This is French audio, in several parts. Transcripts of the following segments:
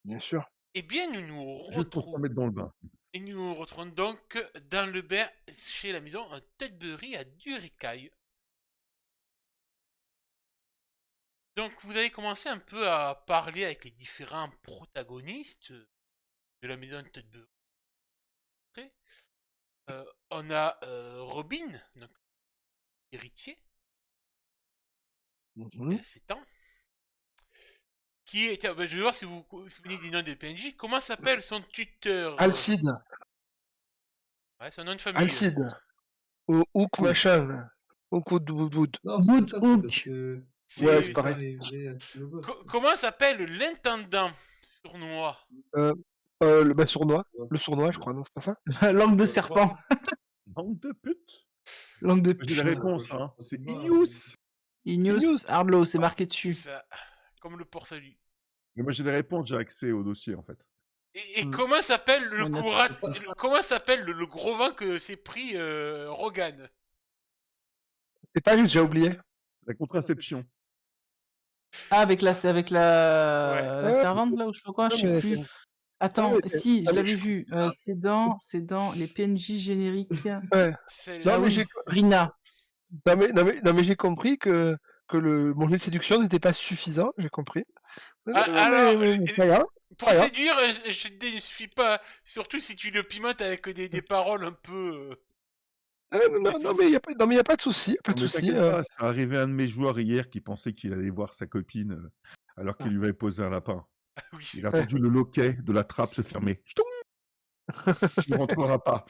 Bien sûr. Eh bien, nous nous Juste pour pas retrouvons. mettre dans le bain. Et nous nous retrouvons donc dans le bain chez la maison Tutbury à Duricaille. Donc vous avez commencé un peu à parler avec les différents protagonistes de la maison Tutbury. On a Robin, donc héritier, Mhm. 7 ans, qui est... Tiens, je vais voir si vous vous souvenez des noms des PNJ. Comment s'appelle son tuteur Alcide. Ouais, son nom de famille. Alcide. Ou Hook Cool. machin. Hook Wood. Non, c'est Wood ça, c'est parce Hook. que Ouais, C'est... c'est ça pareil. arriverait à tuer le boss. Comment s'appelle l'intendant sournois? Le sournois. Ouais. Le sournois, je crois, non, c'est pas ça? Langue de Ça serpent. Bande de putes. Langue de J'ai la pute. réponse, hein. C'est C'est marrant. Ignus. Ignus Ignus. Hardlow, c'est marqué dessus. Ça, comme le port-salut. Mais moi j'ai les réponses, j'ai accès au dossier en fait. Et Hmm. comment s'appelle le On a courat... tout ça. Comment s'appelle le gros vin que s'est pris Rogan? C'est pas juste, j'ai oublié. La contraception. Ah, avec la Ouais. Ouais, servante, là, ou je sais pas quoi, non, je sais mais- plus. Ouais, Attends, mais- si, ah, je mais l'avais vu. C'est dans les PNJ génériques. Ouais. C'est Non, Ah mais oui, j'ai- Rina. Non, mais j'ai compris que mon jeu de séduction n'était pas suffisant, j'ai compris. Ah, Non, alors, mais c'est pas grave. pour Voilà. séduire, je ne suffit pas. Surtout si tu le pimentes avec des paroles un peu. Non, mais il n'y a, y a pas de souci. Pas de Non, mais souci. t'inquiète pas, c'est arrivé à un de mes joueurs hier qui pensait qu'il allait voir sa copine alors qu'il lui avait posé un lapin. Oui. Il a entendu le loquet de la trappe se fermer. Ch'toum. Tu ne rentreras pas.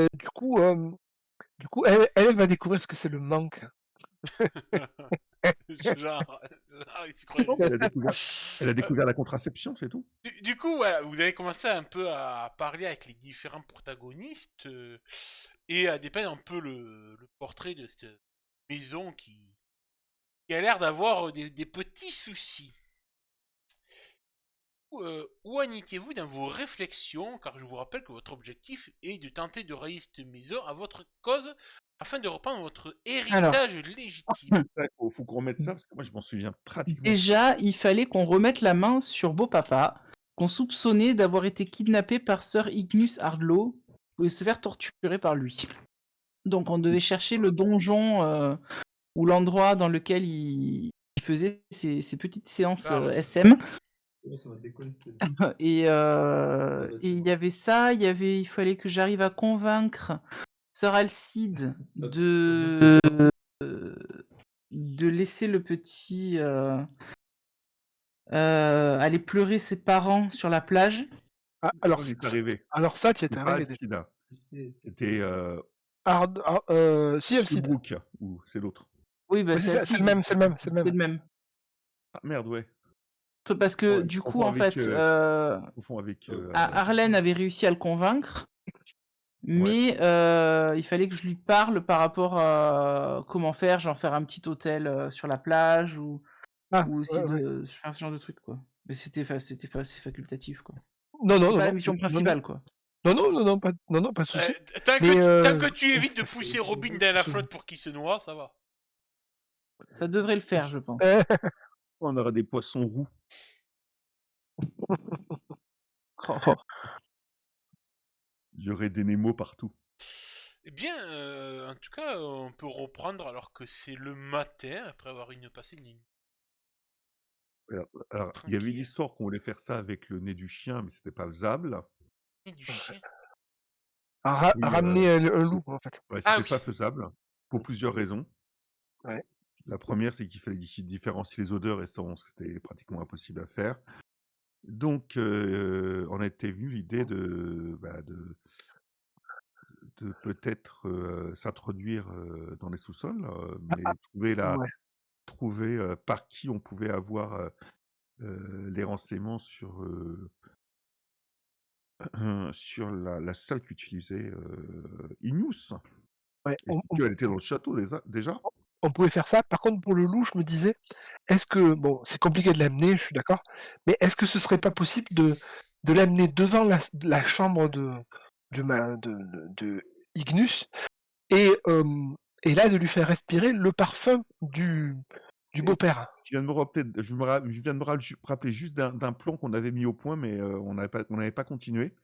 Du coup, elle va découvrir ce que c'est le manque. genre, il se croit. Elle a découvert la contraception, c'est tout. Du coup, voilà, vous avez commencé un peu à parler avec les différents protagonistes et à dépeindre un peu le portrait de cette maison qui a l'air d'avoir des petits soucis. Où en étiez-vous dans vos réflexions? Car je vous rappelle que votre objectif est de tenter de railler cette maison à votre cause afin de reprendre votre héritage légitime. Il faut qu'on remette ça parce que moi je m'en souviens pratiquement. Déjà, il fallait qu'on remette la main sur Beau Papa, qu'on soupçonnait d'avoir été kidnappé par Sir Ignus Hardlow et se faire torturer par lui. Donc on devait chercher le donjon ou l'endroit dans lequel il faisait ses petites séances SM. Ouais, ça m'a déconnecté. Et il y avait ça, il fallait que j'arrive à convaincre Sir Alcide de laisser le petit aller pleurer ses parents sur la plage. Ah, alors, il est arrivé. alors ça, tu y C'est étais pas arrivé déjà. Alcide. C'était Si, Alcide. Tobruk, ou c'est l'autre. Oui, bah, Ouais, c'est Alcide. le même, c'est le même. C'est le même. Ah merde, ouais. Parce que Ouais, du je coup, confonds en avec, fait, Au fond avec. Arlène avait réussi à le convaincre, mais il fallait que je lui parle par rapport à comment faire, genre faire un petit hôtel sur la plage ou essayer de faire ce genre de truc, quoi. Mais c'était pas assez facultatif, quoi. Non, C'est pas la mission principale, quoi. Non, pas de souci. Tant que tu évites de pousser Robin dans la c'est- flotte pour qu'il se noie, ça va. Ça devrait le faire, je pense. On aura des poissons roux. Il y aurait des Nemo partout. Eh bien, en tout cas, on peut reprendre alors que c'est le matin, après avoir passé une nuit. Alors, il y avait une histoire qu'on voulait faire ça avec le nez du chien, mais c'était pas faisable. Et du chien. Ramener un loup, en fait. Ouais, c'était pas faisable, pour plusieurs raisons. Ouais. La première, c'est qu'il fallait qu'il différencie les odeurs et ça, c'était pratiquement impossible à faire. Donc, on était venu l'idée de peut-être s'introduire dans les sous-sols, mais trouver par qui on pouvait avoir les renseignements sur la salle qu'utilisait Ignus. Ouais, Est-ce qu'elle était dans le château déjà? on pouvait faire ça. Par contre, pour le loup, je me disais, est-ce que, bon, c'est compliqué de l'amener, je suis d'accord, mais est-ce que ce serait pas possible de l'amener devant la chambre de Ignus et là de lui faire respirer le parfum du beau-père? Je viens de me rappeler, je viens de rappeler juste d'un plan qu'on avait mis au point, mais on n'avait pas continué.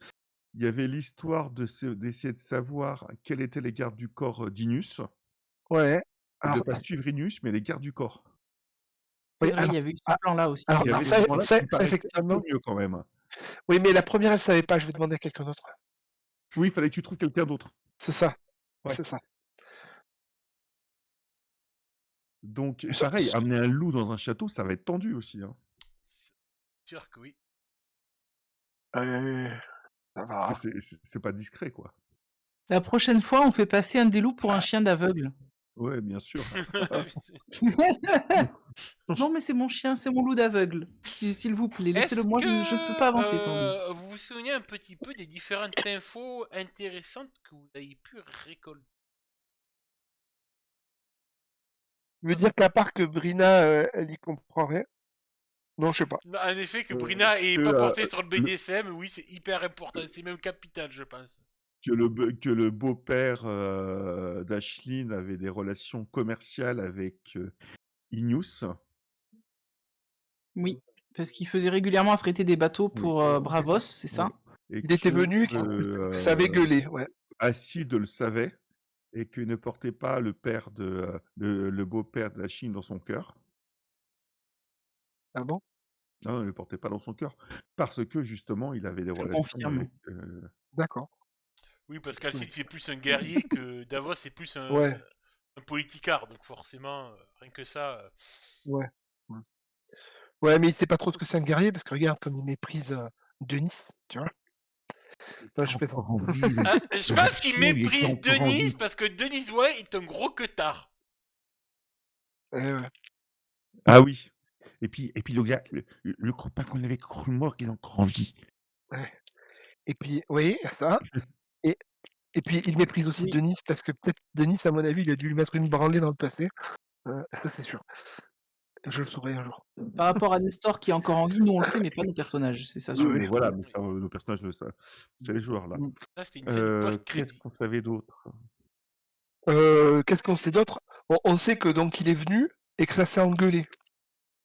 Il y avait l'histoire d'essayer de savoir quels étaient les gardes du corps d'Inus Ouais. et de Alors, pas suivre Inus, mais les gardes du corps. C'est oui, vrai, il y avait eu ce ah, plan-là aussi. alors, Il y avait ça, ce plan-là ça, qui me ça, paraissait un peu effectivement. mieux quand même. Oui, mais la première, elle savait pas. Je vais demander à quelqu'un d'autre. Oui, il fallait que tu trouves quelqu'un d'autre. C'est ça. Ouais. C'est ça. Donc, Mais pareil, amener un loup dans un château, ça va être tendu aussi. Hein. C'est sûr que oui. Ça Parce va. que c'est pas discret, quoi. La prochaine fois, on fait passer un des loups pour un chien d'aveugle. Ouais, bien sûr. Non, mais c'est mon chien, c'est mon loup d'aveugle. S'il vous plaît, laissez-le Est-ce moi, je ne peux pas avancer sans lui. que vous vous souvenez un petit peu des différentes infos intéressantes que vous avez pu récolter? Je veux dire qu'à part que Brina, elle y comprend rien. Non, je sais pas. Non, en effet, que Brina est que, pas portée sur le le- BDSM, oui, c'est hyper important, c'est même capital, je pense. que le beau-père d'Ashlyn avait des relations commerciales avec Inus. Oui, parce qu'il faisait régulièrement affréter des bateaux pour Bravos, c'est ça? Et Il était que, venu et que ça avait gueulé. Ouais. Acide le savait et qu'il ne portait pas le père le beau-père d'Ashlyn dans son cœur. Ah bon? Non, il ne le portait pas dans son cœur parce que justement, il avait des Je relations confirme. avec. D'accord. Oui, parce qu'Alcide c'est plus un guerrier que Davos c'est plus Ouais. un politicard, donc forcément, rien que ça. Ouais. Ouais, mais il sait pas trop ce que c'est un guerrier parce que regarde comme il méprise Denis, tu vois. Non, je plaisante. Je pense qu'il méprise Denise parce que Denise Way est un gros queutard. Ouais. Ah oui. Et puis le gars, le copain qu'on avait cru mort, il est encore en vie. Ouais. Et puis, oui, ça. Et puis, il méprise aussi Oui. Denis parce que peut-être Denis, à mon avis, il a dû lui mettre une branlée dans le passé. Ça, c'est sûr. Je le saurai un jour. Par rapport à Nestor qui est encore en vie, nous on le sait, mais pas nos personnages, c'est ça Oui, sûr. mais voilà, mais ça, nos personnages le savent. C'est les joueurs là. Mm. Ça, c'était une scène Qu'est-ce post-crédit. qu'on savait d'autre? Qu'est-ce qu'on sait d'autre? On sait que donc il est venu et que ça s'est engueulé.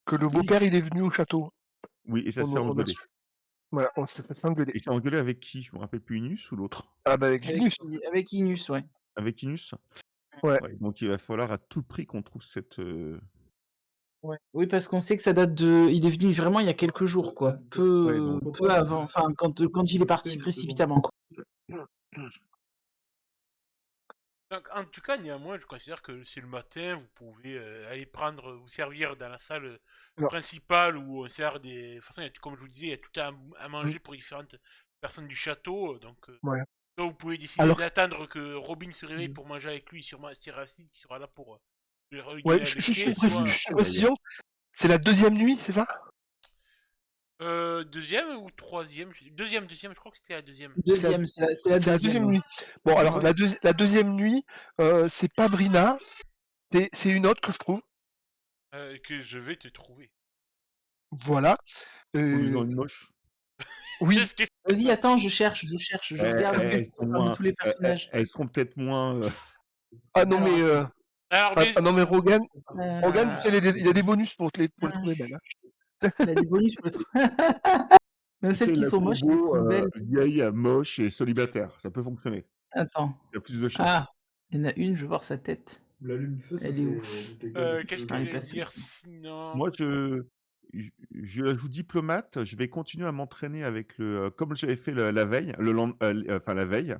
Que le beau-père, il est venu au château. Oui, et ça s'est On a engueulé. su. Voilà, ça s'est engueulé. Il s'est engueulé avec qui? Je me rappelle plus, Inus ou l'autre? Ah bah avec Linus. Avec Inus, ouais. Avec Inus? Ouais. Donc il va falloir à tout prix qu'on trouve cette. Oui, parce qu'on sait que ça date de. Il est venu vraiment il y a quelques jours, quoi. Peu avant, enfin, quand il est parti précipitamment, quoi. Donc, en tout cas, néanmoins, je considère que c'est le matin, vous pouvez aller vous servir dans la salle Alors. principale où on sert des. De toute façon, comme je vous disais, il y a tout à manger pour différentes personnes du château. Donc, Ouais. soit vous pouvez décider Alors. d'attendre que Robin se réveille pour manger avec lui, sûrement Racine qui sera là pour lui Ouais, donner juste avec une pied, soit... précision. C'est la deuxième nuit, c'est ça? Deuxième ou troisième? Deuxième, je crois que c'était la deuxième. Deuxième, c'est la C'est la deuxième nuit. Bon, alors la deuxième nuit, c'est pas Brina, c'est une autre que je trouve. Que je vais te trouver. Voilà. On lui donne une moche. Oui. Vas-y, attends, je cherche, je regarde parmi tous les personnages. Elles seront peut-être moins. Ah non, mais. Alors, Ah non, mais Rogan, il a des bonus pour le trouver belle. Hein. Il a des bonus pour le trouver. Même celles qui sont moches, ils les trouvent belles. Vieille, moche et célibataire. Ça peut fonctionner. Attends. Il y a plus de chance. Ah, il y en a une, je veux voir sa tête. L'allume-feu, ça Elle est fait ouf. des gueules. qu'est-ce que Ah, je il vais passe. dire sinon? Moi, je la joue diplomate. Je vais continuer à m'entraîner avec comme j'avais fait la veille, la veille,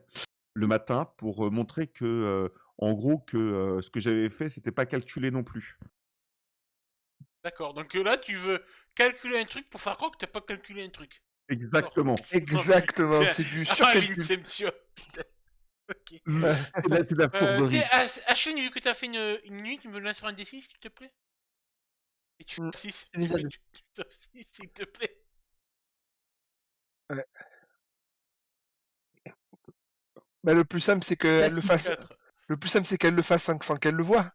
le matin, pour montrer que, en gros, que ce que j'avais fait, c'était pas calculé non plus. D'accord, donc là, tu veux calculer un truc pour faire croire que t'as pas calculé un truc. Exactement. Exactement, c'est du surcalcul. L'inception. Ok. C'est de la fourberie. Ashlyn, vu que t'as fait une nuit, tu me lances sur un D6, s'il te plaît? Et tu fais 6. Les Tu ados. fais 6, s'il te plaît. Ouais. Bah, le plus simple, c'est qu'elle le fasse. 4. Le plus simple, c'est qu'elle le fasse sans qu'elle le voie.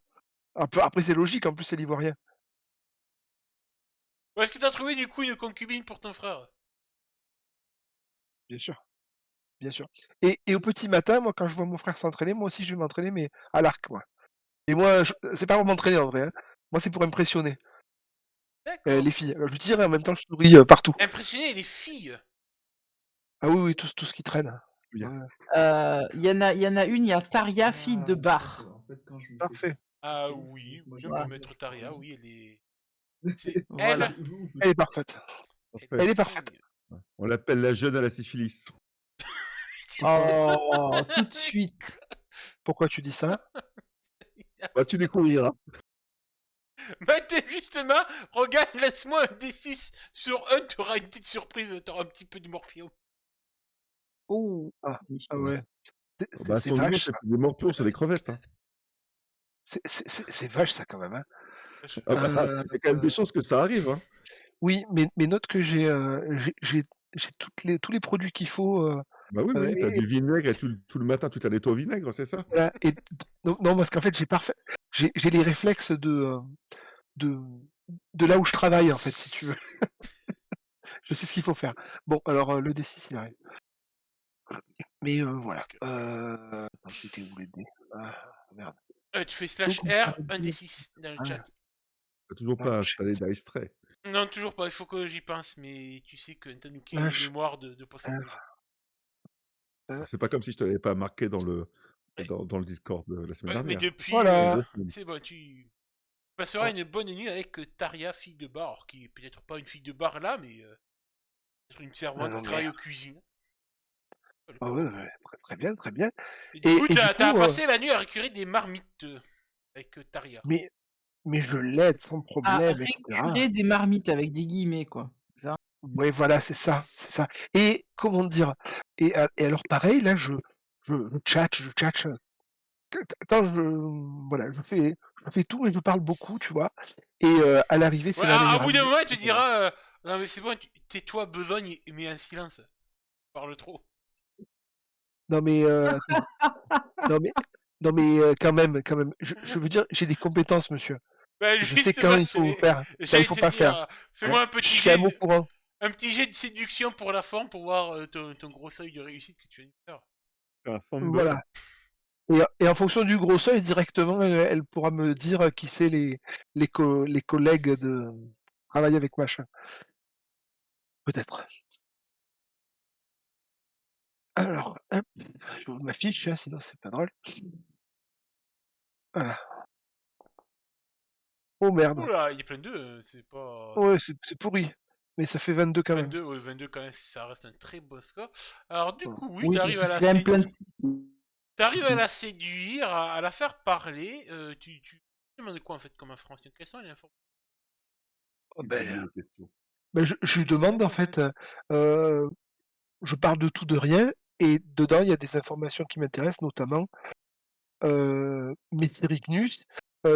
Après, c'est logique, en plus, elle y voit rien. Où est-ce que t'as trouvé du coup une concubine pour ton frère? Bien sûr. Bien sûr. Et au petit matin, moi, quand je vois mon frère s'entraîner, moi aussi, je vais m'entraîner, mais à l'arc, moi. Et moi, c'est pas pour m'entraîner, en vrai. Hein. Moi, c'est pour impressionner. D'accord. Les filles. Je tire et en même temps je souris partout. Impressionner les filles. Ah oui, oui, tout ce qui traîne. Bien. Ouais, Il y en a une, il y a Taria, fille de bar. d'accord. En fait, quand je me sais parfait. Ah Ok, oui, donc moi, oui, j'ai on pas peut Voilà. envie de mettre dire, je Taria, parle. oui, c'est Voilà. elle, Elle est parfaite. Parfait. Elle est très parfaite. bien. On l'appelle la jeune à la syphilis. Oh, tout de suite. Pourquoi tu dis ça? Bah, tu découvriras. Mathé, justement, regarde, laisse-moi un D6 sur un, tu auras une petite surprise, tu auras un petit peu de morphium. Oh. Ah, oui. ah ouais. Bah, C'est sur le dos, vache c'est ça. pas des morpions, c'est des crevettes. Hein. C'est vache ça quand même, hein. Ah bah, Euh, il y a quand même des chances que ça arrive. Hein. oui, mais note que j'ai tous les produits qu'il faut. Bah oui, oui, t'as Et du vinaigre et tout le matin, tu t'as nettoies au vinaigre, c'est ça? voilà. Et non, non, parce qu'en fait j'ai les réflexes de de là où je travaille en fait, si tu veux. Je sais ce qu'il faut faire. Bon, alors le D6 il arrive. Mais voilà. Parce que, Attends, c'était où les dés? Ah, merde. tu fais Donc slash on R, parle un de D6 dans le ah, chat. T'as toujours dans le pas chat. installé Dice Tray. Non, toujours pas, il faut que j'y pense, mais tu sais que Tanuki a une H, mémoire de poisson rouge. C'est pas comme si je te l'avais pas marqué dans le, Ouais, dans le Discord de la semaine ouais, mais dernière. depuis, En voilà. gros, c'est bon, tu passeras Oh, une bonne nuit avec Taria, fille de bar, alors qui est peut-être pas une fille de bar là, mais peut-être une non, servante non, qui mais travaille aux cuisines. Elle est ah pas ouais, loin. ouais, très, très bien, très bien. Et du coup, Et du t'as coup, passé la nuit à récupérer des marmites avec Taria. mais je l'aide sans À problème, etc. récurer des marmites avec des guillemets, quoi. Ça. Ouais, voilà, c'est ça, c'est ça. Et comment dire? Et alors pareil, là, je tchatche, quand voilà, je fais tout et je parle beaucoup, tu vois. Et à l'arrivée, Ouais, c'est ma à meilleure bout d'un amie. moment, tu te diras non, mais c'est bon, tais-toi, besogne, mais un silence. Parle trop. Non mais attends, non mais non mais quand même. Je veux dire, j'ai des compétences, monsieur. Bah, Je sais justement, quand il faut faire, quand il j'allais faut te pas faire. dire, Hein. fais-moi Je suis quand même au courant. un petit jet de séduction pour la forme pour voir ton gros seuil de réussite que tu viens de faire. un fumble. Voilà. Et en fonction du gros seuil, directement, elle pourra me dire qui c'est les collègues de travail avec machin. Peut-être. Alors, hop, je vous ma fiche, hein, sinon c'est pas drôle. Voilà. Oh merde. Oula, il est plein d'eux, c'est pas... Ouais, c'est pourri. Mais ça fait 22 quand même. 22, ouais, 22 quand même, ça reste un très beau score. Alors du Ouais. coup, oui, Oui, parce que c'est quand même plein de... t'arrives à la séduire, à la faire parler, tu demandes quoi en fait comme information? Quelles sont les informations? Oh, Il pose des questions. je lui demande en fait, je parle de tout, de rien, et dedans il y a des informations qui m'intéressent, notamment Messerignus.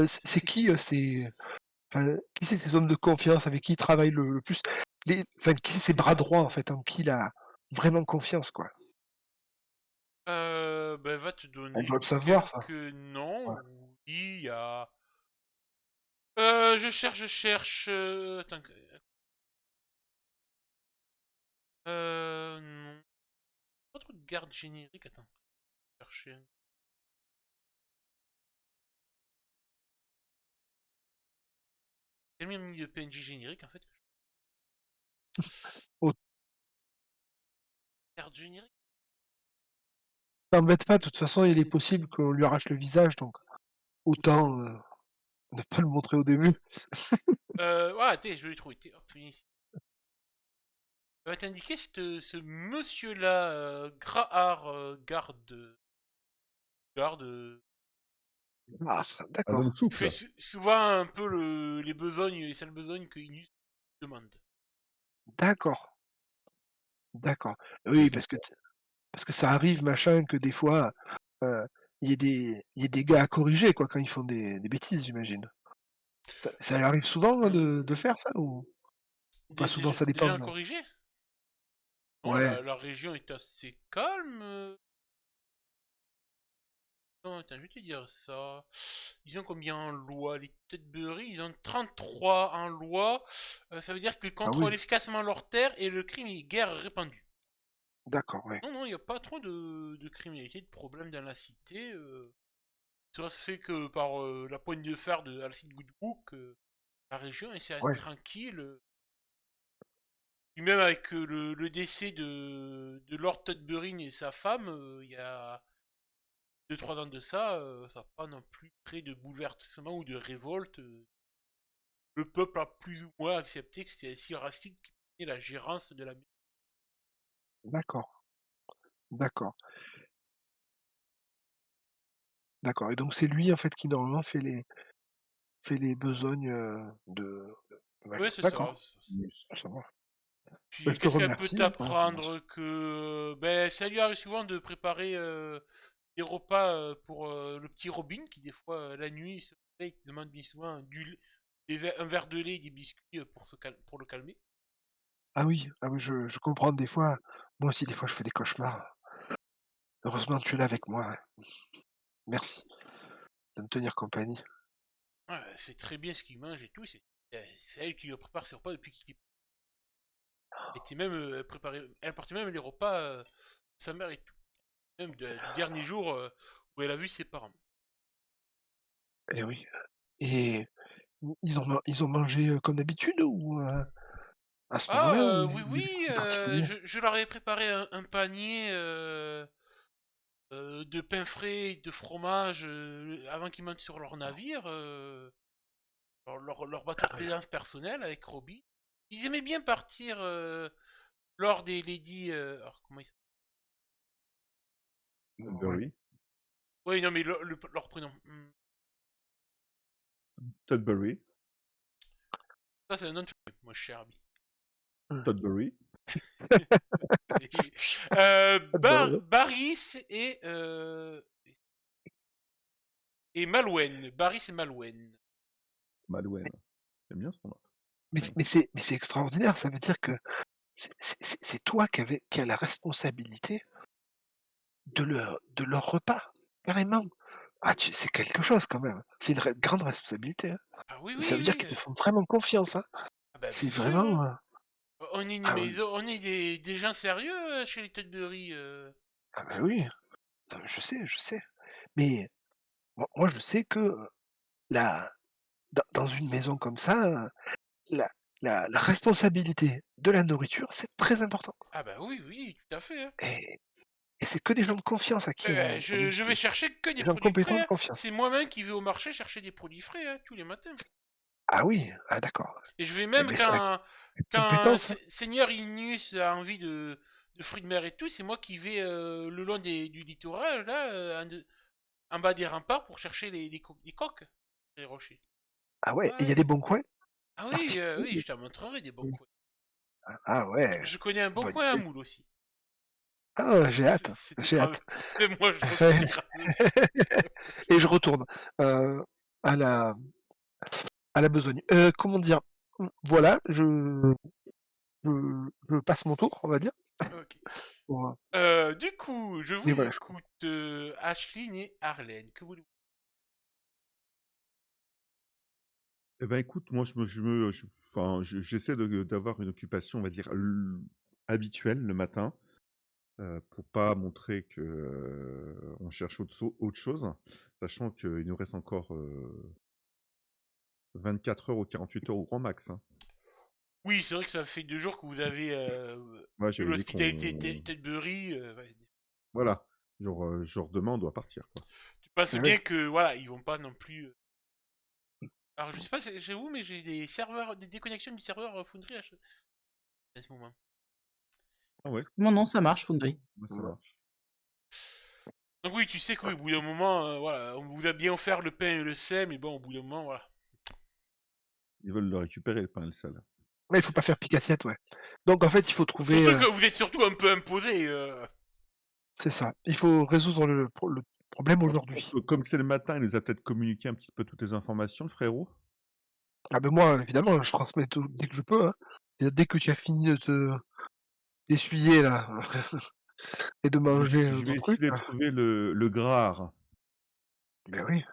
C'est qui enfin, qui c'est ces hommes de confiance avec qui il travaille le plus? Enfin, qui c'est ses bras droits en fait, en qui il a vraiment confiance, quoi? Ben, va te Elle donner doit le savoir, ça. quelques noms. Ouais. Oui, il y a... je cherche... Attends, non. Pas trop de garde générique, attends. Chercher... J'ai tellement mis de PNJ générique en fait. Oh, Garde générique? t'embête pas, de toute façon, il est possible qu'on lui arrache le visage, donc autant ne pas le montrer au début. Ouais, attends, je vais le trouver. Hop, finis ici. Ça va t'indiquer ce monsieur-là, Grahar, garde, Ah, Un d'accord, homme souple. fait souvent un peu les besognes, les sales besognes que Inus demande. d'accord, d'accord. Et Oui, je- parce que ça arrive, machin, que des fois, il y ait des gars à corriger, quoi, quand ils font des bêtises, j'imagine. Ça lui arrive souvent hein, de faire ça ou pas souvent, ça Déjà dépend. un corrigé? Non, Ouais, la région est assez calme. Non, attends, je vais te dire ça. Ils ont combien en loi? Les Tetbury, ils ont 33 en loi. Ça veut dire qu'ils ah contrôlent oui, efficacement leur terre et le crime est guère répandu. d'accord, ouais. Non, non, il n'y a pas trop de criminalité, de problèmes dans la cité. Ça se fait que par la poigne de fer de Alcide Goodbook, la région et c'est Ouais. tranquille. Puis même avec le décès de Lord Tudbury et sa femme, il y a 2-3 ans de ça, ça n'a pas non plus créé de bouleversement ou de révolte. Le peuple a plus ou moins accepté que c'était Sir Racine qui prenait la gérance de la maison. D'accord, d'accord, d'accord. Et donc c'est lui en fait qui normalement fait les besognes de Oui, Valiant. c'est ça. D'accord, ça va. Ben, Puis je te qu'est-ce qu'elle peut remercie, hein, je te remercie. t'apprendre que ben ça lui arrive souvent de préparer des repas pour le petit Robin qui des fois la nuit il se réveille, il demande bien souvent un verre de lait et des biscuits pour le calmer. Ah oui, je comprends des fois. Moi aussi, des fois, je fais des cauchemars. Heureusement, tu es là avec moi, hein. Merci de me tenir compagnie. Ouais, c'est très bien ce qu'il mange et tout. C'est elle qui lui prépare ses repas depuis qu'il était même elle portait même les repas de sa mère et tout. Même du dernier jour où elle a vu ses parents. Eh oui. Et ils ont mangé, comme d'habitude ou, à ce Ah moment-là, ou oui il y avait des oui, trucs particuliers? je leur ai préparé un panier de pain frais, et de fromage avant qu'ils montent sur leur navire, leur bateau de Ah oui, plaisance personnel avec Robbie. Ils aimaient bien partir lors des Lady. Alors, comment ils s'appellent? ouais. Sudbury. Oui, non, mais leur prénom. Sudbury. Ça, c'est un nom de famille, moi, cher ami. Mmh. Sudbury. Bah, Barris et Malouine. Barris et Malouine. Malouine. J'aime bien son nom. mais c'est extraordinaire, ça veut dire que c'est toi qui as la responsabilité de leur repas, carrément. Ah tu c'est quelque chose quand même. C'est une grande responsabilité, hein. Ah oui, Et ça oui, veut dire oui. qu'ils te font vraiment confiance, hein. Ah bah, C'est bien sûr, hein. vraiment, On est une ah oui, maison, on est des gens sérieux chez les têtes de riz. ah bah oui, non, mais je sais. Mais moi je sais que, la dans une maison comme ça, la la responsabilité de la nourriture, c'est très important. Ah bah oui, oui, tout à fait, hein. Et et c'est que des gens de confiance à qui on donne Je vais chercher que des des gens produits compétents frais, de hein. confiance. C'est moi-même qui vais au marché chercher des produits frais hein, tous les matins. Ah oui, ah d'accord. Et je vais Eh même beh, c'est la quand compétence, hein. Seigneur Ignus a envie de fruits de mer et tout, c'est moi qui vais le long du littoral, là, en bas des remparts pour chercher les coques, les rochers. Ah ouais, et il y a Ouais. des bons coins Ah oui, particuliers? oui, je te montrerai des bons Mmh. coins. Ah ouais, Je connais un bon bonne coin à idée. Moule aussi. Ah, j'ai hâte, C'était j'ai grave. hâte. Et moi, je reconnais grave. Et je retourne, heu, à la besogne. Comment dire? Voilà, je je passe mon tour, on va dire, Ok. pour, Du coup, je mais vous voilà, écoute, Ashlyn et Arlène. Que voulez-vous? Eh ben, écoute, moi, enfin, j'essaie d'avoir une occupation, on va dire, habituelle le matin, pour pas montrer que, on cherche autre chose, sachant qu'il nous reste encore 24 heures ou 48 heures au grand max, hein. Oui, c'est vrai que ça fait 2 jours que vous avez Moi, eu j'avais dit l'hospitalité qu'on Tetbury. Ouais. voilà, genre demain, on doit partir, quoi. Tu penses eh oui. bien que voilà, ils vont pas non plus. Alors je sais pas chez vous, mais j'ai des serveurs, des déconnexions du serveur Foundry à ce moment. Ah ouais, Non, non, ça marche, Foundry. moi, ça Ouais. marche. Donc oui, tu sais qu'au bout d'un moment, voilà, on vous a bien offert le pain et le sel, mais bon, au bout d'un moment, voilà. Ils veulent le récupérer, le pain et le sel. Ouais, il faut pas faire pique-assiette, ouais. Donc en fait, il faut trouver, Surtout que vous êtes surtout un peu imposé. c'est ça, il faut résoudre le problème Alors, je pense aujourd'hui. que comme c'est le matin, il nous a peut-être communiqué un petit peu toutes les informations, le frérot? Ah ben moi, évidemment, je transmets tout dès que je peux, hein. Et dès que tu as fini d'essuyer là et de manger, Je ton vais truc, essayer de trouver le Grard. beh oui.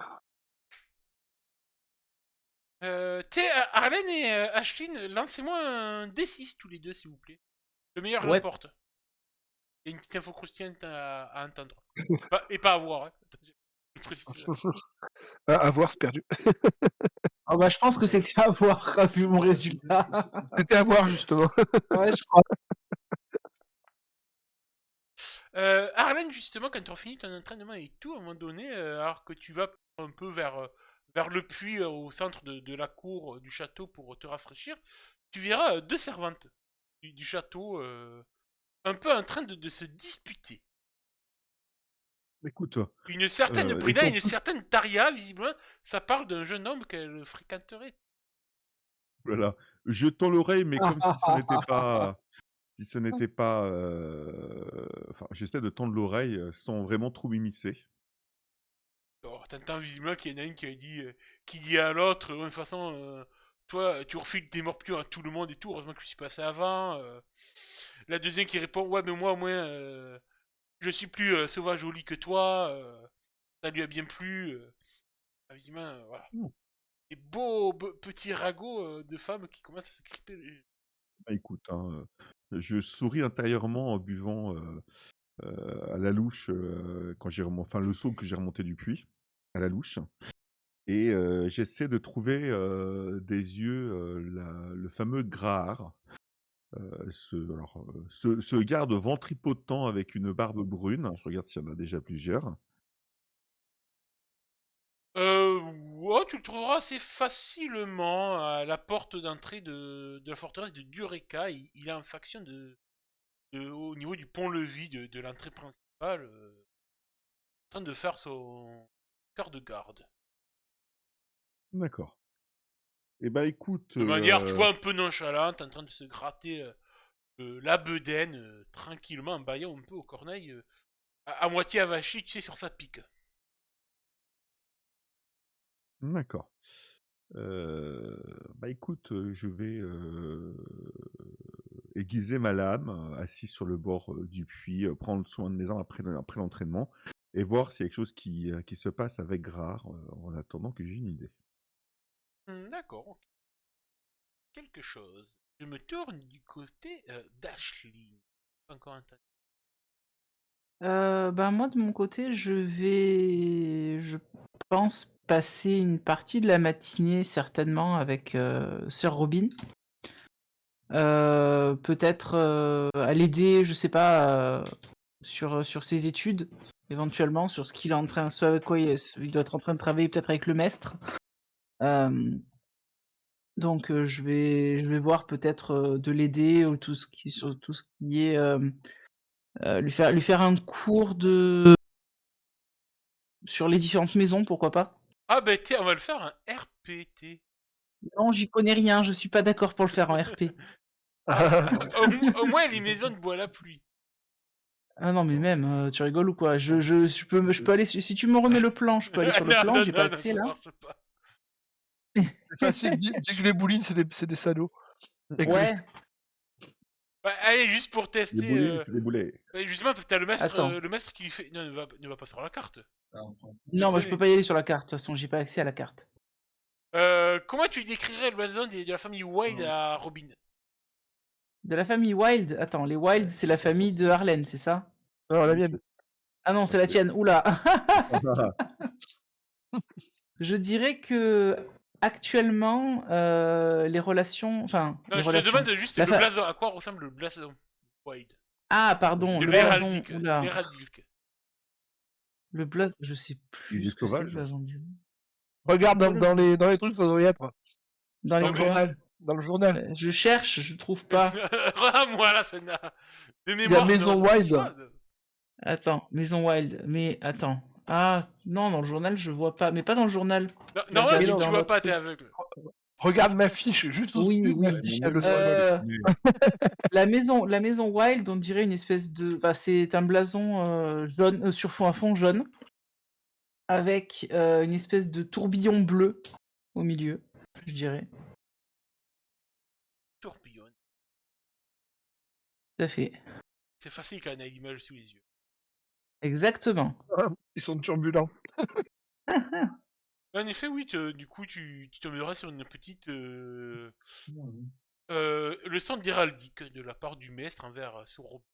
Arlène et Ashlyn, lancez-moi un D6 tous les deux, s'il vous plaît. Le meilleur Ouais. l'emporte. Il y a une petite info croustillante à entendre. Et pas à voir. Hein. Je précise. À voir, c'est perdu. Ah bah, je pense que c'était à voir, vu mon résultat. C'était à voir, justement. Ouais, je crois. Arlène, justement, quand tu auras fini ton entraînement et tout, à un moment donné, alors que tu vas un peu vers le puits au centre de la cour du château pour te rafraîchir, tu verras deux servantes du château un peu en train de se disputer. Écoute, Une certaine Brida et étant une certaine Taria, visiblement, ça parle d'un jeune homme qu'elle fréquenterait. voilà, je tends l'oreille, mais comme si ce n'était pas enfin, j'essaie de tendre l'oreille, sans vraiment trop m'immiscer. Alors, t'entends visiblement qu'il y en a une qui dit à l'autre, de toute façon, toi, tu refiles des morpions à tout le monde et tout, heureusement que je suis passé avant. La deuxième qui répond, ouais, mais moi, au moins, je suis plus sauvage au lit que toi, ça lui a bien plu. Visiblement, voilà. Mmh. Des beaux petits ragots de femmes qui commencent à se crêper. Bah, écoute, hein, je souris intérieurement en buvant, à la louche, quand enfin, le seau que j'ai remonté du puits, à la louche et j'essaie de trouver, des yeux, le fameux Grahar, ce garde ventripotent avec une barbe brune. Je regarde s'il y en a déjà plusieurs. Ouais, tu le trouveras assez facilement à la porte d'entrée de la forteresse de Dureka. Il a en faction au niveau du pont-levis de l'entrée principale, en train de faire son quart de garde. D'accord. Et bah, écoute, De manière, tu vois, un peu nonchalante, en train de se gratter la bedaine, tranquillement, en baillant un peu aux corneilles, à moitié avachi, tu sais, sur sa pique. d'accord. Bah, écoute, je vais, aiguiser ma lame, assis sur le bord, du puits, prendre soin de mes armes après l'entraînement et voir s'il y a quelque chose qui se passe avec Grard, en attendant que j'ai une idée. D'accord, ok. Quelque chose. Je me tourne du côté d'Ashley. Encore un tas. Ben moi de mon côté, je pense passer une partie de la matinée certainement avec Sir Robin. Peut-être à l'aider, je sais pas, sur ses études, éventuellement, sur ce qu'il est en train, ce avec quoi il doit être en train de travailler peut-être avec le maître. Donc je vais voir peut-être de l'aider ou sur tout ce qui est lui faire un cours sur les différentes maisons, pourquoi pas. Ah bah tiens, on va le faire un RPT. Non, j'y connais rien, je suis pas d'accord pour le faire en RP. Ah, au moins les maisons de bois la pluie. Ah non, mais même, tu rigoles ou quoi? Je peux aller si tu me remets le plan, je peux aller sur le plan, j'ai pas Non, accès ça là. marche pas. C'est facile, dis que les boulines, c'est des salauds. Et que Ouais, Ouais, allez, juste pour Les tester. boulets, c'est des boulets. Justement, parce que t'as attends. le maître qui lui fait. Non, ne va pas sur la carte. Je Non, moi je connais. peux pas y aller sur la carte, de toute façon, j'ai pas accès à la carte. Comment tu décrirais le blason de la famille Wild à Robin? De la famille Wild, attends, les Wild, c'est la famille de Harlan, c'est ça? non, la mienne. Ah non, c'est la tienne, oula. Je dirais que actuellement, les relations, enfin, Non, les je te relations. demande juste La le fa- blason. À quoi ressemble le blason Wild? Ah, pardon, le blason, L'héraldique. oula. L'héraldique. Le blason, je sais Il plus est ce que c'est le sauvage. blason du. Regarde Oh, le- dans les trucs, ça doit y être. Dans les Dans le quoi? journal. Dans le journal. Je cherche, je trouve pas. Moi la scène de Il y a mémoire. Maison Wild. Attends, Maison Wild, mais attends. Ah, non, dans le journal, je vois pas. Mais pas dans le journal. Non, Regarde, tu non, tu dans vois notre pas, t'es truc. aveugle. Regarde ma fiche, juste Oui, au-dessus de ma oui. fiche, il y a le Euh, symbole. la maison Wild, on dirait une espèce de. Enfin, c'est un blason jaune, sur fond à fond jaune, avec une espèce de tourbillon bleu au milieu, je dirais. Tourbillon. Tout à fait. C'est facile quand on a l'image sous les yeux. Exactement. Ils sont turbulents. En effet, oui, du coup, tu tomberas sur une petite leçon d'héraldique de la part du maître envers sur Robin.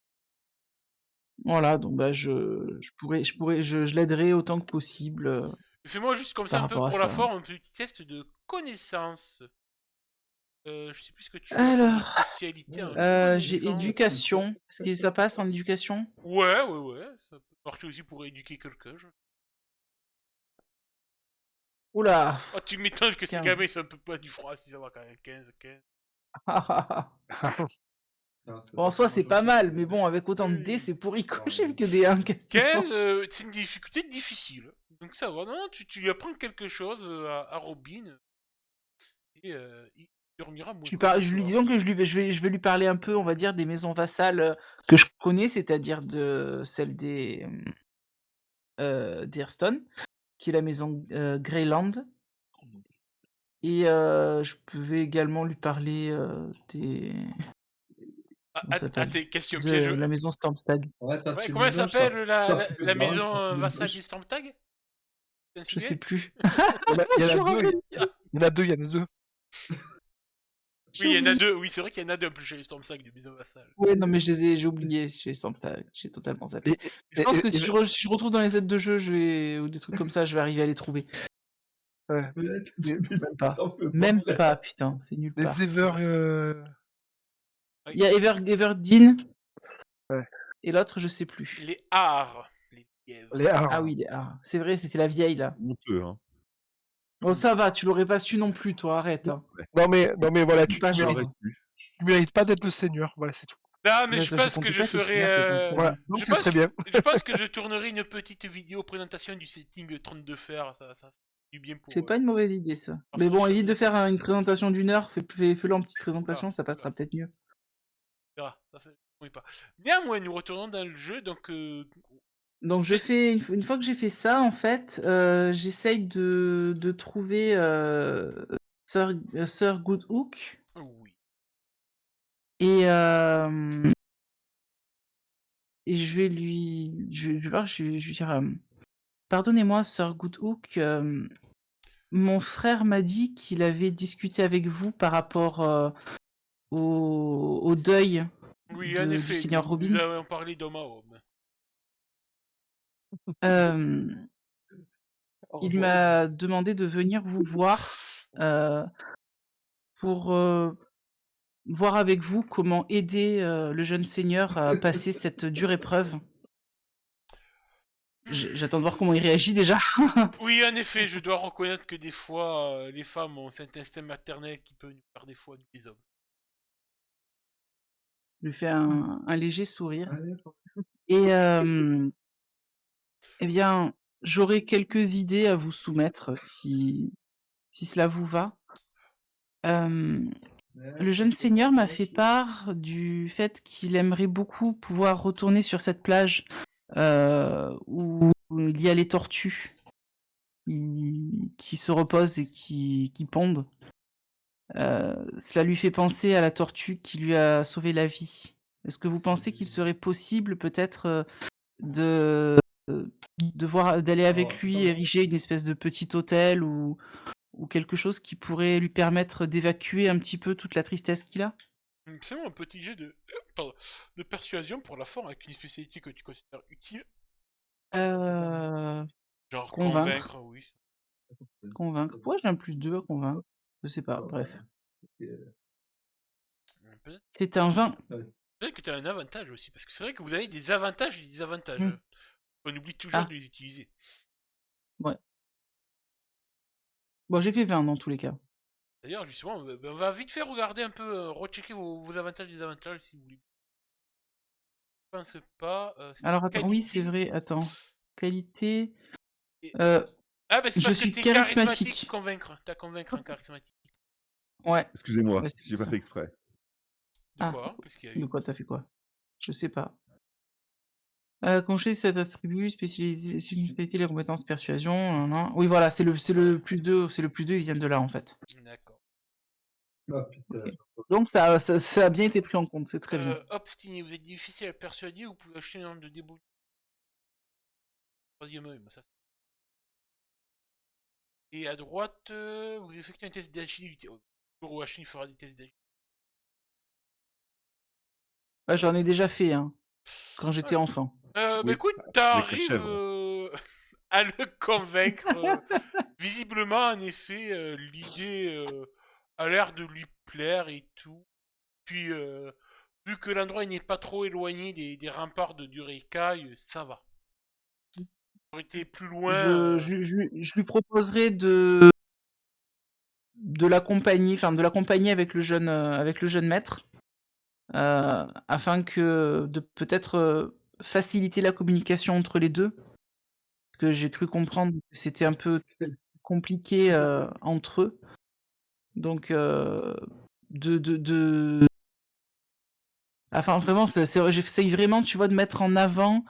Voilà, donc bah je l'aiderai autant que possible. Fais-moi juste comme ça par un peu rapport à pour la ça. forme, un petit test de connaissance. Je sais plus ce que tu as comme Alors, spécialité en j'ai connaissance. éducation. Est-ce que ça passe en éducation? Ouais, ça peut marcher aussi pour éduquer quelqu'un. Oula, Oh, tu m'étonnes que ces 15. gamins, ça peut pas du froid si ça va quand même 15. Bon, en soi, c'est pas mal, mais bon, avec autant de dés, c'est pourri quoi. J'ai que des 1 quasiment. 15, c'est une difficulté difficile. Donc ça va. Non, tu lui apprends quelque chose à Robin. Et il dormira moins que ce soir. Disons que je vais lui parler un peu, on va dire, des maisons vassales que je connais, c'est-à-dire de celle d'Hearthstone, qui est la maison Greyland. Et je pouvais également lui parler des. Comment ça s'appelle tes questions de pièges. la maison Stormstag. Ouais, comment elle s'appelle la maison vassale des Stormtag? Je sais plus. Il y en Je me a deux. rappelle. Il y en a deux. Il y en a deux. Oui, il y en a deux. Oui, c'est vrai qu'il y en a deux en plus chez les Stormtag de maison vassale. Ouais, non, mais j'ai oublié chez Stormstag. J'ai totalement zappé. Et- Je pense que et- si je retrouve dans les aides de jeu, ou des trucs comme ça, je vais arriver à les trouver. ouais, Même pas. Même pas, putain, c'est nul part. les Ever. Il y a Everdeen. Ouais. Et l'autre, je sais plus. Les Hares. Les lièvres. Les Ar. Ah oui, c'est vrai, c'était la vieille là. Honteux, hein. Bon, ça va, tu l'aurais pas su non plus, toi, arrête. Hein. Non mais voilà, tu Pas genre. J'aurais su. mérites pas d'être le seigneur. Voilà, c'est tout. Non, mais Ouais, je je pense que comptais je pas que le ferai. Seigneur, c'est ton trône. Voilà, donc je c'est pense très que- bien. Je pense que je tournerai une petite vidéo présentation du setting Trône de Fer. Ça fait du bien pour. C'est pas une mauvaise idée, ça. Ah, Mais bon, franchement, évite de faire une présentation d'1 heure. Fais-le en petite présentation, ça passera peut-être mieux. verra, ça fait. Oui, pas. Néanmoins, nous retournons dans le jeu, donc. Donc je fais une fois que j'ai fait ça, en fait, j'essaye de trouver Sir Goodhook Oui. et je vais lui dire pardonnez-moi, Sir Goodhook, mon frère m'a dit qu'il avait discuté avec vous par rapport au deuil Oui, en du effet, Seigneur nous Robin. avons parlé d'homme à homme. Il m'a demandé de venir vous voir pour voir avec vous comment aider le jeune seigneur à passer cette dure épreuve. J'attends de voir comment il réagit déjà. Oui, en effet, je dois reconnaître que des fois, les femmes ont cet instinct maternel qui peut nous faire des fois des hommes. Je lui fais un léger sourire. Et eh bien, j'aurai quelques idées à vous soumettre si cela vous va. Le jeune seigneur m'a fait part du fait qu'il aimerait beaucoup pouvoir retourner sur cette plage où il y a les tortues qui se reposent et qui pondent. Cela lui fait penser à la tortue qui lui a sauvé la vie. Est-ce que vous pensez qu'il serait possible peut-être d'aller avec lui ériger une espèce de petit hôtel ou quelque chose qui pourrait lui permettre d'évacuer un petit peu toute la tristesse qu'il a? Fais-moi un petit jet de persuasion pour la forme avec une spécialité que tu considères utile. Genre Convaincre. oui. Convaincre. Pourquoi j'ai un +2 à convaincre? Je sais pas, bref. Peut-être C'est un 20. que tu as un avantage aussi, parce que c'est vrai que vous avez des avantages et des avantages. Mm. On oublie toujours Ah. de les utiliser. Ouais. Bon, j'ai fait 20 dans tous les cas. D'ailleurs, justement, on va vite fait regarder un peu, rechecker vos avantages et désavantages si vous voulez. Je pense pas. Alors attends, oui, qualité. c'est vrai, attends. Qualité. Et- Euh, Ah, bah c'est je parce que suis t'es charismatique. convaincre. T'as convaincre en charismatique. Ouais. Excusez-moi, Ouais, c'est j'ai ça. pas fait exprès. De Ah. quoi? Qu'est-ce qu'il y a eu? De quoi t'as fait quoi? Je sais pas. Concher cet attribut spécialisé sur une qualité, les compétences persuasion. Non. Oui, voilà, c'est le +2, ils viennent de là en fait. D'accord. Ok. Donc ça a bien été pris en compte, c'est très bien. Obstiné, vous êtes difficile à persuader, vous pouvez acheter un nombre de débouts. Troisième œil, ça. Et à droite, vous effectuez un test d'agilité. Toujours où Achille fera des tests d'agilité. Ouais, j'en ai déjà fait, hein, quand j'étais enfant. Bah Oui, écoute, avec la chèvre. à le convaincre. Visiblement, en effet, l'idée a l'air de lui plaire et tout. Puis, vu que l'endroit n'est pas trop éloigné des remparts de Duraikai, ça va. J'aurais été plus loin. Je lui proposerai de l'accompagner avec le jeune maître, afin que de peut-être faciliter la communication entre les deux. Parce que j'ai cru comprendre que c'était un peu compliqué entre eux. Donc, enfin, vraiment, j'essaye vraiment, tu vois, de mettre en avant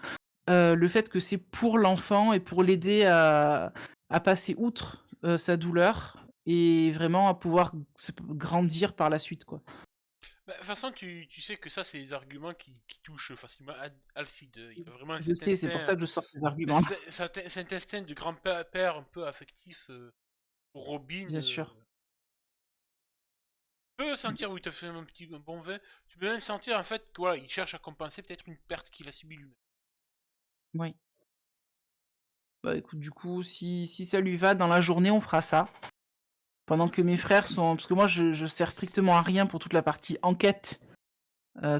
le fait que c'est pour l'enfant et pour l'aider à passer outre sa douleur et vraiment à pouvoir grandir par la suite, quoi. Bah, de toute façon, tu sais que ça, c'est des arguments qui touchent facilement Alcide. Il a vraiment Je sais, c'est pour ça que je sors ces arguments. cet instinct de grand-père un peu affectif pour Robin. Bien sûr. Tu peux sentir où il t'a fait un bon vin. Tu peux même sentir en fait qu'il il cherche à compenser peut-être une perte qu'il a subie lui-même. Oui. Bah écoute, du coup, si ça lui va, dans la journée, on fera ça. Pendant que mes frères sont... Parce que moi, je sers strictement à rien pour toute la partie enquête,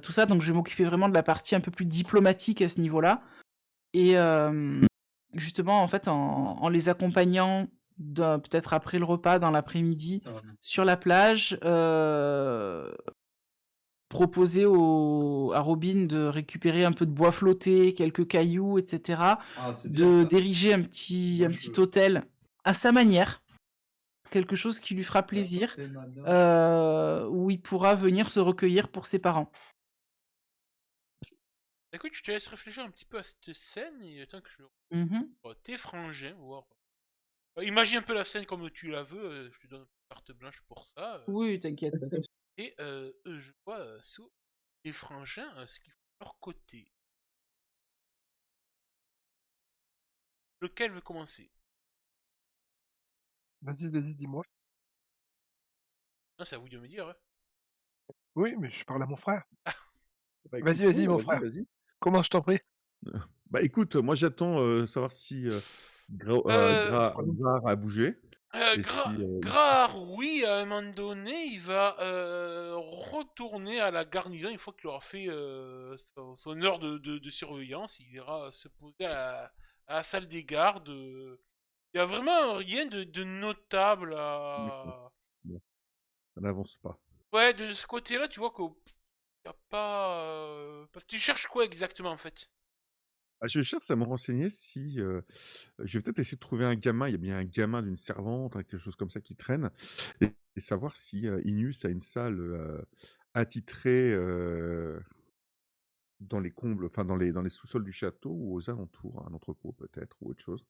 tout ça, donc je vais m'occuper vraiment de la partie un peu plus diplomatique à ce niveau-là. Et justement, en fait, en les accompagnant peut-être après le repas, dans l'après-midi, sur la plage, proposer à Robin de récupérer un peu de bois flotté, quelques cailloux, etc. Ah, c'est bien ça. d'ériger un Moi, petit hôtel à sa manière, quelque chose qui lui fera plaisir, c'est madame. où il pourra venir se recueillir pour ses parents. Écoute, je te laisse réfléchir un petit peu à cette scène et attends que je Mhm. tes frangins, voir. Imagine un peu la scène comme tu la veux, je te donne une carte blanche pour ça. Oui, t'inquiète. Pas de souci. Et je vois sous les frangins ce qu'ils font de leur côté. Lequel veut commencer? Vas-y, dis-moi. Non, c'est à vous de me dire. Hein. Oui, mais je parle à mon frère. Bah, écoute, Vas-y, oui, mon vas-y, frère. vas-y. Comment je t'en prie? Bah écoute, moi j'attends savoir si Grar a bougé et si Grar, oui, à un moment donné, il va retourner à la garnison une fois qu'il aura fait son heure de surveillance. Il ira se poser à la salle des gardes. Il y a vraiment rien de notable d'accord. à... Bon, ça n'avance pas. Ouais, de ce côté-là, tu vois qu'il n'y a pas... Parce que tu cherches quoi exactement, en fait? Ah, je cherche à me renseigner si je vais peut-être essayer de trouver un gamin. Il y a bien un gamin d'une servante, hein, quelque chose comme ça qui traîne, et savoir si Inus a une salle attitrée dans les combles, enfin dans les sous-sols du château ou aux alentours, un entrepôt peut-être ou autre chose.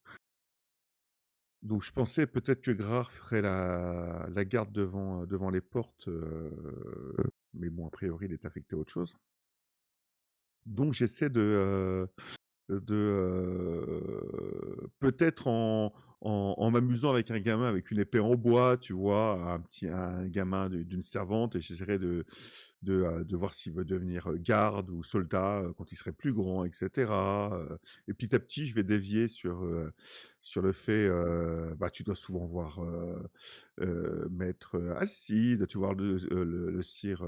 Donc je pensais peut-être que Grar ferait la garde devant les portes, mais bon, a priori, il est affecté à autre chose. Donc j'essaie peut-être en m'amusant avec un gamin avec une épée en bois, tu vois? Un gamin d'une servante, et j'essaierai de voir s'il veut devenir, garde ou soldat, quand il serait plus grand, et cetera, et petit à petit, je vais dévier sur le fait, bah, tu dois souvent voir, maître, Alcide, tu vois le sire,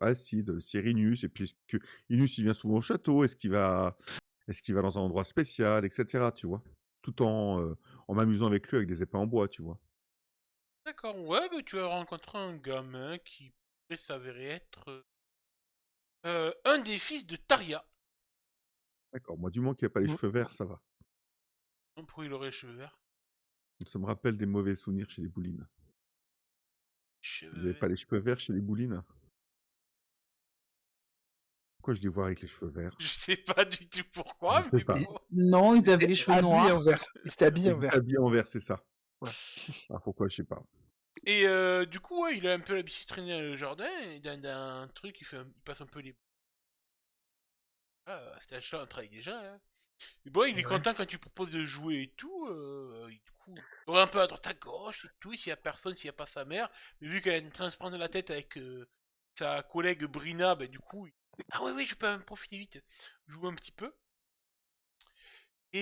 Alcide, le sire Inus, et puis est-ce que Inus, il vient souvent au château? Est-ce qu'il va dans un endroit spécial, et cetera, tu vois? Tout en m'amusant avec lui avec des épées en bois, tu vois? D'accord, ouais, bah, tu vas rencontrer un gamin qui pourrait s'avérer être un des fils de Taria. D'accord, moi, du moment qu'il a pas les Mmh. cheveux verts, ça va. Pourquoi il aurait les cheveux verts? Ça me rappelle des mauvais souvenirs chez les Boulines. Vous Cheveux avez pas verts. les cheveux verts chez les Boulines? Pourquoi je les vois avec les cheveux verts? Je sais pas du tout Je pourquoi, sais mais pas. bon. Non, ils avaient C'était les cheveux habillé en noirs. vert. Il s'était habillé Ils en étaient vert. habillés en vert, c'est ça. Ouais. Ah, pourquoi, je sais pas. Et du coup, ouais, il a un peu l'habitude de traîner dans le jardin, et dans un truc, il passe un peu les... Ah, c'était un travaille déjà, hein. Et bon, il est Ouais. content quand tu proposes de jouer et tout, et du coup, il va un peu à droite à gauche et tout, s'il y a personne, s'il y a pas sa mère, mais vu qu'elle est en train de se prendre la tête avec sa collègue Brina, bah du coup, ah oui, oui, je peux en profiter vite, joue un petit peu.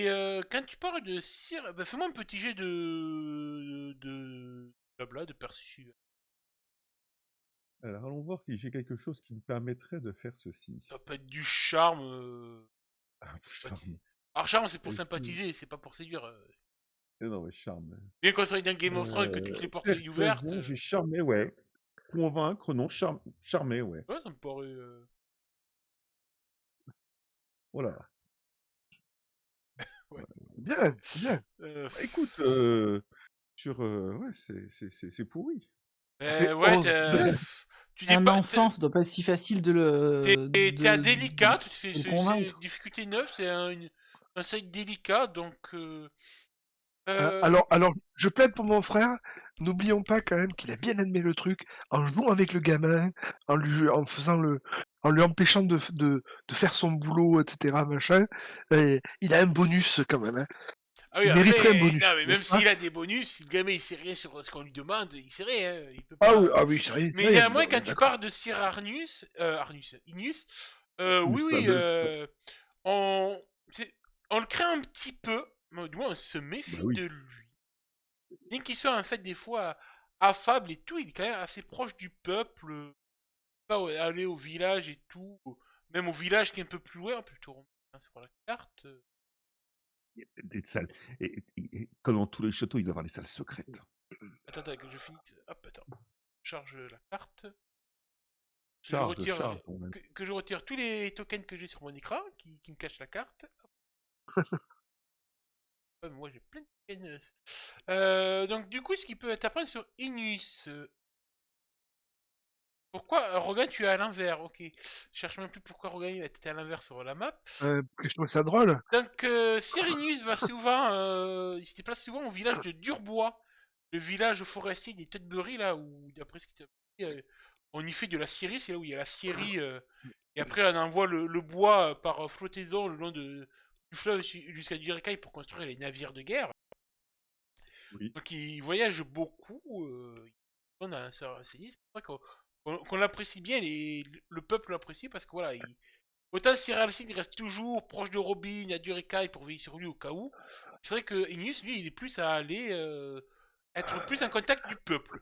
Et quand tu parles de cire, bah, fais-moi un petit jet de blabla, de perçu. Alors, allons voir si j'ai quelque chose qui me permettrait de faire ceci. Ça peut être du charme. Ah, sympathie. charme. Alors charme, c'est pour Est-ce que- sympathiser, c'est pas pour séduire. Non, ouais, charme. Bien qu'on soit dans Game of Thrones, que toutes les portes soient ouvertes. Persuasion, j'ai charmé, ouais. Convaincre, non, charmé, ouais. Ouais, ça me paraît. Voilà. Ouais. Bien, c'est bien. Bah, écoute, ouais, c'est pourri. Ça fait ouais, 11, c'est bien. tu dis Un pas. enfant, ça doit pas être si facile de le. T'es un délicat, de c'est le convaincre. difficulté 9, c'est un site délicat, donc. Alors, je plaide pour mon frère. N'oublions pas quand même qu'il a bien admis le truc en jouant avec le gamin, en lui empêchant de faire son boulot, etc. Machin. Et il a un bonus quand même. Hein. Ah oui, Il mériterait un après, bonus. non, mais même n'est-ce pas s'il a des bonus, si le gamin il sait rien sur ce qu'on lui demande, il sait rien, il peut Ah pas. oui, c'est rien. Mais néanmoins, quand tu parles de Sir Ignus, oui, Ça oui, me- on, on le craint un petit peu, mais du moins on se méfie Bah oui. de lui. Bien qu'il soit en fait des fois affable et tout, il est quand même assez proche du peuple. Pas aller au village et tout, même au village qui est un peu plus loin, plutôt sur la carte. Il y a des salles. Et comme dans tous les châteaux, il doit y avoir des salles secrètes. Attends, que je finisse. Hop, attends. Charge la carte. Que Charge, je retire, charge. on a- que je retire tous les tokens que j'ai sur mon écran qui me cachent la carte. Ouais, mais moi j'ai plein de tokens. Donc du coup, ce qui peut t'apprendre sur Inuis. Pourquoi Rogan tu es à l'envers? Ok. Je cherche même plus pourquoi Rogan il était à l'envers sur la map. Que je trouve ça drôle. Donc Cyrinius va souvent, il se déplace souvent au village de Durbois, le village forestier des Tutbury là où d'après ce qu'il t'a dit, on y fait de la scierie, c'est là où il y a la scierie et après on envoie le bois par flottaison le long du fleuve jusqu'à Duricaille pour construire les navires de guerre. Oui. Donc il voyage beaucoup, on a un sinistre, c'est pour ça qu'on l'apprécie bien, le peuple l'apprécie parce que voilà, autant Sir Alcide reste toujours proche de Robin, à Duricaille pour veiller sur lui au cas où. C'est vrai que Ignis, lui, il est plus à aller être plus en contact du peuple.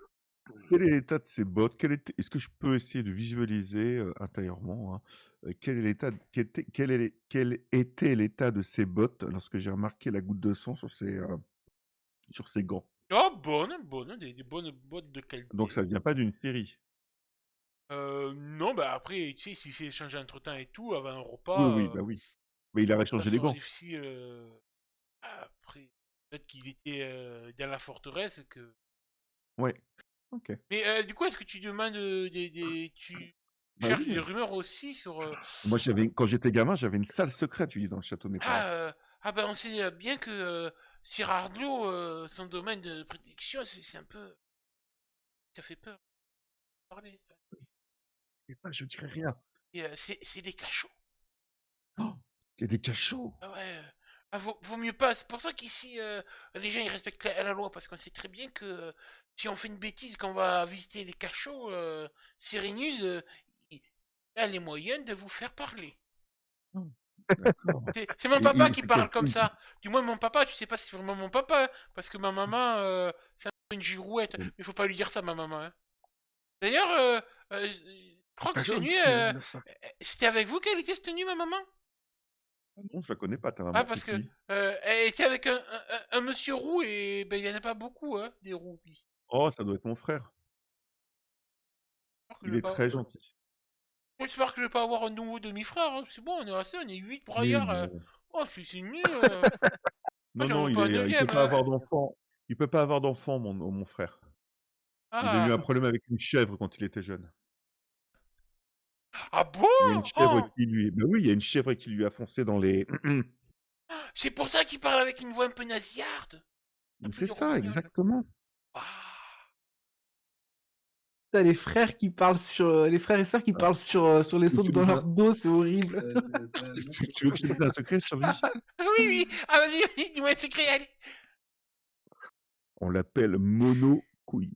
Quel est l'état de ces bottes? Est-ce que je peux essayer de visualiser intérieurement, hein, quel est quel était l'état de ces bottes lorsque j'ai remarqué la goutte de sang sur ces gants? Oh, des bonnes bottes de qualité. Donc ça vient pas d'une série. Non, bah après, tu sais, s'il s'est échangé entre temps et tout, avant un Oui, repas, oui, bah oui. Mais il avait changé les façon gants. difficile. Après, peut-être qu'il était dans la forteresse que. Ouais. Ok. Mais du coup, est-ce que tu demandes tu Bah cherches oui. des rumeurs aussi sur. Moi, quand j'étais gamin, j'avais une salle secrète, tu dis, dans le château de mes parents. Ben on sait bien que Sir Ardlo, son domaine de prédiction, c'est un peu. Ça fait peur. Parler. Et bah, je dirais rien. Et c'est des cachots. Oh, il y a des cachots. Ah ouais. Vaut mieux pas. C'est pour ça qu'ici, les gens ils respectent la loi parce qu'on sait très bien que si on fait une bêtise, qu'on va visiter les cachots, Cyrinus, il a les moyens de vous faire parler. D'accord. C'est mon Et papa il qui fait parle quel comme signe, ça. Du moins, mon papa, tu sais pas si c'est vraiment mon papa, hein, parce que ma maman, c'est un peu une girouette. ça? Mais faut pas lui dire ça, ma maman. Hein. D'ailleurs, je crois que Pas cette nuit, gentil de dire ça. c'était avec vous qu'elle était cette nuit, ma maman? Non, je la connais pas, ta Ah, maman, parce c'est que qui? elle était avec un monsieur roux et ben il y en a pas beaucoup, hein, des roux ici. Oh, ça doit être mon frère. J'espère que je Il vais est pas. très gentil. J'espère que je vais pas avoir un nouveau demi-frère. Hein. C'est bon, on est assez, on est 8 Mais braillards. non. Oh, c'est nul. Non, J'en non, veux pas un il deuxième. peut pas Hein. avoir d'enfant. Il peut pas avoir d'enfant, mon frère. Il a eu Ah. un problème avec une chèvre quand il était jeune. Ah bon? Il y a une chèvre Oh. qui lui bah oui, il y a une chèvre qui lui a foncé dans les C'est pour ça qu'il parle avec une voix un peu nasillarde. Un peu c'est du ça, rossignol. exactement. Ah. T'as les frères qui parlent sur. Les frères et sœurs qui parlent sur les sauts Tu dans veux leur dos, c'est horrible. tu veux que je te dise un secret sur lui? Oui, oui. Ah, vas-y, dis-moi un secret, allez. On l'appelle Mono Couille.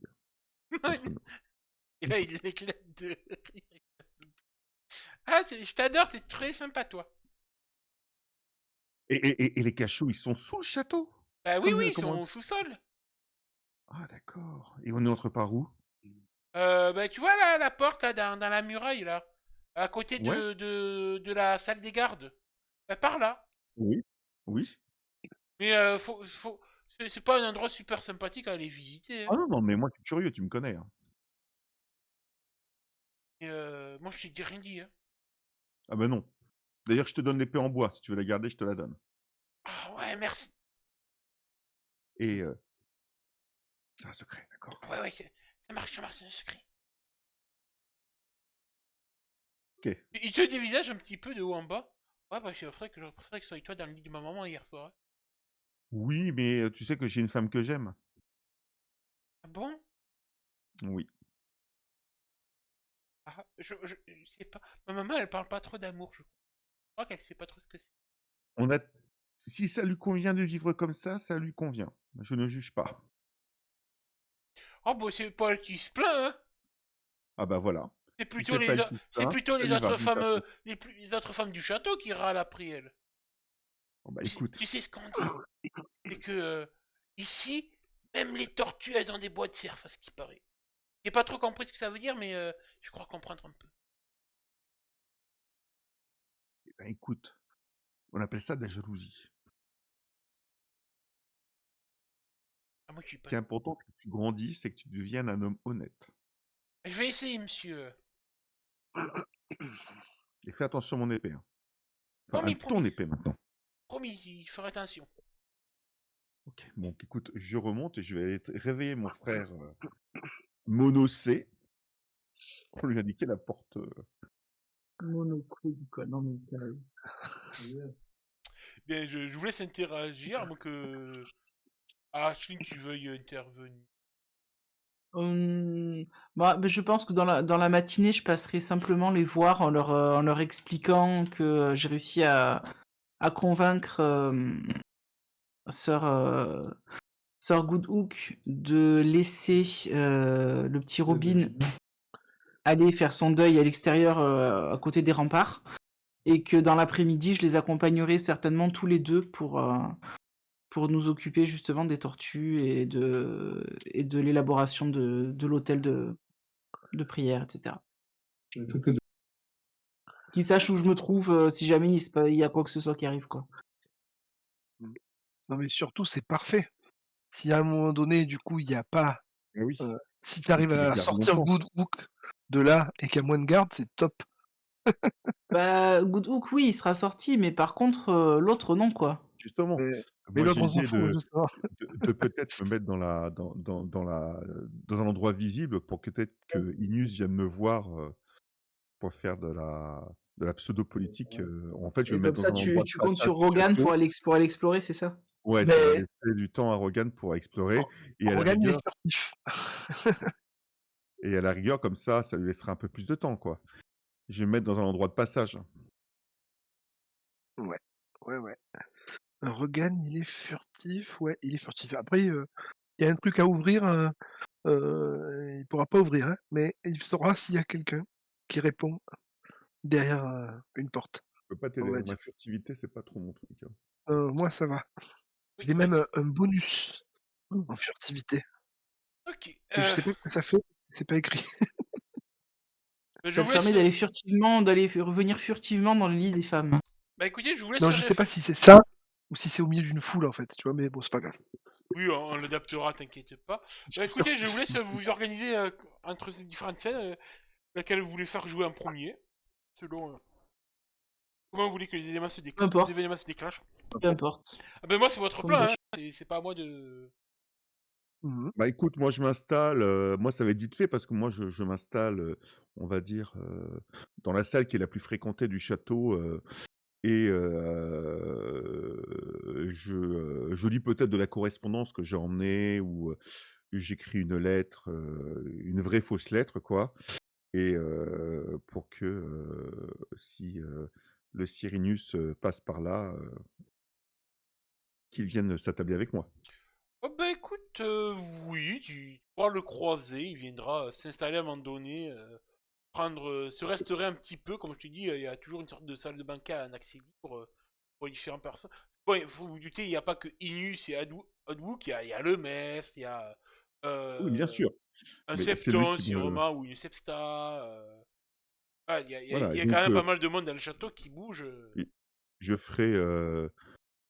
Et là, il éclate de rire. Ah, je t'adore, t'es très sympa, toi. Et les cachots, ils sont sous le château? Bah oui, Comme, oui, ils comment sont au sous-sol. Ah d'accord. Et on entre par où? Bah tu vois la porte là, dans la muraille là, à côté Ouais? de la salle des gardes. Bah, par là. Oui. Oui. Mais c'est pas un endroit super sympathique à aller visiter, hein. Ah non, non, mais moi, je suis curieux, tu me connais, hein. Et moi je t'ai rien dit, hein. Ah bah non. D'ailleurs, je te donne l'épée en bois. Si tu veux la garder, je te la donne. Ah ouais, merci. Et c'est un secret, d'accord. Ouais, ouais, ça marche, c'est un secret. OK. Il te dévisage un petit peu de haut en bas. Ouais, bah c'est vrai que je préférais que ce soit avec toi dans le lit de ma maman hier soir, hein. Oui, mais tu sais que j'ai une femme que j'aime. Ah bon? Oui. Ah, je sais pas. Ma maman, elle parle pas trop d'amour, je crois qu'elle sait pas trop ce que c'est. On a Si ça lui convient de vivre comme ça lui convient. Je ne juge pas. Oh, bah c'est pas elle qui se plaint, hein. Ah bah voilà. C'est Si plutôt c'est pas les, elle qui se c'est plaint, plutôt ça les lui va, autres d'une femmes, façon. les autres femmes du château qui râlent après elle. Bon bah écoute, Tu sais ce qu'on dit? C'est que ici, même les tortues, elles ont des bois de cerf, à ce qui paraît. J'ai pas trop compris ce que ça veut dire, mais je crois comprendre un peu. bah écoute, on appelle ça de la jalousie. Ah, moi, je suis Ce pas. qui est important, c'est que tu grandisses et que tu deviennes un homme honnête. Je vais essayer, monsieur. Et fais attention à mon épée, hein. Enfin, à Promis, ton promis. épée maintenant. Promis, il fera attention. OK. Bon, écoute, je remonte et je vais aller réveiller mon frère, Monocé pour lui indiquer la porte, Monocle, quoi. Non, mais sérieux. Bien, je vous laisse interagir, à moins que Ashley, tu veuilles intervenir. Hum, bah, je pense que dans la matinée, je passerai simplement les voir en leur expliquant que j'ai réussi à convaincre sœur, sœur Goodhook de laisser le petit Robin aller faire son deuil à l'extérieur à côté des remparts. Et que dans l'après-midi, je les accompagnerai certainement tous les deux pour nous occuper justement des tortues et de l'élaboration de l'hôtel de prière, etc. Qu'ils sachent où je me trouve si jamais il y a quoi que ce soit qui arrive, quoi. Mmh. Non, mais surtout, c'est parfait. Si à un moment donné, du coup, il y a pas, eh oui, si tu et arrives tu les à gardes sortir longtemps. Good Hook de là et qu'il y a moins de garde, c'est top. Bah, Goodhook, oui, il sera sorti, mais par contre, l'autre, non, quoi. Justement, Mais moi j'ai l'autre, on s'en l'idée fout, de justement. peut-être me mettre dans un endroit visible pour que peut-être que Inus vienne me voir, pour faire de la pseudo-politique, en fait, je vais Et me comme mettre dans ça, un endroit de tu comptes passage sur du Rogan château. pour aller explorer, c'est ça? Ouais, ça va Mais laisser du temps à Rogan pour explorer et à la Rogan, il rigueur est furtif. comme ça lui laissera un peu plus de temps, quoi. Je vais me mettre dans un endroit de passage. Ouais, ouais. Rogan, il est furtif, ouais, il est furtif. Après, il y a un truc à ouvrir, il pourra pas ouvrir, hein, mais il saura s'il y a quelqu'un qui répond derrière, une porte, Je peux pas on t'aider, va hein, ma dire. furtivité, c'est pas trop mon truc, hein. Moi, ça va. Oui, J'ai même, ok. un bonus en furtivité. Ok. Mais je sais pas ce que ça fait, c'est pas écrit. Je Ça te vous permet laisse. d'aller revenir furtivement dans le lit des femmes. Bah écoutez, je vous laisse Non, je sais pas réfléchir. si c'est ça ou si c'est au milieu d'une foule, en fait, tu vois? Mais bon, c'est pas grave. Oui, on l'adaptera, t'inquiète pas. Je Bah suis écoutez, je vous furtif. laisse vous organiser entre ces différentes scènes, laquelle vous voulez faire jouer en premier, selon comment vous voulez que Peu les importe, événements se déclenchent. peu importe. Ah ben moi c'est votre Comme plan, hein. d'hab. C'est pas à moi de. Mmh. Bah, écoute, moi je m'installe, moi ça va être vite fait parce que moi je m'installe, on va dire, dans la salle qui est la plus fréquentée du château, et je lis peut-être de la correspondance que j'ai emmenée ou, j'écris une lettre, une vraie fausse lettre quoi et pour que, si, le Cyrenius, passe par là, qu'il vienne s'attabler avec moi. Oh bah écoute, oui, tu pourras le croiser, il viendra s'installer à un moment donné, prendre, se resterait un petit peu, comme je te dis, il y a toujours une sorte de salle de banquet à un accès libre pour les différentes personnes. Bon, il faut vous douter, il n'y a pas que Inus et Hadwook, il y a le Maître, il y a Oui, bien euh, sûr. un Mais c'est lui Septon, qui me. sûrement, ou une Sepsta. Ah, il Voilà. y Et a quand donc, même pas mal de monde dans le château qui bouge. et je ferai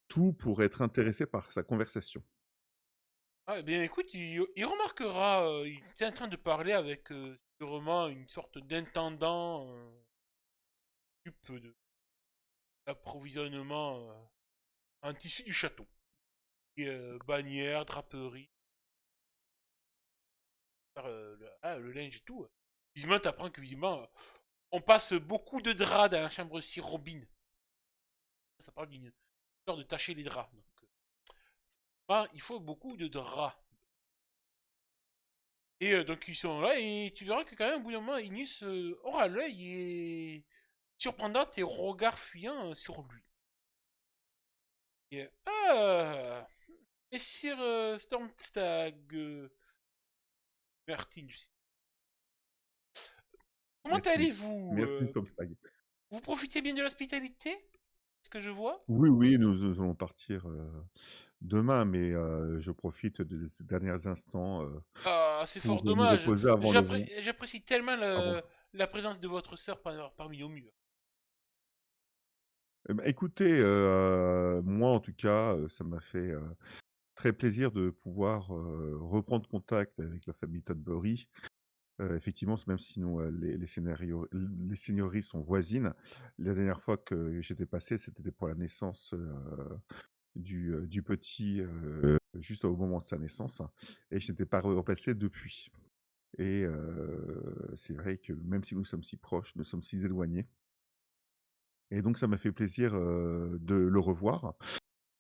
tout pour être intéressé par sa conversation. Ah, eh bien écoute, il remarquera, il était en train de parler avec sûrement une sorte d'intendant qui s'occupe de l'approvisionnement en tissu du château. Et, bannière, draperie, le linge et tout. Visiblement, t'apprends que visiblement, on passe beaucoup de draps dans la chambre 6 Robin. Ça parle d'une sorte de tâcher les draps. Donc, il faut beaucoup de draps. Et donc ils sont là et tu verras que quand même au bout d'un moment, Inus aura l'œil et surprendra tes regards fuyants sur lui. Et, et Sir Stormstag Martin, comment Merci. allez-vous Merci, Tom Stag. Vous profitez bien de l'hospitalité? Ce que je vois? Oui, oui, nous allons partir demain, mais je profite de ces derniers instants Ah, c'est fort pour me dommage. reposer avant le vent. J'apprécie tellement Avant. la présence de votre sœur parmi nos murs. Eh ben, écoutez, moi en tout cas, ça m'a fait très plaisir de pouvoir reprendre contact avec la famille Todbury. Effectivement, même si les seigneuries sont voisines, la dernière fois que j'étais passé, c'était pour la naissance du petit, juste au moment de sa naissance, et je n'étais pas repassé depuis. Et c'est vrai que même si nous sommes si proches, nous sommes si éloignés. Et donc ça m'a fait plaisir de le revoir,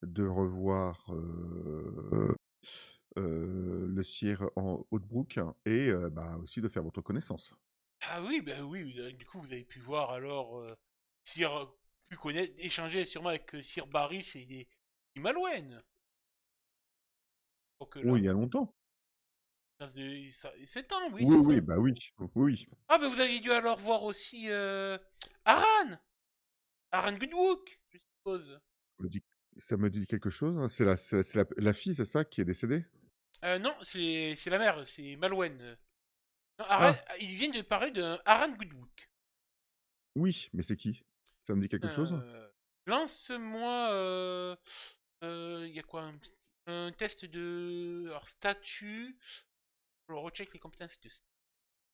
de revoir le sire en Haute-Brook et aussi de faire votre connaissance. Ah oui, ben oui, du coup vous avez pu voir alors Sir pu connaître, échanger sûrement avec Sir Barris et Malouine. Donc Oui, là, il y a longtemps. ça, 7 ans, oui, Oui, c'est oui, ça. bah oui, oui. Ah ben vous avez dû alors voir aussi Aran! Aran Goodwook, je suppose. Ça me dit ça me dit quelque chose, hein. C'est la fille, c'est ça, qui est décédée? Non, c'est la mère, c'est Malouine. Non, Ah! il vient de parler d'un Aran Goodwook. Oui, mais c'est qui? Ça me dit quelque chose? Lance-moi. Il y a quoi un test de. Alors, statut. Alors, recheck les compétences. Il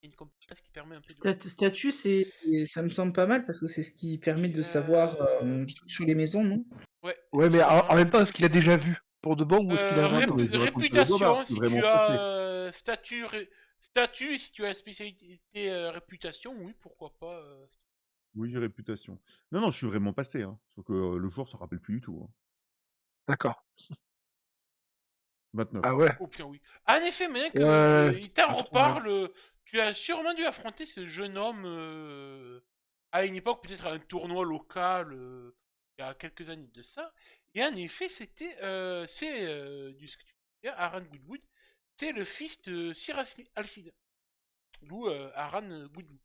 y a une compétence qui permet un peu de. Statut, ça me semble pas mal parce que c'est ce qui permet de savoir des trucs sur les maisons, non? Ouais, Ouais, mais en même temps, est-ce qu'il a déjà vu? Pour de bon ou est-ce qu'il a Non, inventé? mais je raconte sur le boba, réputation, c'est si vraiment tu as passé. statut, si tu as spécialité réputation, oui, pourquoi pas. Oui, j'ai réputation. Non, non, je suis vraiment passé, hein. Sauf que le joueur se rappelle plus du tout, hein. D'accord. 29. Ah ouais. Oh putain, oui. En effet, maintenant que Ouais, il c'est t'en pas trop mal. reparle, tu as sûrement dû affronter ce jeune homme à une époque, peut-être à un tournoi local, il y a quelques années de ça. Et en effet, c'est du ce que tu dis, Aran Goodwood, c'est le fils de Sir Alcide, d'où Aran Goodwood.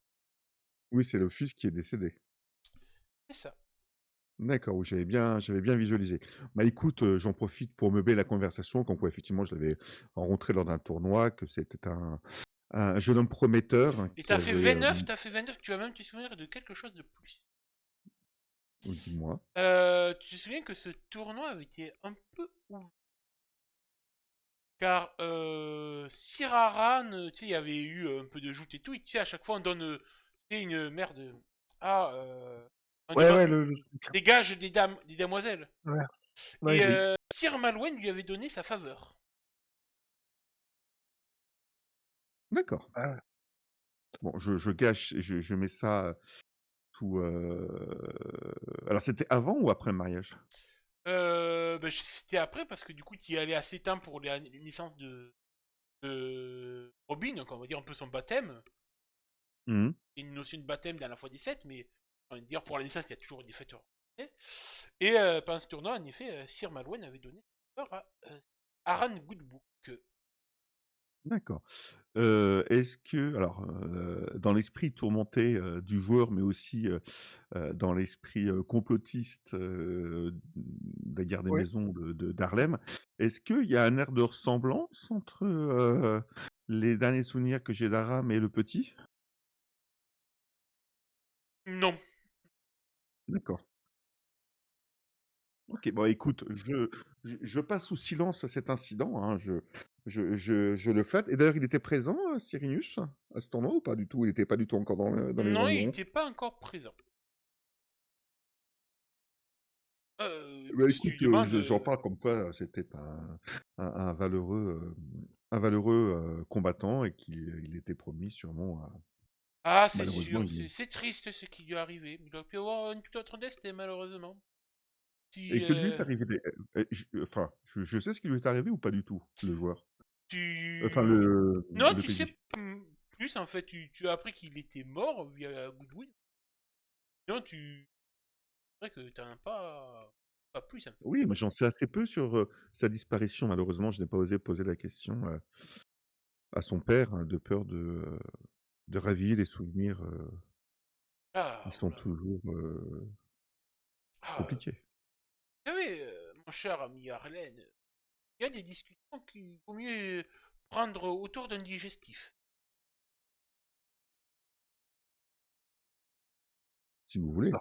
Oui, c'est le fils qui est décédé. C'est ça. D'accord, oui, j'avais bien visualisé. Bah, écoute, j'en profite pour meubler la conversation, comme quoi effectivement je l'avais rencontré lors d'un tournoi, que c'était un jeune homme prometteur, hein, Et qui avait, t'as fait 29, tu vas même te souvenir de quelque chose de plus. dis-moi? Tu te souviens que ce tournoi avait été un peu ouvert. Car Sir Aran, tu sais, il y avait eu un peu de joute et tout, et tu sais, à chaque fois on donne tu sais, une merde. Ah, on Ouais, demande ouais, le truc. des gages des demoiselles. Ouais, Et ouais. Oui, Sir Malouine lui avait donné sa faveur. d'accord. Ah ouais. Bon, je gâche, je mets ça sous, alors c'était avant ou après le mariage? Ben, c'était après parce que du coup, tu y allais assez temps pour les naissances de Robin, donc on va dire un peu son baptême. Mmh. Il y a une notion de baptême dans la foi des 7, mais on va dire pour la naissance, il y a toujours des fêtes. Et pendant ce tournoi, en effet, Sir Malouine avait donné sa faveur à Aran Goodbook. D'accord. Est-ce que alors, dans l'esprit tourmenté, du joueur, mais aussi, dans l'esprit, complotiste, de la guerre des Oui. maisons d'Harlem, est-ce qu'il y a un air de ressemblance entre, les derniers souvenirs que j'ai d'Aram et le petit? Non. D'accord. OK, bon écoute, je passe sous silence cet incident, hein, je le flatte et d'ailleurs il était présent, Cyrinius, à ce tournoi ou pas du tout? Il était pas du tout encore dans les Non, il environs? était pas encore présent. Bah, Si tu écoute, demandes... j'en parle comme quoi, c'était un valeureux, combattant et qu'il était promis sûrement à Ah, c'est malheureusement sûr, il est c'est triste ce qui lui est arrivé. Il aurait pu avoir une toute autre destin, malheureusement. Si et que lui est arrivé des j enfin, je sais ce qui lui est arrivé ou pas du tout, le joueur? Enfin tu... Non, le tu sais PJ? plus, en fait, tu as appris qu'il était mort via Goodwin. Non, c'est vrai que t'en as pas plus, en fait. Oui, mais j'en sais assez peu sur, sa disparition. Malheureusement, je n'ai pas osé poser la question, à son père, hein, de peur de raviver des souvenirs, qui Ah, sont oula. toujours, Ah, compliqués. vous savez, mon cher ami Arlen, il y a des discussions qu'il vaut mieux prendre autour d'un digestif. Si vous voulez.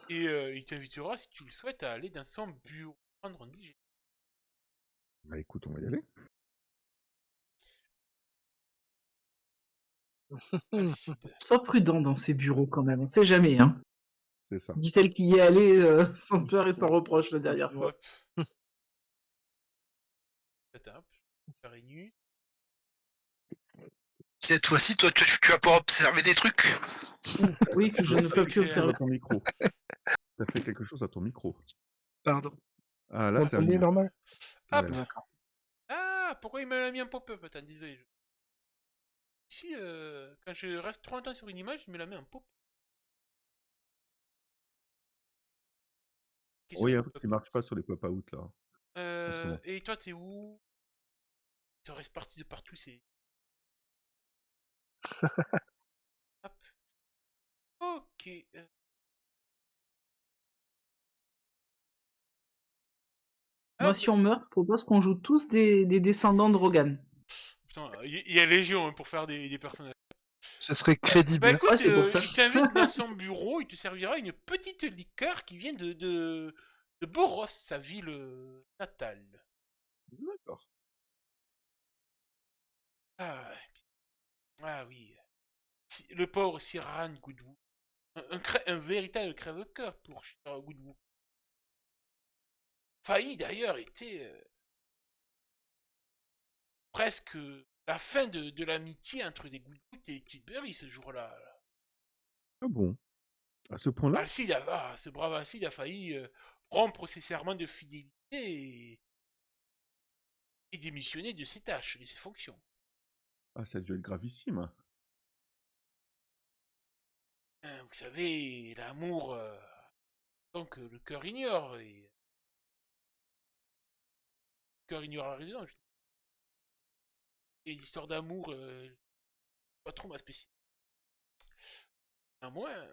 Et il t'invitera, si tu le souhaites, à aller dans son bureau prendre un digestif. Bah, écoute, on va y aller. Alcide. Sois prudent dans ces bureaux quand même, on sait jamais, hein. C'est ça. Dis celle qui y est allée sans peur et sans reproche la dernière fois. Hop. Tape. Périnus. Cette fois-ci, toi, tu vas pouvoir observer des trucs. Oui, que je ne peux plus Quelque chose observer. à ton micro. Tu as fait quelque chose à ton micro. Pardon. Ah Vous là, ça va m'entendez mieux. normal? Hop. Ouais, là. D'accord. Ah, pourquoi il m'a mis un pop-up? Attends, désolé. Ici, quand je reste trop longtemps sur une image, il me la met en pop. Qu'est-ce Oui, il y que a un truc qui marche pas sur les pop-out là, en ce moment. Et toi, t'es où? Ça reste parti de partout, c'est... Hop. Ok. Moi, Hop. si on meurt, je propose qu'on joue tous des descendants de Rogan. Putain, il y a Légion hein, pour faire des personnages. Ce serait Bah crédible. écoute, Ouais, c'est pour ça. il t'invite dans son bureau, il te servira une petite liqueur qui vient de Boros, sa ville natale. D'accord. Ah, ah oui. Le pauvre Siran Goodwood. Un véritable crève-cœur pour Sir Goodwood. Failli d'ailleurs était presque la fin de l'amitié entre les Goodwood et Tidbury ce jour-là. Ah bon? À ce point-là? Ce brave Alcide a failli rompre ses serments de fidélité et démissionner de ses tâches, de ses fonctions. Ah, ça a dû être gravissime. Vous savez, l'amour, donc le cœur ignore, et le cœur ignore la raison. Et les histoires d'amour, pas trop ma spécialité. À moins,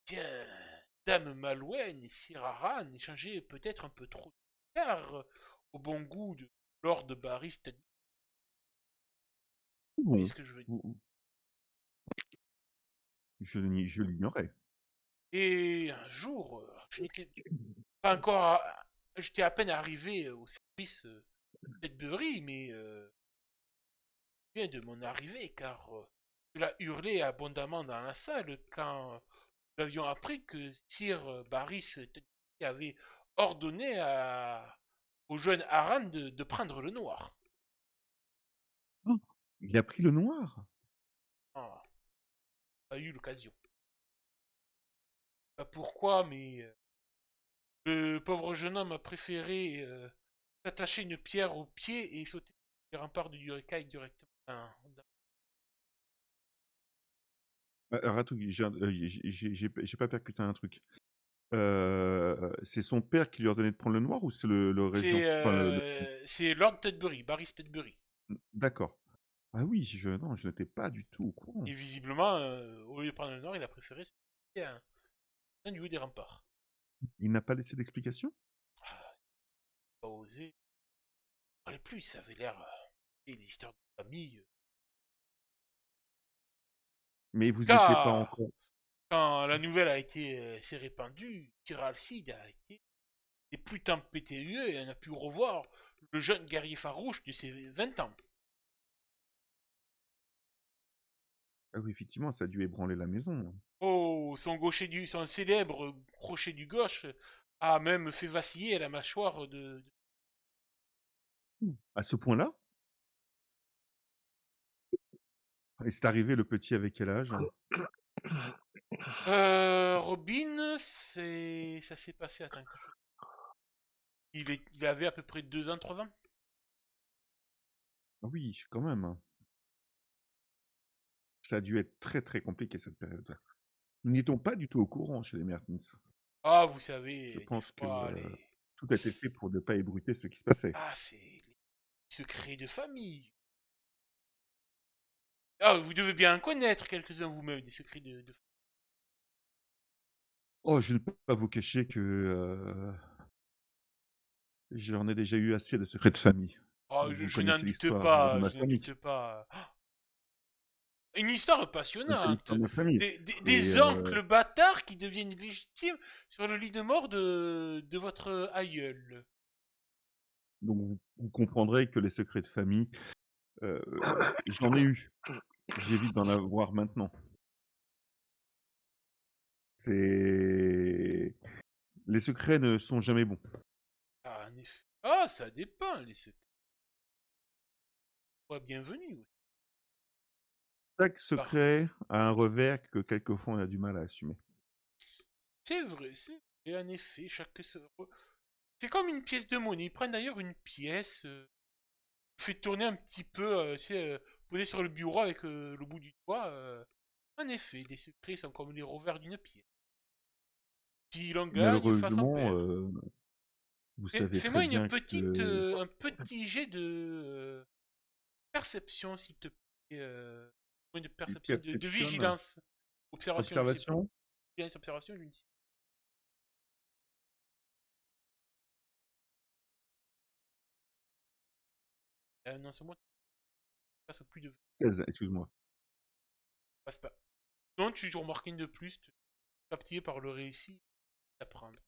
tiens, Dame Malouine et Sir Aran échangeaient peut-être un peu trop de regards au bon goût de Lord Barist. Vous voyez Bon, ce que je veux dire? ou je l'ignorais. Et un jour, je n'étais pas encore. J'étais à peine arrivé au service de Sudbury, mais bien de mon arrivée, car cela hurlait abondamment dans la salle quand nous avions appris que Sir Baris avait ordonné au jeune Aran de prendre le noir. Oh! Il a pris le noir? Ah, pas eu l'occasion. Pas pourquoi, mais le pauvre jeune homme a préféré s'attacher une pierre au pied et sauter les remparts de Yurika directement Alors attends, j'ai pas percuté un truc. C'est son père qui lui a ordonné de prendre le noir ou c'est le régent? Enfin C'est Lord Tutbury, Barry Tutbury. d'accord. Ah oui, non, je n'étais pas du tout au courant. Et visiblement, au lieu de prendre le nord, il a préféré se mettre un du haut des remparts. Il n'a pas laissé d'explication? Ah, pas osé. Parlez plus, ça avait l'air. Et les histoires de famille. Mais vous n'étiez pas Car, encore quand la nouvelle s'est répandue, Tyr Alcide a été des plus tempétueux et on a pu revoir le jeune guerrier farouche de ses 20 ans. ah oui, effectivement, ça a dû ébranler la maison. Oh, son célèbre crochet du gauche a même fait vaciller la mâchoire de. À ce point-là? Et c'est arrivé le petit avec quel âge? Robin, ça s'est passé. Attends que je. Il avait à peu près 2 ans, 3 ans. Ah oui, quand même. Ça a dû être très, très compliqué cette période-là. Nous n'étions pas du tout au courant chez les Mertens. Ah, vous Je savez, des pense que, fois, les. tout a été fait pour ne pas ébruiter ce qui se passait. Ah, c'est les secrets de famille. Ah, vous devez bien en connaître quelques-uns vous-même, des secrets de. Oh, je ne peux pas vous cacher que, j'en ai déjà eu assez de secrets de famille. Ah, Vous je n'en connaissez doute l'histoire, de pas, ma je n'en famille. doute pas. Une histoire Vous connaissez passionnante. l'histoire de ma famille et Des oncles bâtards qui deviennent légitimes sur le lit de mort de votre aïeul. donc vous comprendrez que les secrets de famille, heu, j'en ai eu. J'évite d'en avoir maintenant. C'est les secrets ne sont jamais bons. Ah, en effet. Ah, ça dépend, les secrets. Bienvenue. Chaque Ah, secret a un revers que quelquefois on a du mal à assumer. c'est vrai, en effet, c'est comme une pièce de monnaie. Ils prennent d'ailleurs une pièce, fait tourner un petit peu, posé sur le bureau avec le bout du doigt. En effet, les secrets sont comme les revers d'une pièce. Qui l'en gagne face en Malheureusement, perd. vous savez très Fais-moi bien que un petit jet de perception, s'il te plaît. De perception, de perception, vigilance. Observation, je sais plus. observation, Vigilance, observation, je ne sais pas. Non, c'est moi qui passe au plus de 16, excuse-moi. passe pas. Non, tu remarques une de plus, captivé par le récit d'apprendre.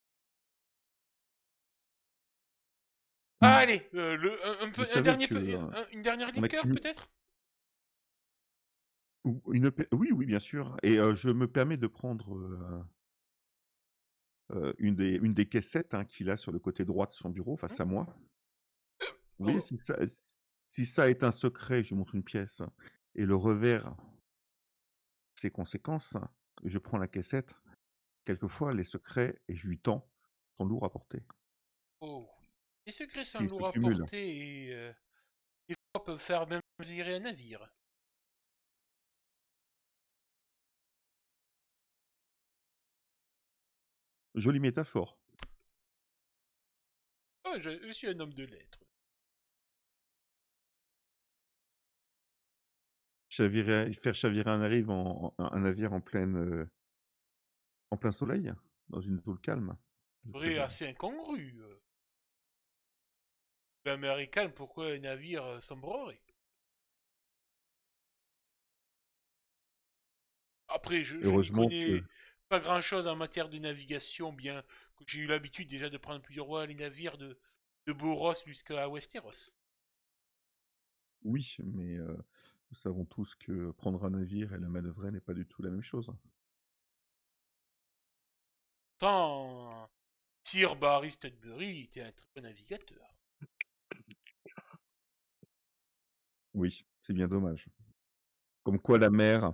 Ah, allez, Vous un savez dernier, que, une dernière on liqueur accumule peut-être. ou oui, oui, bien sûr et je me permets de prendre, une des caissettes, hein, qu'il a sur le côté droit de son bureau face à moi. Vous voyez, Oh, si ça est un secret, je montre une pièce et le revers, ses conséquences, je prends la caissette. Quelquefois, les secrets et je lui tends, sont lourds à porter. oh oui. Les secrets sont S'ils se lourds à cumulent. porter et des fois peuvent faire même virer un navire. Jolie métaphore. Oh, je suis un homme de lettres. Faire chavirer un navire en plein soleil, dans une zone calme, je Vrai présume. assez incongru. L'américain, pourquoi un navire sombrerait? Après, je n'y Heureusement que connais pas grand-chose en matière de navigation, bien que j'ai eu l'habitude déjà de prendre plusieurs fois les navires de Boros jusqu'à Westeros. oui, mais nous savons tous que prendre un navire et le manœuvrer n'est pas du tout la même chose. Tant Sir Barry Studbury était un très bon navigateur. Oui, c'est bien dommage. Comme quoi la mer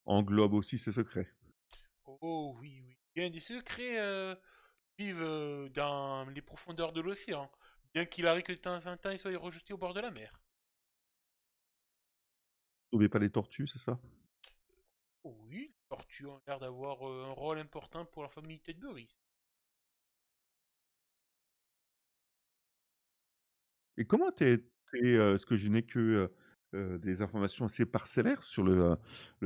englobe aussi ses secrets. Oh oui, oui. Bien des secrets vivent dans les profondeurs de l'océan, bien qu'il arrive que de temps en temps ils soient rejetés au bord de la mer. Vous trouvez pas les tortues, c'est ça? Oui, tortues ont l'air d'avoir un rôle important pour la famille Tedbury. Et comment ce que je n'ai que des informations assez parcellaires sur le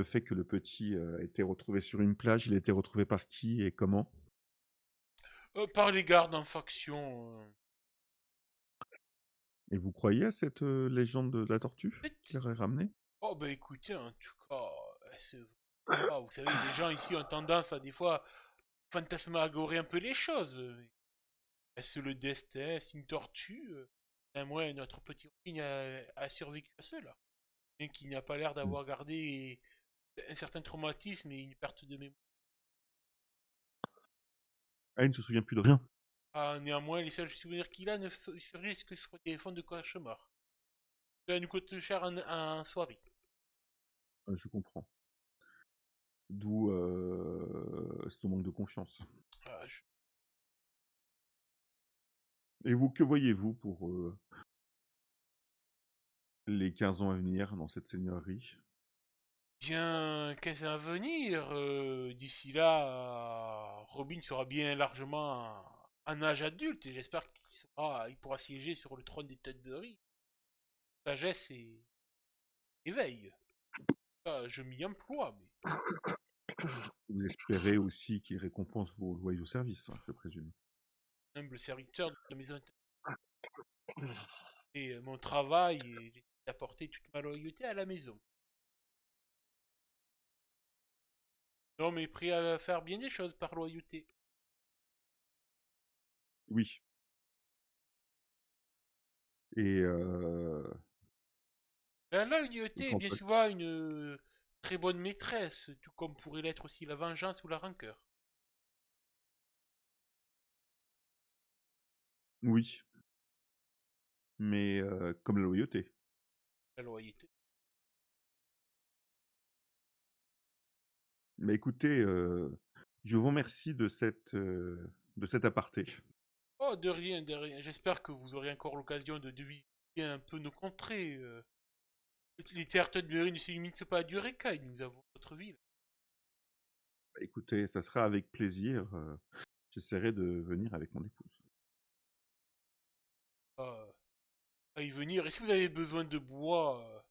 fait que le petit a été retrouvé sur une plage, il a été retrouvé par qui et comment? Par les gardes en faction. Et vous croyez à cette légende de la tortue qui aurait ramené? Oh bah écoutez, en tout cas, vous savez, les gens ici ont tendance à des fois fantasmagorer un peu les choses. Est-ce le destin? Est-ce une tortue? Moi, notre petit Robin a survécu à cela. Bien qu'il n'a pas l'air Hmm. d'avoir gardé un certain traumatisme et une perte de mémoire. Ah, il ne se souvient plus de rien. Ah, néanmoins, les seuls souvenirs qu'il a ne seraient que sur des fonds de cauchemar. Ça nous coûte cher en soirée. Je comprends. D'où son manque de confiance. Ah, Et vous, que voyez-vous pour les 15 ans à venir dans cette seigneurie? Bien, qu'est-ce à venir? D'ici là, Robin sera bien largement en âge adulte et j'espère il pourra siéger sur le trône des Tedbury. Sagesse et éveil. Ça, je m'y emploie, mais Vous espérez aussi qu'il récompense vos loyaux services, je présume. humble serviteur de la maison. Et mon travail est d'apporter toute ma loyauté à la maison. Non, mais prêt à faire bien des choses par loyauté. Oui. Et La loyauté est quand bien souvent une très bonne maîtresse, tout comme pourrait l'être aussi la vengeance ou la rancœur. oui, mais comme la loyauté. La loyauté. Mais écoutez, je vous remercie de cet aparté. Oh, de rien, de rien. J'espère que vous aurez encore l'occasion de visiter un peu nos contrées. Les terres de Berry ne se limitent pas à Dureka, nous avons notre ville. Bah, écoutez, ça sera avec plaisir, j'essaierai de venir avec mon épouse. Euh, à y venir. Et si vous avez besoin de bois,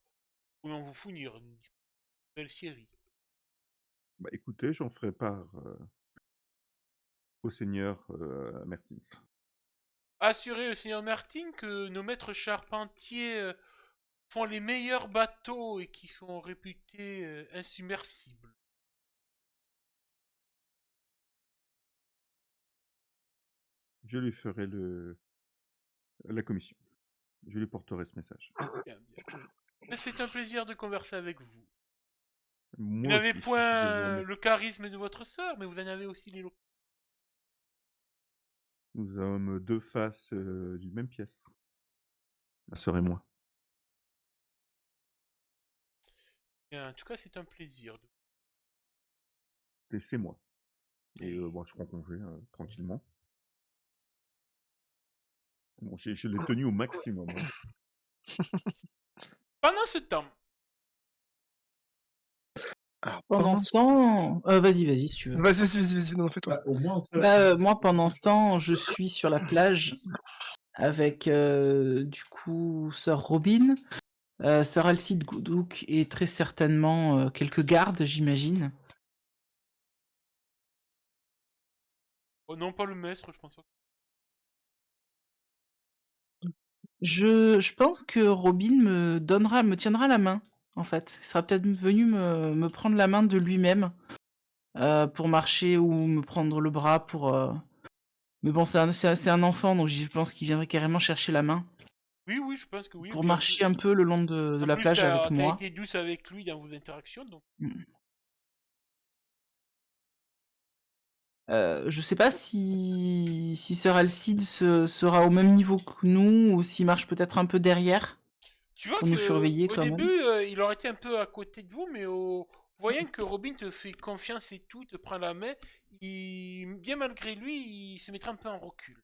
pouvons vous fournir une belle scierie. Bah, écoutez, j'en ferai part, au seigneur, Mertins. Assurez au seigneur Martin que nos maîtres charpentiers font les meilleurs bateaux et qui sont réputés insubmersibles. Je lui ferai la commission. Je lui porterai ce message. Bien, bien. C'est un plaisir de converser avec vous. Vous Moi n'avez aussi, je vous point remercie. le charisme de votre sœur, mais vous en avez aussi les locaux. Nous sommes 2 faces, d'une même pièce. Ma sœur et moi. Bien, en tout cas, c'est un plaisir. Et c'est moi. Et Et bon, je prends congé, tranquillement. Bon, je l'ai tenu au maximum, hein. pendant ce temps, Alors, Pendant ce temps, vas-y, si tu veux. Vas-y, non, fais-toi. Au moins, ça, Moi, pendant ce temps, je suis sur la plage avec, du coup, sœur Robin, sœur Alcide Goudouk et très certainement quelques gardes, j'imagine. oh non, pas le maître, je pense pas. Je pense que Robin me tiendra la main, en fait. Il sera peut-être venu me prendre la main de lui-même pour marcher ou me prendre le bras pour. Mais bon, c'est un enfant, donc je pense qu'il viendrait carrément chercher la main Oui, je pense que oui. pour Puis marcher un peu le long de en la plus, plage avec t'as moi. été douce avec lui dans vos interactions, donc. Mm. Je sais pas si sœur Alcide sera au même niveau que nous ou s'il marche peut-être un peu derrière Tu vois pour nous que surveiller au quand même. début, il aurait été un peu à côté de vous, mais voyant que Robin te fait confiance et tout, te prend la main, bien malgré lui, il se mettra un peu en recul.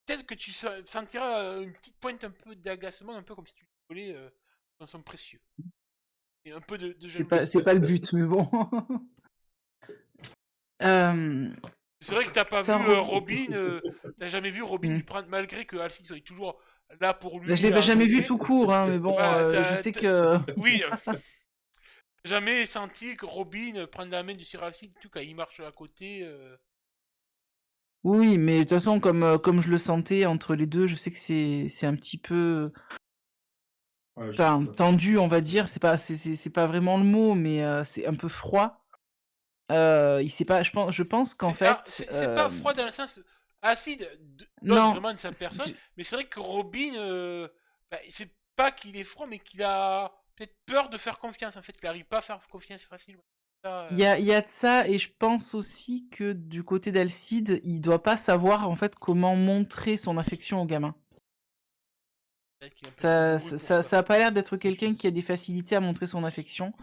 Peut-être que tu sentiras une petite pointe un peu d'agacement, un peu comme si tu volais dans son précieux. Et un peu de jalousie. C'est pas le but, mais bon. Euh, C'est vrai que t'as pas vu ça re- Robin, t'as jamais vu Robin Hmm. lui prendre, malgré que Alcide soit toujours là pour Bah, je lui l'ai à jamais vu côté. tout court, hein, mais bon, Voilà, je sais que oui, jamais senti que Robin prendre la main du Sir Alcide, tout quand il marche à côté. oui, mais de toute façon, comme je le sentais entre les deux, je sais que c'est un petit peu enfin, tendu, on va dire. C'est pas vraiment le mot, mais c'est un peu froid. Il sait pas. Je pense qu'en fait, C'est pas froid dans le sens. Alcide donne non, vraiment de sa personne, mais c'est vrai que Robin, c'est pas qu'il est froid, mais qu'il a peut-être peur de faire confiance. En fait, il arrive pas à faire confiance facilement. Ça, il y a de ça, et je pense aussi que du côté d'Alcide, il doit pas savoir en fait comment montrer son affection au gamin. peut-être qu'il est un peu trop Ça, bourru ça, pour ça, ça. ça a pas l'air d'être quelqu'un qui a des facilités à montrer son affection.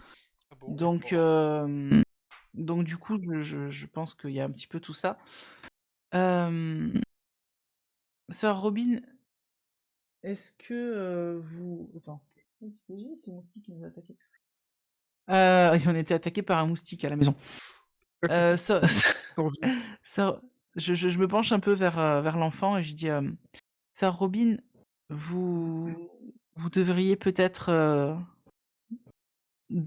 Ah bon, Donc, d'accord. donc du coup, je pense qu'il y a un petit peu tout ça. Euh, Sœur Robin, est-ce que vous... Attends. Oui, c'est mon moustique qui nous a attaqué. On était attaqué par un moustique à la maison. Sœur- T'en vis. Sœur- je me penche un peu vers l'enfant et je dis, Sœur Robin, vous devriez peut-être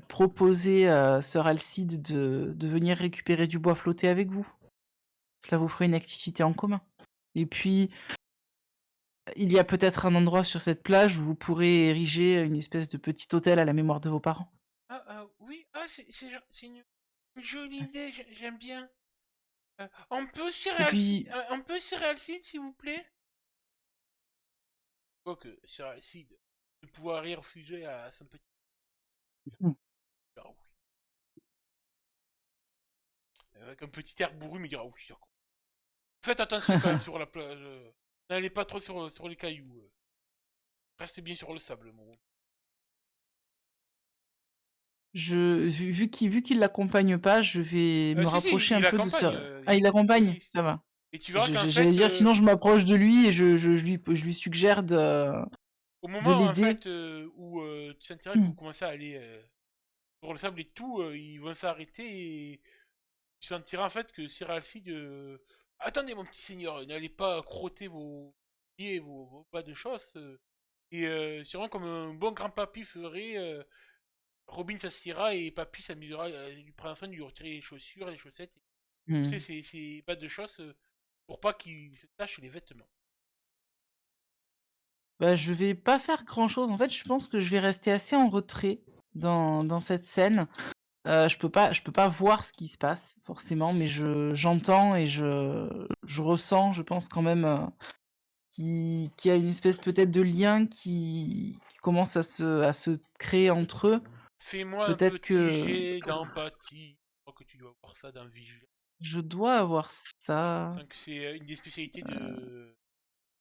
proposer à Sœur Alcide de venir récupérer du bois flotté avec vous. Cela vous ferait une activité en commun. Et puis, il y a peut-être un endroit sur cette plage où vous pourrez ériger une espèce de petit hôtel à la mémoire de vos parents. Oui, c'est une jolie idée, j'aime bien. On peut Et puis, Sir Alcide, s'il vous plaît? Quoique, Sir Alcide, de pouvoir y refuser à son petit. Hmm. Ah oui. Avec un petit air bourru, mais il dira oui, d'accord. Faites attention quand même sur la plage. N'allez pas trop sur les cailloux. Restez bien sur le sable, mon. vu qu'il l'accompagne pas, je vais me Si, rapprocher un il peu de accompagne. ça. Ah, il l'accompagne? Oui. Ça va. Et tu verras qu'en J'allais fait, dire, sinon je m'approche de lui et je lui suggère au de moment en l'aider. fait où tu sentiras que Hmm. vous commencez à aller sur le sable et tout, ils vont s'arrêter et tu sentiras en fait que Sir Alcide. Attendez, mon petit seigneur, n'allez pas crotter vos pieds, vos pas de chasse. Et c'est vraiment comme un bon grand papy ferait. Robin s'assiera et papy s'amusera, lui prendre soin de lui retirer les chaussures, les chaussettes. Tu sais, Hmm. c'est pas de chasse pour pas qu'il se tache les vêtements. Bah, je vais pas faire grand-chose. En fait, je pense que je vais rester assez en retrait dans cette scène. Je peux pas voir ce qui se passe forcément, mais j'entends et je ressens, je pense quand même, qu'il y a une espèce peut-être de lien qui commence à se créer entre eux. Fais-moi un Peut-être petit que jet d'empathie. Je crois que tu dois voir ça dans Vigilance. je dois avoir ça. Sans que c'est une des spécialités de.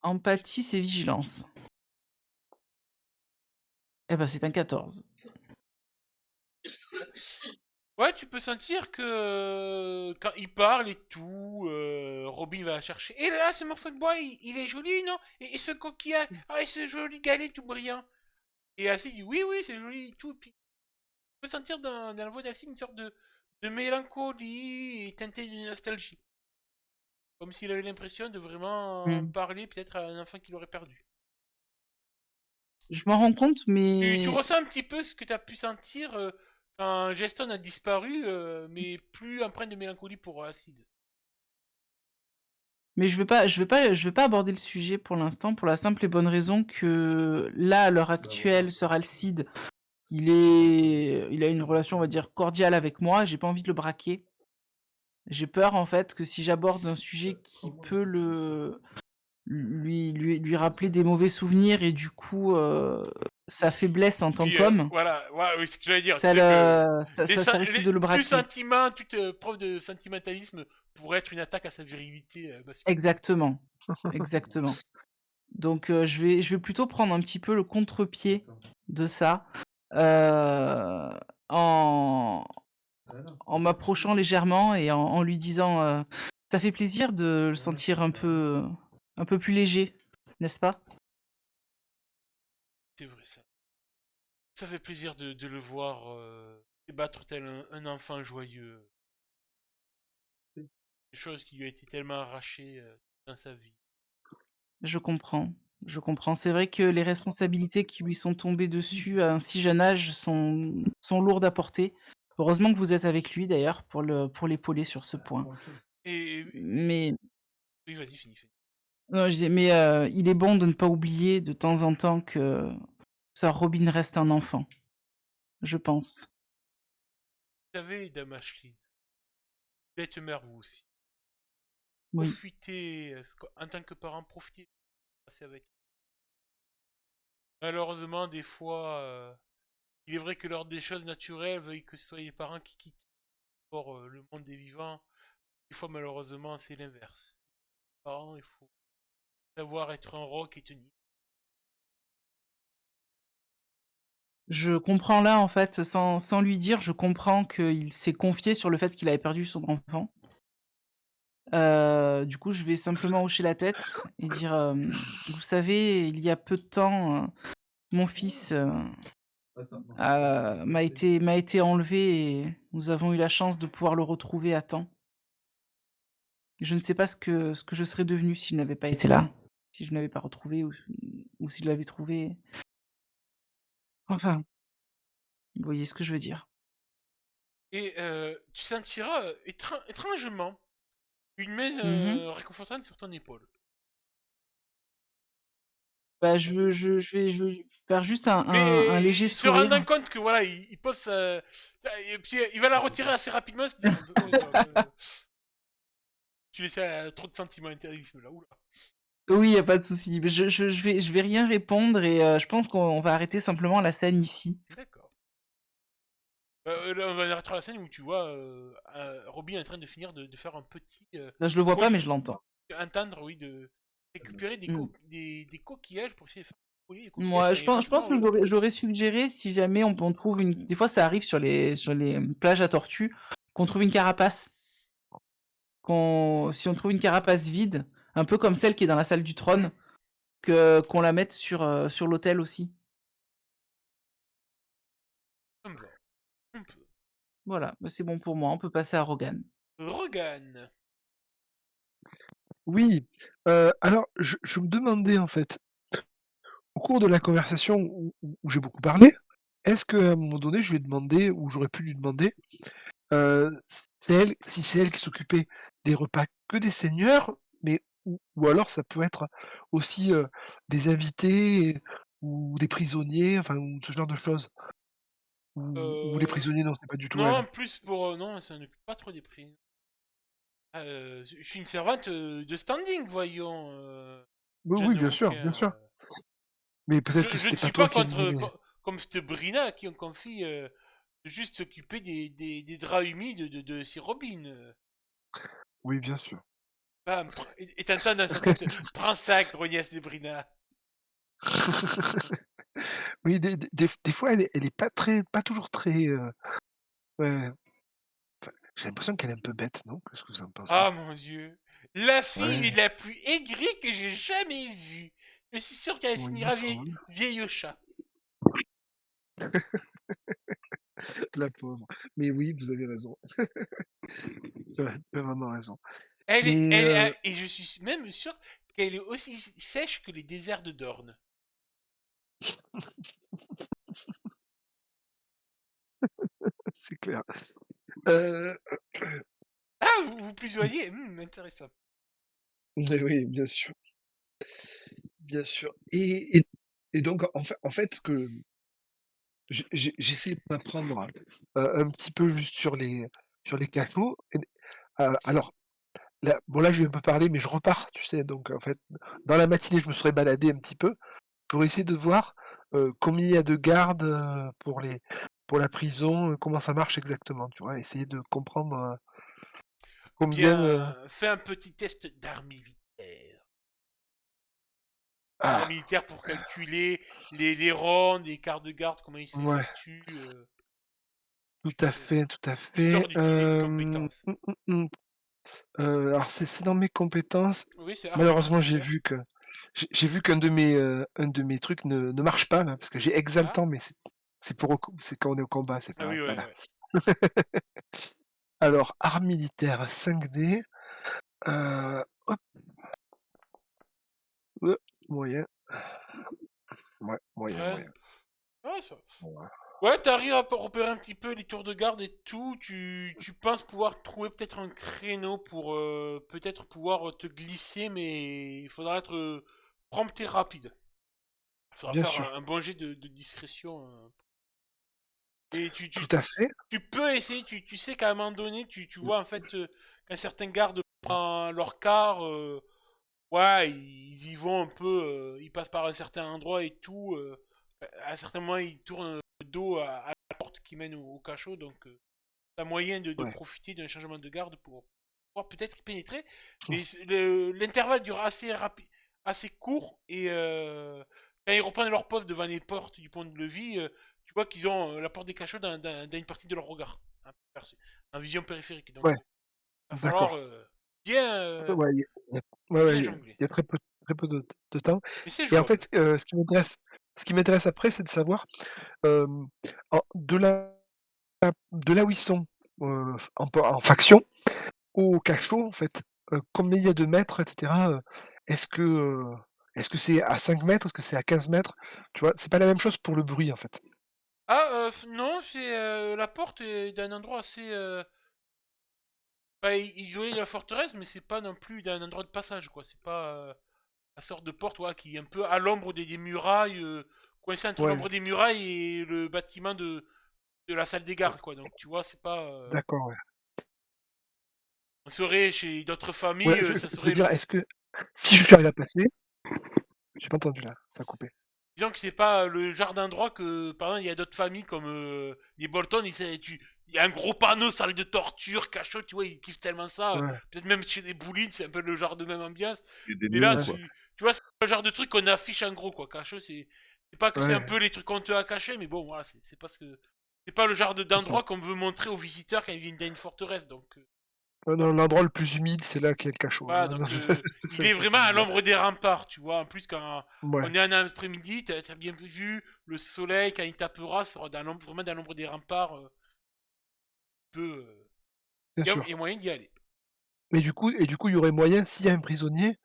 Empathie, c'est vigilance. Eh ben, c'est un 14. Ouais, tu peux sentir que quand il parle et tout, Robin va chercher. Et là, ce morceau de bois, il est joli, non? Et ce coquillage, et ce joli galet tout brillant. Et Alcide dit oui, oui, c'est joli et tout. Puis, tu peux sentir dans la voix d'Alcide une sorte de mélancolie et teintée de nostalgie. Comme s'il avait l'impression de vraiment Hmm. parler peut-être à un enfant qu'il aurait perdu. Je m'en rends compte, Tu mais ressens un petit peu ce que tu as pu sentir quand Geston a disparu, mais plus empreint de mélancolie pour Alcide. je vais pas aborder le sujet pour l'instant, pour la simple et bonne raison que là, à l'heure actuelle, Sir Alcide, il a une relation, on va dire, cordiale avec moi. J'ai pas envie de le braquer. J'ai peur, en fait, que si j'aborde un sujet qui peut lui rappeler des mauvais souvenirs et du coup sa faiblesse en tant Puis qu'homme, voilà, ouais, oui, ce que j'allais dire, ça, c'est que ça risque de le tout braquer. sentiment, toute preuve de sentimentalisme pourrait être une attaque à sa virilité masculine. Exactement, exactement. Donc je vais plutôt prendre un petit peu le contre-pied de ça en m'approchant légèrement et en lui disant ça fait plaisir de le sentir un peu plus léger, n'est-ce pas? C'est vrai, ça. Ça fait plaisir de le voir débattre tel un enfant joyeux. Des choses qui lui a été tellement arrachées dans sa vie. Je comprends, je comprends. C'est vrai que les responsabilités qui lui sont tombées dessus à un si jeune âge sont lourdes à porter. Heureusement que vous êtes avec lui d'ailleurs pour l'épauler sur ce point. Et Mais oui, vas-y, finis. non, je disais, mais il est bon de ne pas oublier de temps en temps que sa Robin reste un enfant, je pense. Vous savez, Dame Ashley, vous êtes mère vous aussi. Oui. Profitez, en tant que parent, profitez de passer avec. Malheureusement, des fois, il est vrai que l'ordre des choses naturelles veuille que ce soit les parents qui quittent le monde des vivants. Des fois, malheureusement, c'est l'inverse. Les parents, il faut savoir être un roc et tenir. Je comprends là, en fait, sans lui dire, je comprends qu'il s'est confié sur le fait qu'il avait perdu son enfant. Du coup, je vais simplement hocher la tête et dire, «Vous savez, il y a peu de temps, mon fils, m'a été enlevé et nous avons eu la chance de pouvoir le retrouver à temps. Je ne sais pas ce que je serais devenue s'il n'avait pas été là, si je ne l'avais pas retrouvé ou si je l'avais trouvé». Enfin, vous voyez ce que je veux dire? Et tu sentiras étrangement une main Mmh. réconfortante sur ton épaule. Bah, je vais lui faire juste un Mais léger se rendant sourire. compte que voilà, il pose et puis il va la retirer assez rapidement, se dire ouais, non, tu laisses trop de sentimentalisme là, oula. Oui, y a pas de souci. Mais je vais rien répondre et je pense qu'on va arrêter simplement la scène ici. D'accord. Là, on va arrêter la scène où tu vois Robin est en train de finir de faire un petit Là, je le vois pas, colis, mais je l'entends. entendre, oui, de récupérer Mmh. des coquillages pour essayer de faire coller les coquillages Mouais, quand je il est pas pense je pense dedans, que oui. j'aurais suggéré si jamais on trouve une des fois ça arrive sur les plages à tortues, qu'on trouve une carapace. Si on trouve une carapace vide, un peu comme celle qui est dans la salle du trône, qu'on la mette sur l'autel aussi. Ça me va. On peut. Voilà, bah, c'est bon pour moi, on peut passer à Rogan. Rogan. Oui, alors je me demandais en fait, au cours de la conversation où j'ai beaucoup parlé, est-ce qu'à un moment donné, je lui ai demandé ou j'aurais pu lui demander, si c'est elle qui s'occupait des repas que des seigneurs, mais ou alors ça peut être aussi, des invités ou des prisonniers, enfin ou ce genre de choses? Ou les Euh, prisonniers, non, c'est pas du tout non, elle? plus pour non, ça n'occupe pas trop des prix. Je suis une servante de standing, voyons, Oui, oui, jeune bien rouquin. sûr, mais peut-être que Je ne c'était pas suis toi pas qui animais contre les comme cette Brina à qui on confie de juste s'occuper des draps humides de si Robin. oui, bien sûr. Bam, et t'entends dans sa tête, prends ça, grognesse de Brina. Oui, des fois, elle est pas toujours très, ouais, enfin, j'ai l'impression qu'elle est un peu bête, non? Qu'est-ce que vous en pensez? Ah mon dieu, la fille Ouais, la plus aigrie que j'ai jamais vue. Je suis sûr qu'elle oui, il me finira semble. vieille chat. La pauvre. Mais oui, vous avez raison. Tu as vraiment raison. Elle est, Mais, elle est- et je suis même sûr qu'elle est aussi sèche que les déserts de Dorne. c'est clair. Heu, Ah, vous plus voyez, intéressant. mais oui, bien sûr et donc en fait, ce que j'essaie d'apprendre, un petit peu juste sur les cachots et alors là, je vais un peu parler, mais je repars, tu sais? Donc en fait, dans la matinée, je me serais baladé un petit peu pour essayer de voir, combien il y a de gardes, pour la prison, comment ça marche exactement, tu vois? Essayer de comprendre, Eh combien, bien, fais un petit test d'art militaire. Art ah, militaire pour calculer les rondes, les quarts de garde, comment ils ouais, s'effectuent. tout à fait, tout à fait. Histoire d'utiliser les compétences. Alors c'est dans mes compétences. Oui, c'est art Malheureusement, j'ai militaire. vu que j'ai vu qu'un de mes trucs ne marche pas là, parce que j'ai Ah, exaltant, mais c'est quand on est au combat, c'est ah pas oui, ouais, voilà. ouais. Alors, art militaire 5D. Hop, moyen. Ouais, moyen, 13. moyen. Ouais, ça. Ouais. Ouais, t'arrives à repérer un petit peu les tours de garde et tout. Tu penses pouvoir trouver peut-être un créneau pour peut-être pouvoir te glisser, mais il faudra être prompt et rapide. Il faudra Bien faire sûr, un bon jet de discrétion. Et tout à fait. tu peux essayer, tu sais qu'à un moment donné, tu vois en fait qu'un certain garde prend leur car, ouais, ils y vont un peu, ils passent par un certain endroit et tout. À un certain moment, ils tournent le dos à la porte qui mène au cachot, donc t'as moyen de Ouais. profiter d'un changement de garde pour pouvoir peut-être y pénétrer. Mais l'intervalle dure assez rapide, assez court, et quand ils reprennent leur poste devant les portes du pont de levis, tu vois qu'ils ont la porte des cachots dans une partie de leur regard, hein, en vision périphérique. Donc, Ouais, il va falloir d'accord. bien, Ouais, ouais, ouais, bien il jongler. y a très peu de temps. Mais c'est Et en jouable. fait, ce qui m'intéresse après, c'est de savoir, hem, de là où ils sont, en faction, au cachot, en fait, combien il y a de mètres et cetera, est-ce que, heu, est-ce que c'est à 5 mètres? Est-ce que c'est à 15 mètres? Tu vois? C'est pas la même chose pour le bruit, en fait. Ah, non, c'est la porte est d'un endroit assez. Bah, isolé de la forteresse, mais c'est pas non plus d'un endroit de passage, quoi. C'est pas la sorte de porte, ouais, qui est un peu à l'ombre des murailles, coincé entre Ouais, l'ombre des murailles et le bâtiment de la salle des gardes, quoi. Donc, tu vois, c'est pas. d'accord, ouais. On serait chez d'autres Ouais, familles, ça je veux serait. dire, est-ce que si je arrive à passer j'ai pas entendu là, ça a coupé. Disons que c'est pas le genre d'endroit que, par exemple, il y a d'autres familles comme les Bolton, il y a un gros panneau salle de torture, cachot, tu vois, ils kiffent tellement ça. Ouais, Peut-être même chez les Boulines, c'est un peu le genre de même ambiance. Il y a des Mais là, néons, ouais, quoi. tu vois, c'est le genre de truc qu'on affiche en gros, quoi. Cachot, c'est pas que c'est un ouais, peu les trucs honteux à cacher, mais bon, voilà, c'est pas ce que. C'est pas le genre c'est ça. d'endroit qu'on veut montrer aux visiteurs quand ils viennent dans une forteresse. Donc, Non, l'endroit le plus humide, c'est là qu'il y a le cachot, voilà, hein. donc C'est il le est cas de vraiment le à dire. l'ombre des remparts, tu vois. En plus, quand Ouais, on est en après-midi, t'as bien vu, le soleil, quand il tapera, sera vraiment dans l'ombre des remparts. Peu, bien il sûr. y a moyen d'y aller. Et du coup, il y aurait moyen, s'il y a un prisonnier,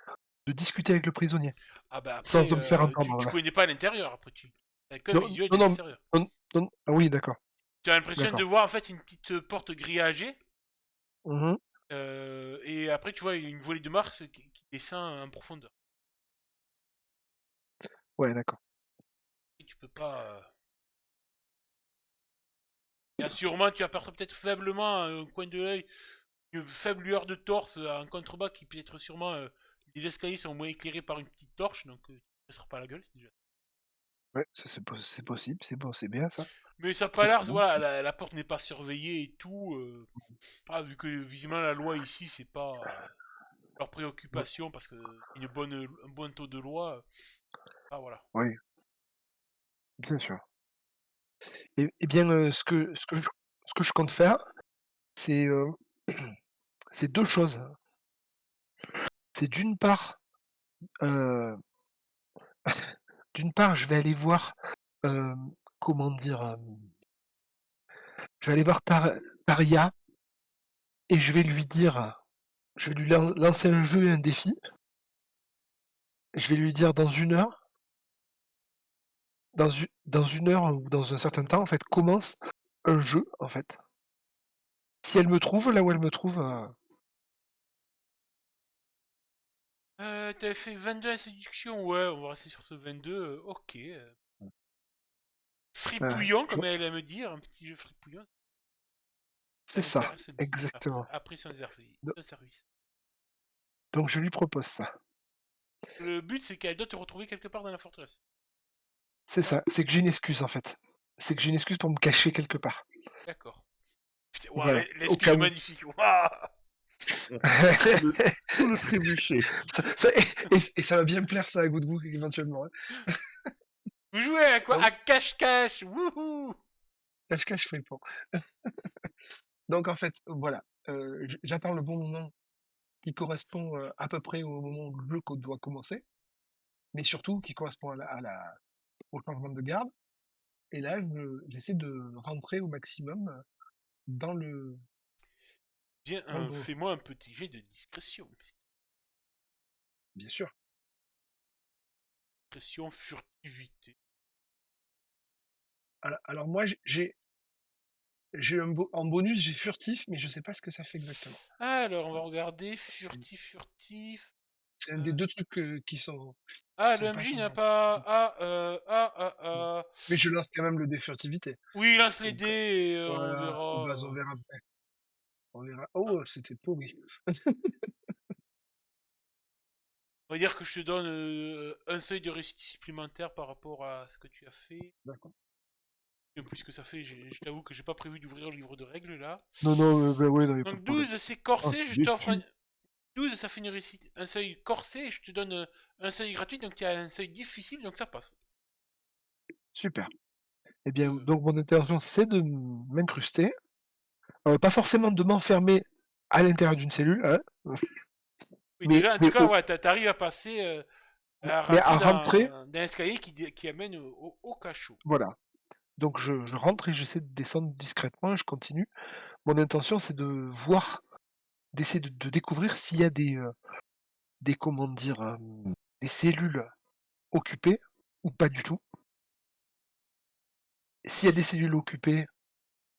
de discuter avec le prisonnier, Ah bah sans après, se me faire entendre, tu voilà. connais pas l'intérieur, après tu t'as qu'un Non, visuel de non, non, l'extérieur. non, non, ah oui, d'accord, Tu as l'impression de d'accord. voir en fait une petite porte grillagée, Mmh. et après tu vois une volée de marche qui descend en profondeur. Ouais, d'accord. Et tu peux pas. Il y a sûrement, tu aperçois peut-être faiblement un coin de l'œil, une faible lueur de torse en contrebas qui peut être sûrement. Les escaliers sont au moins éclairés par une petite torche, donc tu ne sera pas la gueule, c'est déjà. Ouais, c'est possible, c'est bon, c'est bien ça. Mais ça a C'est pas très, l'air, très bien. voilà, la porte n'est pas surveillée et tout. Vu que visiblement la loi ici, c'est pas leur Ouais, préoccupation parce que un bon taux de loi. Ah voilà. oui, bien sûr. Et bien, ce que je compte faire, c'est, c'est 2 choses. C'est heu, d'une part, je vais aller voir, comment dire? Je vais aller voir Taria et je vais lui lancer un jeu et un défi. Je vais lui dire dans une heure ou dans un certain temps, en fait, commence un jeu, en fait. Si elle me trouve là où elle me trouve, T'avais fait 22 à séduction, ouais, on va rester sur ce 22, ok. Fripouillon, je comme elle aime dire, un petit jeu fripouillon, ça c'est ça, m'intéresse bien. exactement. Après Do son service. donc je lui propose ça. Le but, c'est qu'elle doit te retrouver quelque part dans la forteresse. C'est ça, c'est que j'ai une excuse, en fait. C'est que j'ai une excuse pour me cacher quelque part. D'accord. Putain, ouah, Voilà, au l'excuse cas est où. magnifique. Ouah. Tout le, tout le trébuchet. Ça et ça va bien plaire ça à Goodbook éventuellement, hein. Vous jouez à quoi? Donc À cache-cache. Wouhou. cache-cache flippant. Donc en fait, voilà, j'attends le bon moment qui correspond, à peu près au moment où le jeu doit commencer, mais surtout qui correspond au changement de garde et là, j'essaie de rentrer au maximum, dans le Bien, bon. fais-moi un petit jet de discrétion. Bien sûr. Discrétion, furtivité. Alors moi, j'ai en bonus, j'ai furtif, mais je sais pas ce que ça fait exactement. Alors, on va regarder. Furtif. C'est un des 2 trucs, qui sont Ah, sont le pas MJ sur n'a mon pas. mais je lance quand même le dé furtivité. Oui, lance les Donc, dés et on voilà, verra. on verra après. On verra. Oh, c'était pourri. On va dire que je te donne un seuil de réussite supplémentaire par rapport à ce que tu as fait. D'accord. En plus que ça fait, je t'avoue que j'ai pas prévu d'ouvrir le livre de règles là. Non, bah, ouais, non, y a pas de Donc problème. 12 c'est corsé, je déçu. t'offre 12 ça fait une réussite, un seuil corsé, je te donne un seuil gratuit, donc tu as un seuil difficile, donc ça passe. Super. Eh bien, Euh. donc mon intention, c'est de m'incruster, pas forcément de m'enfermer à l'intérieur d'une cellule, hein, Oui, déjà, en tout mais cas, ouais, t'arrives à passer, à mais rentrer à rentrer, dans l'escalier qui amène au cachot. voilà. Donc je rentre et j'essaie de descendre discrètement et je continue. Mon intention, c'est de voir, d'essayer de découvrir s'il y a des comment dire? Des cellules occupées ou pas du tout. S'il y a des cellules occupées,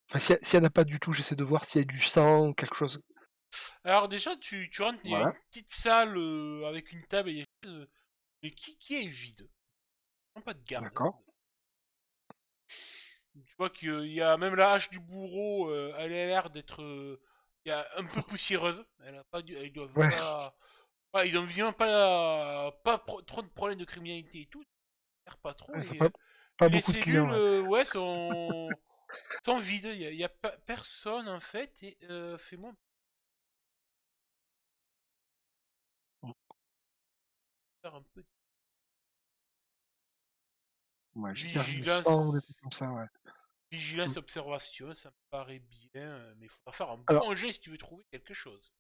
enfin s'il y en a pas du tout, j'essaie de voir s'il y a du sang, quelque chose. Alors déjà, tu rentres, il y a une Voilà, petite salle avec une table et mais qui est vide. Pas de garde. d'accord. Tu vois qu'il y a même la hache du bourreau, elle a l'air d'être il y a un peu poussiéreuse. Elle doit Ouais, pas. Ouais, ils ont évidemment trop de problèmes de criminalité et tout. Ils gèrent pas trop ouais, ça et pas les beaucoup de clients, cellules, ouais. ouais, sont vides. Il y a personne en fait. Et fais-moi faire un peu de Ouais, je cherche du sang ou des trucs vigilance. comme ça, ouais. Mmh. Vigilance, observation, ça me paraît bien, mais il faudra faire un Alors bon jet si tu veux trouver quelque chose.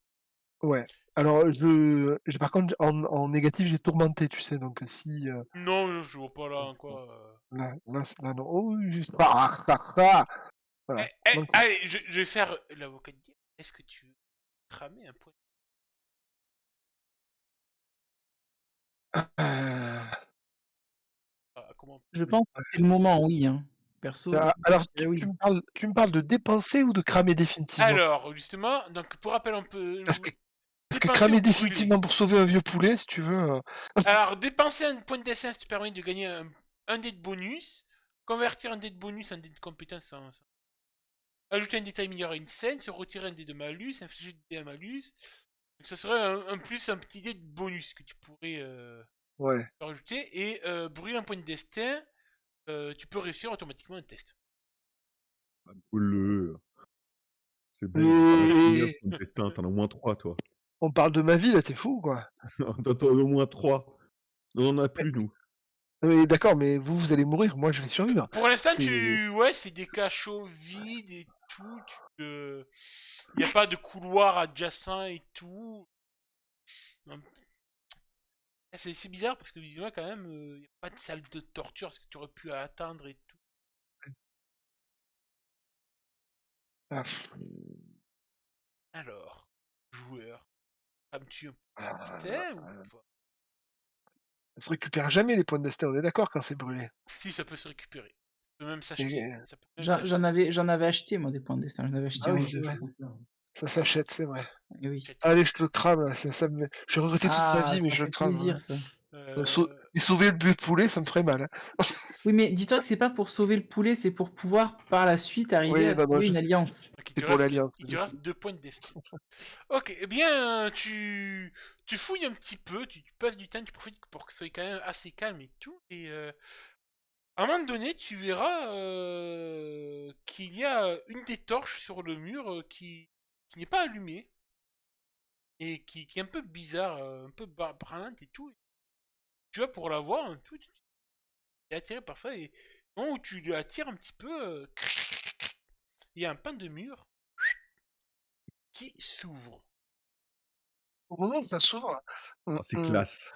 ouais, alors j'ai par contre en négatif, j'ai tourmenté, tu sais? Donc si, Non, je vois pas là en quoi. là non. Oh oui, juste voilà, donc Allez, je vais faire l'avocat de diable. Est-ce que tu veux cramer un point? Comment? Je pense que c'est le moment, oui, hein. Perso, alors je dirais oui. tu me parles de dépenser ou de cramer définitivement? Alors, justement, donc pour rappel un peu, Parce que parce que dépenser cramer ou brûler. définitivement pour sauver un vieux poulet, si tu veux, Alors, dépenser un point d'essence te permet de gagner un dé de bonus. Convertir un dé de bonus en dé de compétence ajouter un détail mineur à une scène, se retirer un dé de malus, infliger des dés à malus. Donc ça serait un petit dé de bonus que tu pourrais ouais. rajouter. Et brûler un point de destin, tu peux réussir automatiquement un test. Le... C'est bon, ça va finir Et ton destin, t'en as au moins 3, toi. on parle de ma vie là, tu fou quoi? T'en as au moins 3. On en a plus, nous. Mais d'accord, mais vous allez mourir, moi je vais survivre. Pour l'instant, C'est ouais, c'est des cachots vides et tout. Il n'y a pas de couloir adjacent et tout. C'est bizarre parce que visiblement, quand même, il n'y a pas de salle de torture, ce que tu aurais pu attendre et tout. ah, Alors, joueur, as-tu un ah, destin ou pas? ça se récupère jamais les points de destin, on est d'accord quand c'est brûlé? Si, ça peut se récupérer. Ça peut même s'acheter. Et Ça peut même s'acheter. J'en avais acheté, moi, des points de destin. J'en avais acheté ah un oui, ou c'est deux, je vrai, crois. ça s'achète, c'est vrai. Eh oui. Allez, je te le crame là, ça me j'ai regretté toute ma Ah, vie, mais ça je le fait crame, plaisir, ça. Euh, et sauver le vieux poulet, ça me ferait mal, hein. Oui, mais dis-toi que c'est pas pour sauver le poulet, c'est pour pouvoir, par la suite, arriver Oui, à non, trouver je une sais, alliance. donc c'est pour l'alliance, il te du reste coup. 2 points de destin. Ok, eh bien, tu fouilles un petit peu, tu passes du temps, tu profites pour que ce soit quand même assez calme et tout. Et à un moment donné, tu verras qu'il y a une des torches sur le mur qui n'est pas allumée et qui est un peu bizarre, un peu brillante et tout. Tu vas pour la voir un peu, tu es attiré par ça et au moment où tu l'attires un petit peu, il y a un pan de mur qui s'ouvre. Au moment où ça s'ouvre, Oh, c'est classe.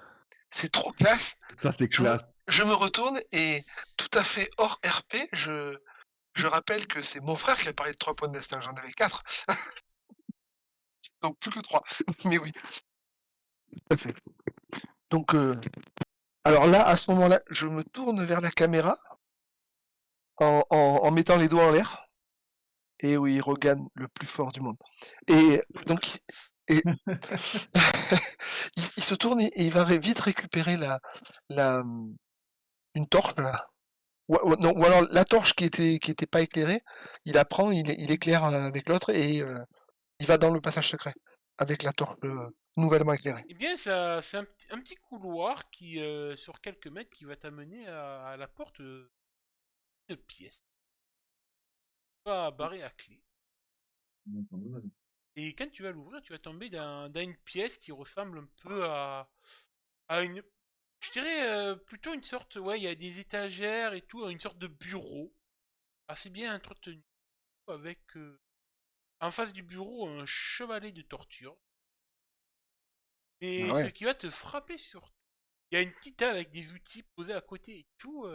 c'est trop classe. Ça, c'est Je classe. je me retourne et tout à fait hors RP, je rappelle que c'est mon frère qui a parlé de 3 points de destin, j'en avais 4. Donc plus que 3. Mais oui, tout à fait. Donc, alors là, à ce moment-là, je me tourne vers la caméra en mettant les doigts en l'air. Et oui, Rogan, le plus fort du monde. Et donc, et il se tourne et il va vite récupérer une torche là. Non, ou alors la torche qui était pas éclairée, il la prend, il éclaire avec l'autre et il va dans le passage secret avec la torche nouvellement éclairée. Eh bien, c'est un petit couloir qui, sur quelques mètres, qui va t'amener à la porte de pièce. Pas barré à clé. Et quand tu vas l'ouvrir, tu vas tomber dans une pièce qui ressemble un peu à une... Je dirais plutôt une sorte... Ouais, il y a des étagères et tout, une sorte de bureau. Assez bien entretenu. Avec en face du bureau un chevalet de torture. Et Ah ce ouais. qui va te frapper sur... Il y a une petite table avec des outils posés à côté et tout,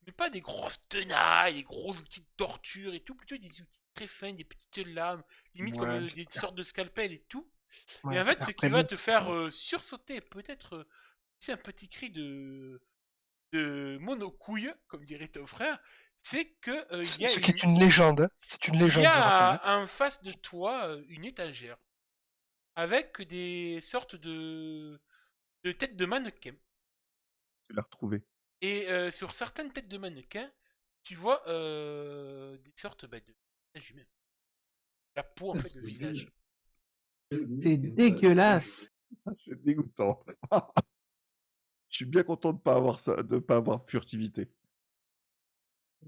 mais pas des grosses tenailles, des gros outils de torture et tout, plutôt des outils très fins, des petites lames, limite comme Ouais, des sortes de scalpels et tout. Et ouais, en fait, ce faire qui va premium. te faire sursauter, peut-être, c'est un petit cri de monocouille, comme dirait ton frère, c'est que Ce qui est une légende, hein. C'est une il y légende, je rappelle. Hein. a en face de toi une étagère avec des sortes de têtes de mannequin. Je l'ai retrouvé. Et sur certaines têtes de mannequins, tu vois des sortes de visages humains. La peau, en fait, le visage. C'est dégueulasse. C'est dégoûtant. Je suis bien content de pas avoir ça, de pas avoir furtivité.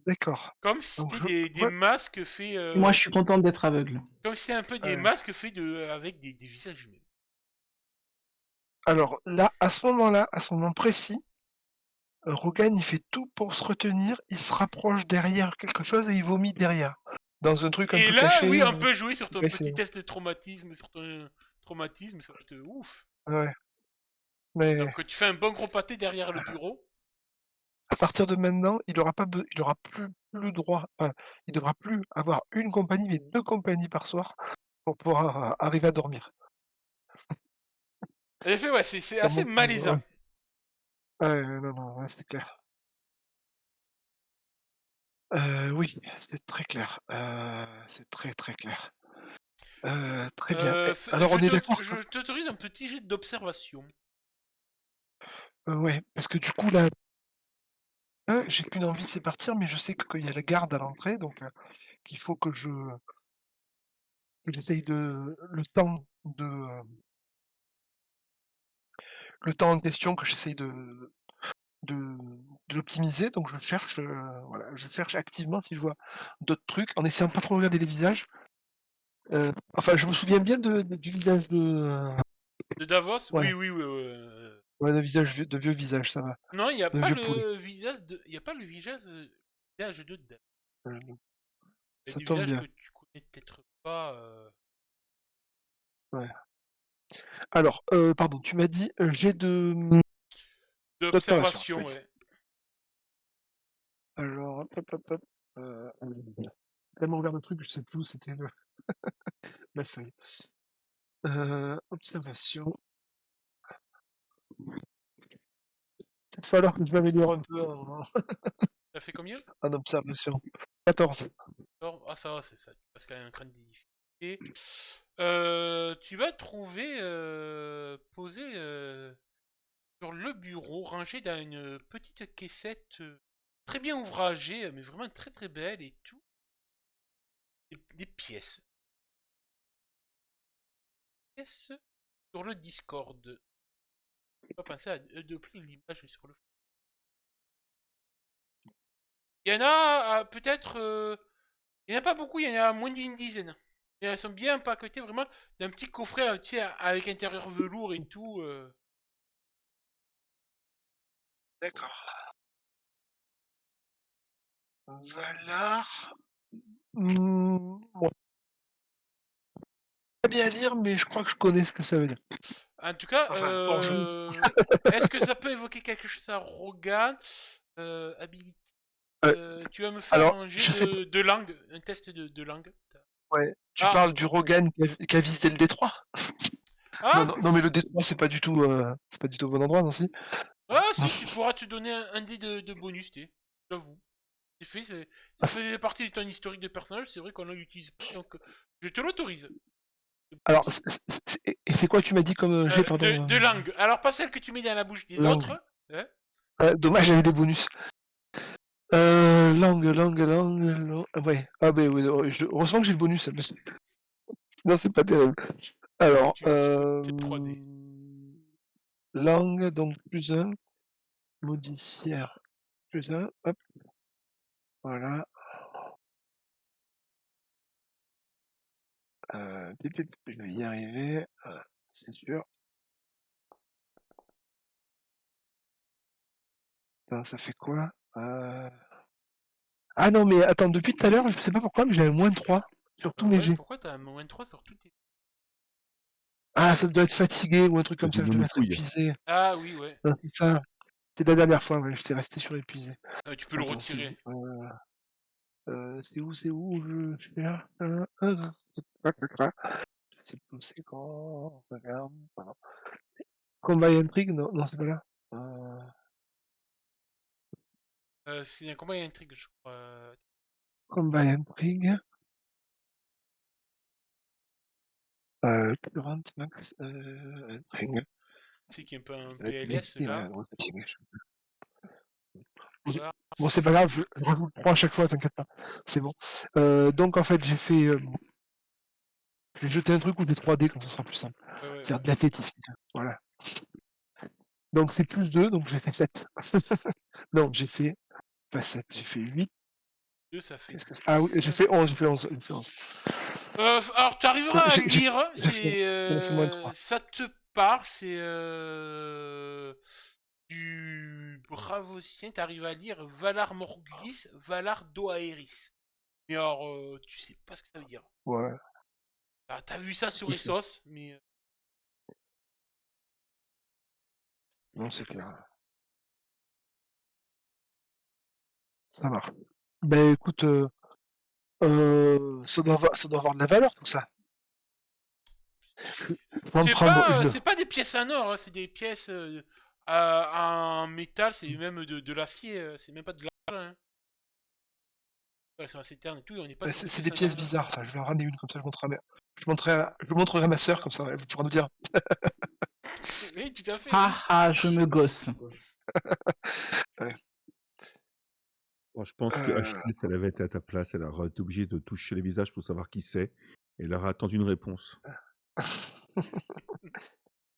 D'accord. Comme si Donc c'était des masques faits... Moi, je suis contente d'être aveugle. Comme si c'était un peu des Ouais. masques faits avec des visages humains. Alors là, à ce moment précis, Rogan, il fait tout pour se retenir, il se rapproche derrière quelque chose et il vomit derrière. Dans un truc un Et peu là, caché. oui, on peut jouer sur ton ouais, petit test de traumatisme, sur ton traumatisme, ça va être ouf. Ouais. Mais Donc tu fais un bon gros pâté derrière le bureau. à partir de maintenant, il aura plus le droit. Enfin, il devra plus avoir une compagnie, mais 2 compagnies par soir pour pouvoir arriver à dormir. En effet, ouais, c'est assez Tellement que- malaisant. Non, ouais, c'est clair. Oui, c'est très clair. C'est très très clair. Très bien. Alors on est d'accord que... Je t'autorise un petit jet d'observation. Ouais, parce que du coup là, j'ai qu'une envie, c'est partir, mais je sais qu'il y a la garde à l'entrée, donc qu'il faut que j'essaye de le temps en question que j'essaye de de l'optimiser, donc je cherche, voilà, je cherche activement si je vois d'autres trucs, en essayant de pas trop regarder les visages. Enfin, je me souviens bien du visage De Davos? ouais, Oui. ouais, de vieux visage, ça va, Non, il n'y a de pas vieux poulet. le visage de... Il y a pas le visage de Davos. Heu, Il y a Ça des tombe visages bien, que tu connais peut-être pas. ouais. Alors, pardon, tu m'as dit, jet d'observation, D'observation, oui. ouais. Alors, hop, tellement ouvert le truc, je sais plus où c'était la feuille. Observation. Peut-être falloir que je m'améliore un peu Ça fait combien? en observation. 14. Ah, ça va, c'est ça. Parce qu'il y a un crâne de difficulté. Tu vas trouver posé sur le bureau, rangé dans une petite caissette très bien ouvragée, mais vraiment très très belle et tout. Des pièces. Pièces sur le Discord. Je pas penser à doubler l'image sur le. Il y en a peut-être. Il n'y en a pas beaucoup, il y en a moins d'une dizaine. Et elles sont bien empaquetées vraiment d'un petit coffret, tu sais, avec intérieur velours et tout. D'accord. Valar. Bon, pas bien à lire, mais je crois que je connais ce que ça veut dire. En tout cas, Enfin, bon, est-ce que ça peut évoquer quelque chose à Rogan? Habilité. Euh, Tu vas me faire alors, un jet je sais pas. de langue, un test de langue. Ouais, tu Ah, parles du Rogan qui a visité le Détroit? ah, Non, mais le Détroit, c'est pas du tout au bon endroit, non, si? ah, si, tu pourras te donner un dé de bonus, j'avoue. C'est fait, ça Ah, faisait partie de ton historique de personnage, c'est vrai qu'on ne l'utilise pas, donc je te l'autorise. alors, et c'est quoi tu m'as dit comme jet, pardon? De langue. Alors, pas celle que tu mets dans la bouche des Langue. autres. Hein. Dommage, j'avais des bonus. Langue. Ouais. Ah, ben oui, heureusement que j'ai le bonus. Parce que sinon, c'est pas terrible. Alors, Tu peux 3D. langue, donc plus 1. Modifière, plus 1. Hop. Voilà. Je vais y arriver. C'est sûr. Attends, ça fait quoi? Ah non, mais attends, depuis tout à l'heure, je sais pas pourquoi, mais j'ai un -3 sur tous mes Ouais, jets. pourquoi t'as un moins 3 sur tout tes... Ah, ça doit être fatigué ou un truc T'as comme du ça, je dois être monopouille. épuisé. Ah oui, ouais. Non, c'est ça. C'est la dernière fois, ouais, j'étais resté sur épuisé. Tu peux le Attends, retirer. c'est où je suis là? C'est plus, c'est quand? Regarde. Pardon. Combat et intrigue? Non, non, c'est pas là. C'est un combat et intrigue, je crois. Combat et intrigue. Current max intrigue. C'est qu'il y a un peu un Ça va être PLS Messi, là. ouais, grosse fatigue. Voilà. Bon, c'est pas grave, je rajoute 3 à chaque fois, t'inquiète pas. C'est bon. Donc en fait, j'ai fait. Je vais jeter un truc où j'ai 3D, comme ça sera plus simple. Ouais. Faire de l'athlétisme. Voilà. Donc c'est plus 2, donc j'ai fait 7. Non, j'ai fait pas 7, j'ai fait 8. 2, ça fait. Qu'est-ce que c'est? Ah oui, j'ai fait 11, j'ai fait 11. Alors, tu arriveras à J'ai lire. fait -3. Ça te parle, c'est du Bravocien. Tu arrives à lire Valar Morghulis, Valar Doaeris. Mais alors, tu sais pas ce que ça veut dire. Ouais. Ah, t'as vu ça sur Ok. Essos, mais. Non, c'est clair. Ça marche. Ben écoute, ça doit avoir de la valeur tout ça. Je vais en prendre une. C'est pas des pièces en or, hein, c'est des pièces en métal, c'est même de l'acier, c'est même pas de l'argent. Hein. Ouais, elles sont assez ternes et tout, et on n'est pas sur C'est des en pièces argent. bizarres, ça. Je vais en ramener une comme ça, je montrerai à ma sœur comme ça, elle pourra nous dire. Oui, tout à fait. Ah, je me gosse. Bon, je pense que Ashley, elle avait été à ta place, elle aurait été obligée de toucher les visages pour savoir qui c'est. Et elle aurait attendu une réponse.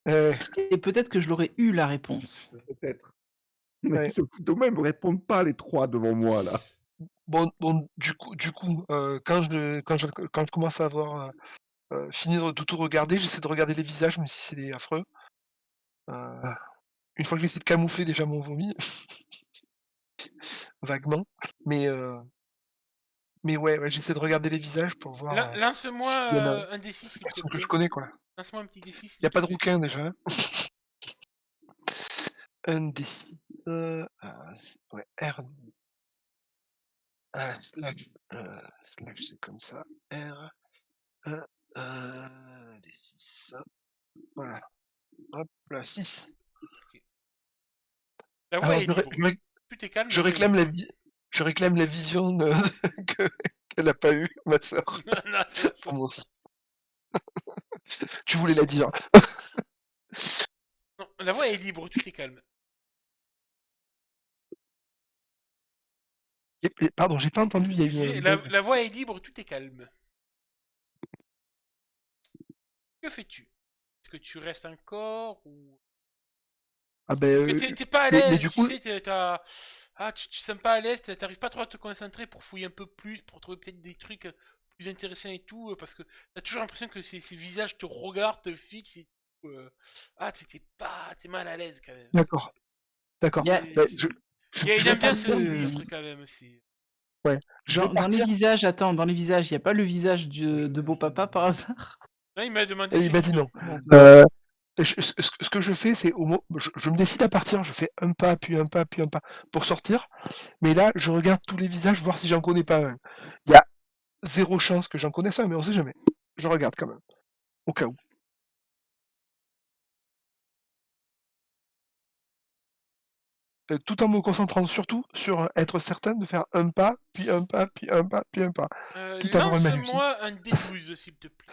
Et peut-être que je l'aurais eu la réponse. Peut-être. Mais Ouais. ils se foutent eux-mêmes, ils ne répondent pas les trois devant moi, là. Bon, du coup, quand je commence à avoir fini de tout regarder, j'essaie de regarder les visages, même si c'est des affreux. Une fois que j'essaie de camoufler déjà mon vomi, vaguement, mais ouais, j'essaie de regarder les visages pour voir Lance-moi s'il y en a un D6, s'il te personne que plaît. je connais, quoi. Lance-moi un petit D6. Il n'y a pas de rouquin déjà. Hein. Un D6. Ouais, R. Slash, c'est comme ça. R. D6. Voilà. Hop là, 6. La voix Alors, est libre. Tout est calme. je réclame la vision qu'elle a pas eue, ma sœur. Pour moi aussi. Tu voulais la dire. Non, la voix est libre, tout est calme. Pardon, j'ai pas entendu. Il y a eu La voix est libre, tout est calme. Que fais-tu? Est-ce que tu restes encore ou... Ah ben. T'es pas à l'aise, mais du coup, sais, tu te sens pas à l'aise, t'arrives pas trop à te concentrer pour fouiller un peu plus, pour trouver peut-être des trucs plus intéressants et tout, parce que t'as toujours l'impression que ces visages te regardent, te fixent et tout. T'es mal à l'aise quand même. D'accord. Il y a, Il y a une ambiance sinistre quand même aussi. Ouais. Dans les visages, dans les visages, il n'y a pas le visage de beau papa par hasard? Là, il m'a demandé. Il m'a dit non. Ce que je fais, c'est je me décide à partir, je fais un pas, puis un pas, puis un pas pour sortir. Mais là, je regarde tous les visages, voir si j'en connais pas un. Il y a 0 chance que j'en connaisse un, mais on sait jamais. Je regarde quand même, au cas où. Tout en me concentrant surtout sur être certain de faire un pas, puis un pas, puis un pas, puis un pas. Quitte à avoir un malus. Lance-moi un D12, s'il te plaît.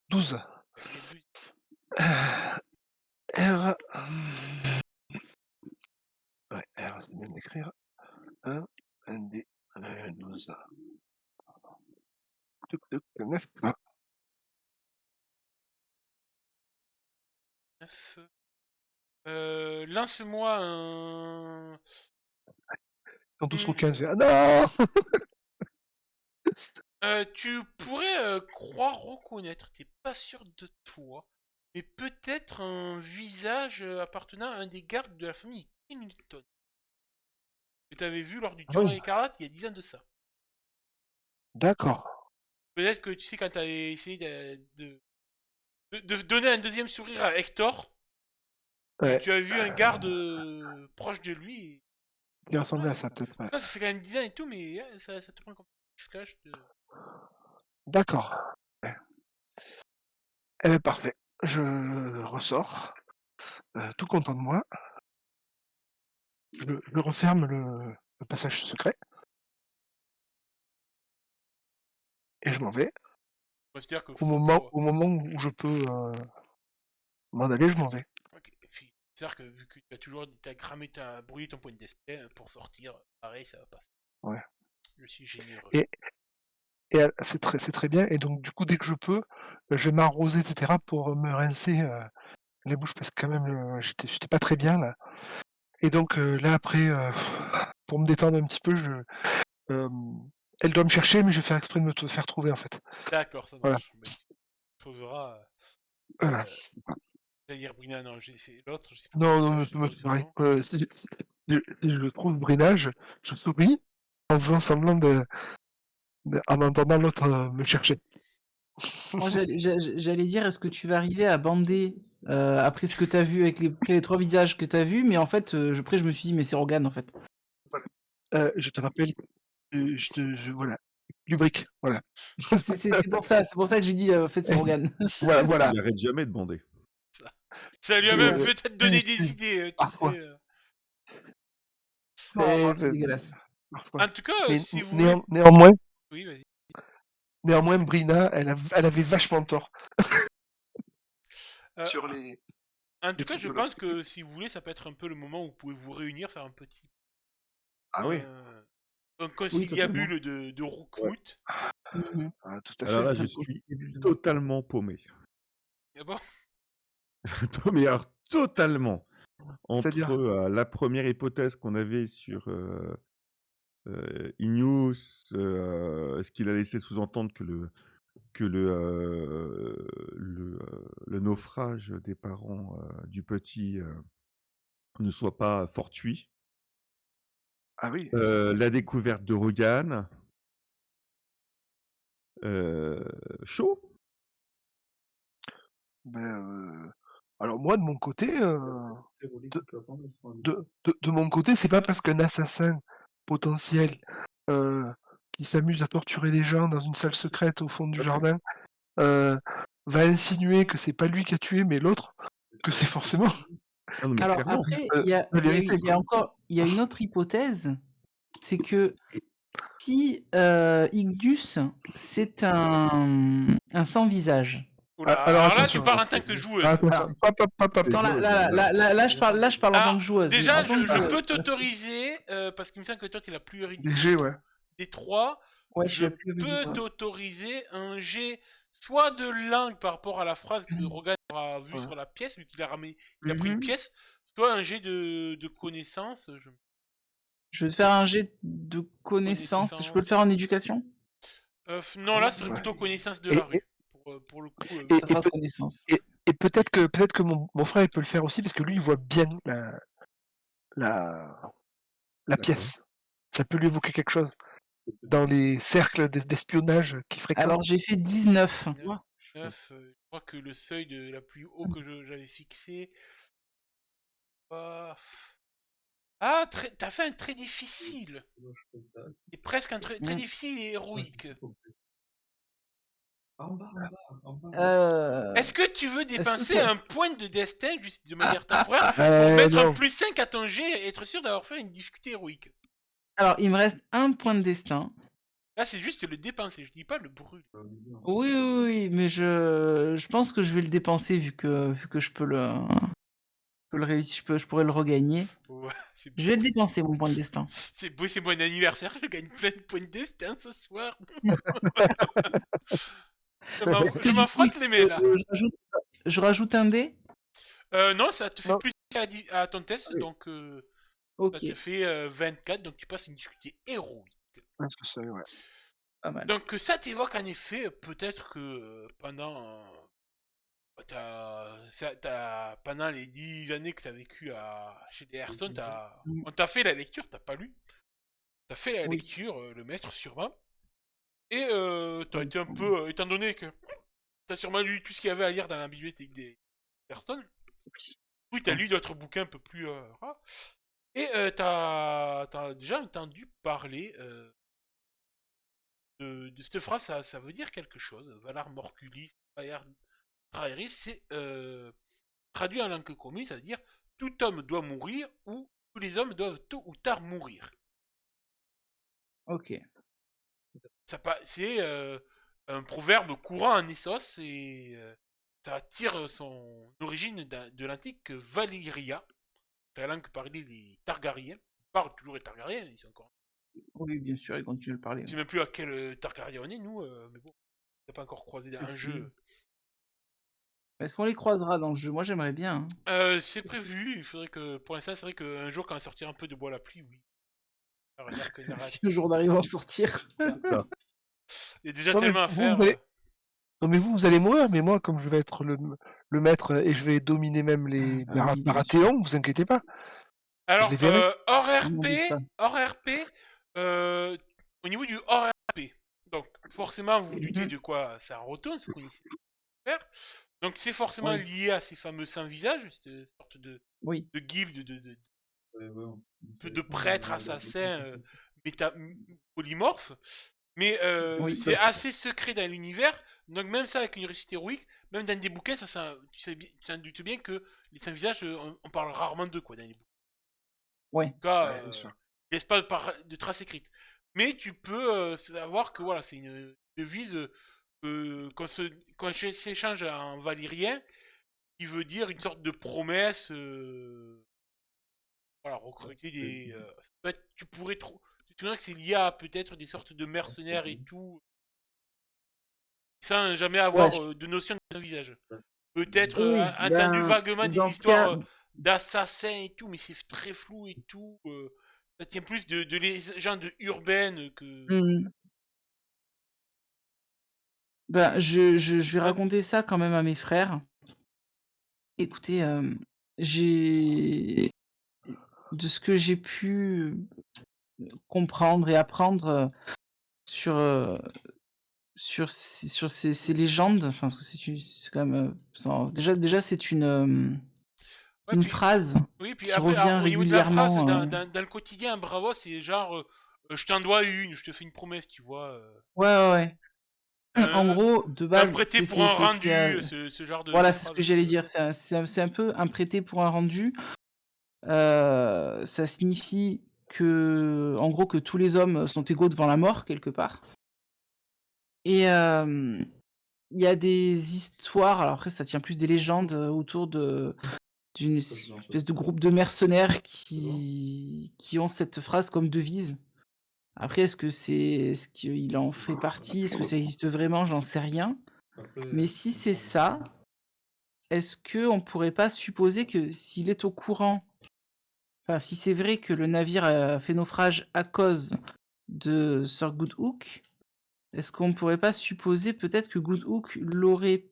12. Ouais, il y a 12. R. Ouais, R, c'est bien d'écrire. 1, D, 12. 9. 9. Lance-moi un. Quand 12 ou 15, ah non. Tu pourrais croire reconnaître, t'es pas sûr de toi, mais peut-être un visage appartenant à un des gardes de la famille Hamilton. Que t'avais vu lors du Ah oui. Turin écarlate il y a 10 ans de ça. D'accord. Peut-être que tu sais, quand t'as essayé de donner un deuxième sourire à Hector, Ouais. tu as vu un garde proche de lui. Et... Il ressemblait à ça, peut-être. Ouais. Ça fait quand même 10 ans et tout, mais ça te prend comme un petit flash de. D'accord. Ouais. Eh bien, parfait. Je ressors, tout content de moi. Je referme le passage secret. Et je m'en vais. C'est-à-dire que Au moment où je peux m'en aller, je m'en vais. Ok, et puis, c'est-à-dire que vu que tu as toujours brûlé ton point de destin pour sortir, pareil, ça va passer. Ouais. Je suis généreux. Et c'est très bien. Et donc, du coup, dès que je peux, je vais m'arroser, etc., pour me rincer les bouches, parce que quand même, j'étais pas très bien là. Et donc là, après, pour me détendre un petit peu, elle doit me chercher, mais je vais faire exprès de me faire trouver, en fait. D'accord, ça Voilà. marche. Bah, tu trouveras. Voilà. C'est-à-dire Brina, non, c'est l'autre, j'espère Non, que c'est pareil. Si je trouve Brina, je souris en faisant semblant en entendant l'autre me chercher. Moi, j'allais dire, est-ce que tu vas arriver à bander après ce que tu as vu, avec les 3 visages que tu as vus, mais en fait, après, je me suis dit, mais c'est Rogan, en fait. Je te rappelle, voilà, lubrique, voilà. C'est pour ça que j'ai dit, en fait, c'est Rogan. Voilà. Il arrête jamais de bander. Ça lui a même peut-être donné des idées, tu parfois. sais. Oh, c'est dégueulasse. En tout cas, Mais si vous voulez. néanmoins, Oui, vas-y. Brina, elle avait vachement tort. Euh, Sur les. En tout cas, trucs je de pense l'autre. que si vous voulez, ça peut être un peu le moment où vous pouvez vous réunir, faire un petit. Ah oui. Un conciliabule de Rookmout. Mhm. Ah, tout à Alors fait. là, je suis totalement paumé. Ah bon? Mais alors, totalement. C'est-à-dire Entre la première hypothèse qu'on avait sur Ignus, ce qu'il a laissé sous-entendre que le naufrage des parents du petit ne soit pas fortuit. Ah oui. La découverte de Rogan. Chaud. Alors moi, de mon côté, de mon côté, c'est pas parce qu'un assassin potentiel qui s'amuse à torturer des gens dans une salle secrète au fond du jardin va insinuer que c'est pas lui qui a tué, mais l'autre, que c'est forcément Non, mais Alors clairement. après, la vérité. il y a une autre hypothèse, c'est que si Igdus, c'est un sans-visage. Oula, Alors, alors là, tu attention, parles en tant que joueuse. Attention. Hop. Attends, là, je parle en tant que joueuse. Déjà, En tant que je joueuse. peux t'autoriser, parce qu'il me semble que toi, t'es la plus hérédite DG, ouais. des trois. Ouais, Je suis la plus érudite, peux ouais. t'autoriser un jet, soit de langue par rapport à la phrase que Rogan aura vue Ouais. sur la pièce, vu qu'il a ramené, il a pris une Mhm. pièce, soit un jet de connaissance. Je vais te faire un jet de connaissance. Je peux le faire en éducation? Non, là, ce serait Ouais. plutôt connaissance de Et- la rue. Pour le coup. Et- Ça sera peut- connaissance. Et peut-être que mon frère il peut le faire aussi, parce que lui, il voit bien la pièce. Ça peut lui évoquer quelque chose dans les cercles d'espionnage qu'il fréquente. Alors, j'ai fait 19. 9, je crois que le seuil de la plus haut que j'avais fixé. Ah Ah, t'as fait un très difficile. Et presque un très Mm. difficile et héroïque. Euh, Est-ce que tu veux Est-ce que dépenser ça... un point de destin juste de manière temporaire pour mettre un Non. +5 à ton jet et être sûr d'avoir fait une difficulté héroïque? Alors, il me reste un point de destin. Là, c'est juste le dépenser, je dis pas le brûler. Oui, mais je pense que je vais le dépenser vu que je peux le réussir, je pourrais le regagner. Ouais, c'est Je vais le dépenser, mon point de destin. c'est bon anniversaire, je gagne plein de points de destin ce soir. Est-ce que Je du m'en coup, frotte les mains là. je rajoute un dé? Non, ça te fait Non. plus à ton test, Oui. donc ça Ok, te fait 24, donc tu passes une difficulté héroïque. Ah, c'est ça, ouais. pas mal. Donc ça t'évoque en effet peut-être que pendant pendant les 10 années que t'as vécu chez les Hearthstone, on t'a fait la lecture, t'as pas lu. T'as fait la Oui. lecture, le maître sûrement. Et t'as Oui. été un peu, étant donné que t'as sûrement lu tout ce qu'il y avait à lire dans la bibliothèque des Hearthstone. Oui, t'as lu d'autres bouquins un peu plus rares. Et t'as déjà entendu parler de cette phrase, ça veut dire quelque chose. Valar Morghulis, Valar Traeris, c'est traduit en langue commune, ça veut dire tout homme doit mourir ou tous les hommes doivent tôt ou tard mourir. Ok. C'est un proverbe courant en Essos et ça tire son origine de l'antique Valyria, la langue parlée des Targaryens. Ils parlent toujours les Targaryens, ils sont encore. Oui, bien sûr, il continue de le parler. Je sais même plus à quel Targaryen on est, nous, mais bon, on n'a pas encore croisé dans un jeu. Est-ce qu'on les croisera dans le jeu? Moi, j'aimerais bien. C'est prévu, il faudrait que, pour l'instant, c'est vrai qu'un jour, quand on sortira un peu de bois à la pluie, oui. Alors, il y a que Si le jour d'arriver à en sortir. il y a déjà Non, mais tellement à vous, faire. vous allez... Non, mais vous allez mourir, mais moi, comme je vais être le maître et je vais dominer même les Ah oui, bien Baratheons, vous inquiétez pas. Alors, les verrai. hors On n'en doute pas. RP, au niveau du hors RP, donc forcément vous vous doutez de quoi ça retourne, si vous connaissez faire. Donc c'est forcément Oui. lié à ces fameux sans visage, cette sorte Oui. de guilde de prêtres assassins polymorphes. Mais Oui. c'est assez secret dans l'univers, donc même ça avec une réussite héroïque, même dans des bouquins, tu t'en doutes bien que les sans visage, on parle rarement d'eux quoi dans les bouquins. Ouais. En tout cas, Ouais, bien sûr. il laisse pas de traces écrites. Mais tu peux savoir que voilà, c'est une devise qu'on s'échange en valyrien, qui veut dire une sorte de promesse. Voilà, recruter des. Tu pourrais trop. Tu te souviens que c'est lié à peut-être des sortes de mercenaires et tout, sans jamais avoir de notion de visage. Peut-être Oui, entendu ben, vaguement des dans ce histoires cas, d'assassins et tout, mais c'est très flou et tout. Ça tient plus de légendes urbaines que. ben, je vais Ouais. raconter ça quand même à mes frères. Écoutez, j'ai de ce que j'ai pu comprendre et apprendre sur, sur ces légendes, enfin, parce que c'est quand même, déjà c'est Ouais, une puis, phrase oui, puis qui après, revient alors, au niveau de la phrase, régulièrement. dans le quotidien, bravo, c'est genre je t'en dois une, je te fais une promesse, tu vois. Ouais. En Un, gros, de un base, prêté pour un rendu, ce genre de voilà, c'est ce phrase que un j'allais peu. dire. C'est un peu un prêté pour un rendu. Ça signifie que, en gros, que tous les hommes sont égaux devant la mort, quelque part. Et il y a des histoires, alors après, ça tient plus des légendes autour d'une espèce de groupe de mercenaires qui ont cette phrase comme devise. Après, est-ce qu'il en fait partie? Est-ce que ça existe vraiment? J'en sais rien. Mais si c'est ça, est-ce qu'on pourrait pas supposer que s'il est au courant, enfin, si c'est vrai que le navire a fait naufrage à cause de Sir Goodhook, est-ce qu'on pourrait pas supposer peut-être que Goodhook l'aurait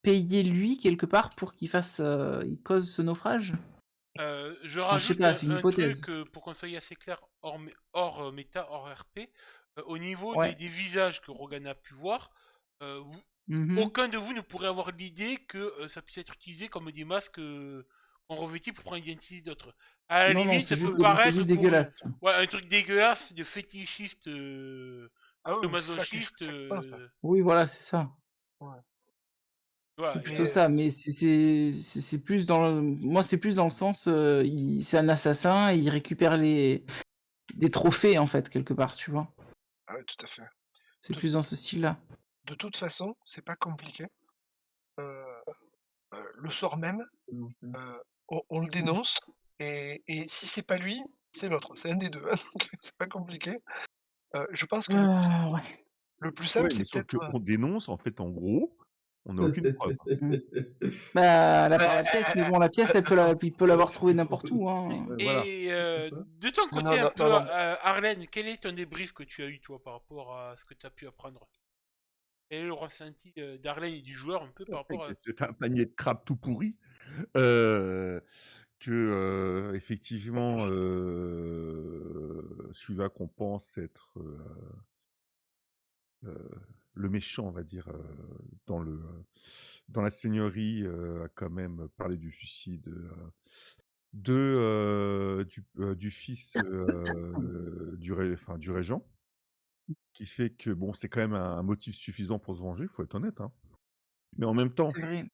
payé lui quelque part pour qu'il il cause ce naufrage? Je Enfin, je sais rajoute pas, c'est une un hypothèse. truc pour qu'on soit assez clair hors méta, hors RP. Au niveau Ouais. des visages que Rogan a pu voir, Mhm. aucun de vous ne pourrait avoir l'idée que ça puisse être utilisé comme des masques qu'on revêtit pour prendre l'identité d'autres. À la Non, limite, ça c'est peut juste paraître pour dégueulasse. ouais, un truc dégueulasse de fétichiste, Ah oui, de mais c'est ça que masochiste. c'est pas ça. Oui, voilà, c'est ça. Ouais. Voilà, C'est il y plutôt a- Mais ça, mais c'est plus dans le... Moi, c'est plus dans le sens, c'est un assassin et il récupère des trophées, en fait, quelque part, tu vois. ah oui, tout à fait. C'est De, plus dans ce style-là. de toute façon, c'est pas compliqué. Le soir même, on le dénonce et si c'est pas lui, c'est l'autre, c'est un des deux. Donc c'est pas compliqué. Je pense que Ouais. le plus Ouais, simple, mais c'est sauf peut-être. qu'on dénonce, en fait, en gros, on n'a aucune preuve. Mm. Bah, elle a Bah, pas la pièce, mais bon, la pièce, attends. il peut l'avoir trouvée n'importe où, hein. Voilà. Et de ton Non, côté, non, un non, peu, non, non. Arlène, quel est ton débrief que tu as eu, toi, par rapport à ce que tu as pu apprendre? Quel est le ressenti d'Arlène et du joueur, un peu, par rapport à... C'est un panier de crabes tout pourri. euh, Effectivement, celui-là qu'on pense être le méchant, on va dire, dans la seigneurie, a quand même parlé du suicide du fils du régent, qui fait que bon, c'est quand même un motif suffisant pour se venger, faut être honnête, hein. Mais en même temps, C'est vrai.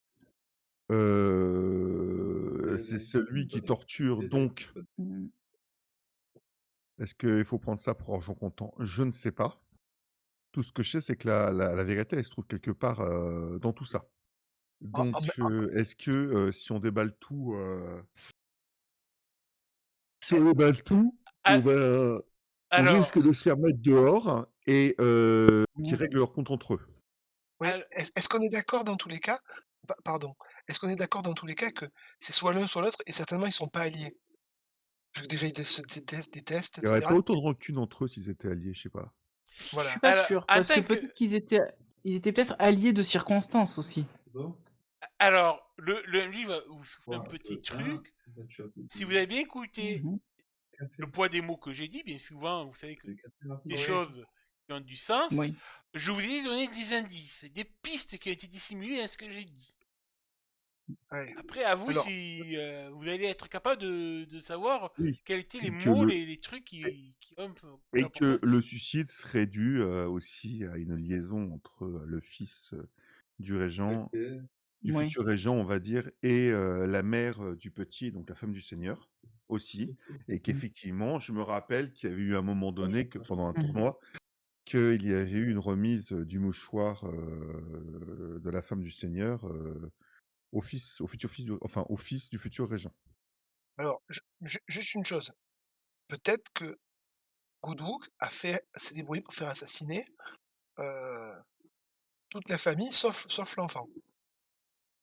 c'est celui qui torture, donc Mm. est-ce qu'il faut prendre ça pour argent comptant? Je ne sais pas. Tout ce que je sais, c'est que la vérité, elle se trouve quelque part, dans tout ça. En- Donc, en- est-ce que, si on déballe tout, si on déballe tout, et Ah, ben, on alors, risque de se faire mettre dehors et qu'ils Mm. règlent leur compte entre eux. ouais, al- est-ce qu'on est d'accord dans tous les cas? Pardon. Est-ce qu'on est d'accord dans tous les cas que c'est soit l'un soit l'autre et certainement ils sont pas alliés? Parce que déjà ils se détestent, Il y aurait pas etc. autant de rancune entre eux s'ils étaient alliés, je sais pas. Je suis Voilà. pas alors, sûr, en parce que tant que... peut-être ils étaient peut-être alliés de circonstances aussi. Alors, le MJ va vous souffler un petit truc. Si vous avez bien écouté Mhm. le poids des mots que j'ai dit, bien souvent, vous savez que des Oui. choses qui ont du sens, Oui. je vous ai donné des indices, des pistes qui ont été dissimulées à ce que j'ai dit. Ouais. Après, à vous Alors, si vous allez être capable de savoir Oui. quels étaient les Et que mots, le les trucs qui ont et la propose. que le suicide serait dû, aussi à une liaison entre, le fils, du régent du Oui. futur régent, on va dire, et la mère, du petit, donc la femme du seigneur, aussi. Et qu'effectivement, je me rappelle qu'il y avait eu un moment donné que pendant un Mhm. tournoi, qu'il y avait eu une remise, du mouchoir, de la femme du seigneur, au futur fils au fils du futur régent. alors, juste une chose. Peut-être que Goodwook s'est débrouillé pour faire assassiner toute la famille sauf l'enfant.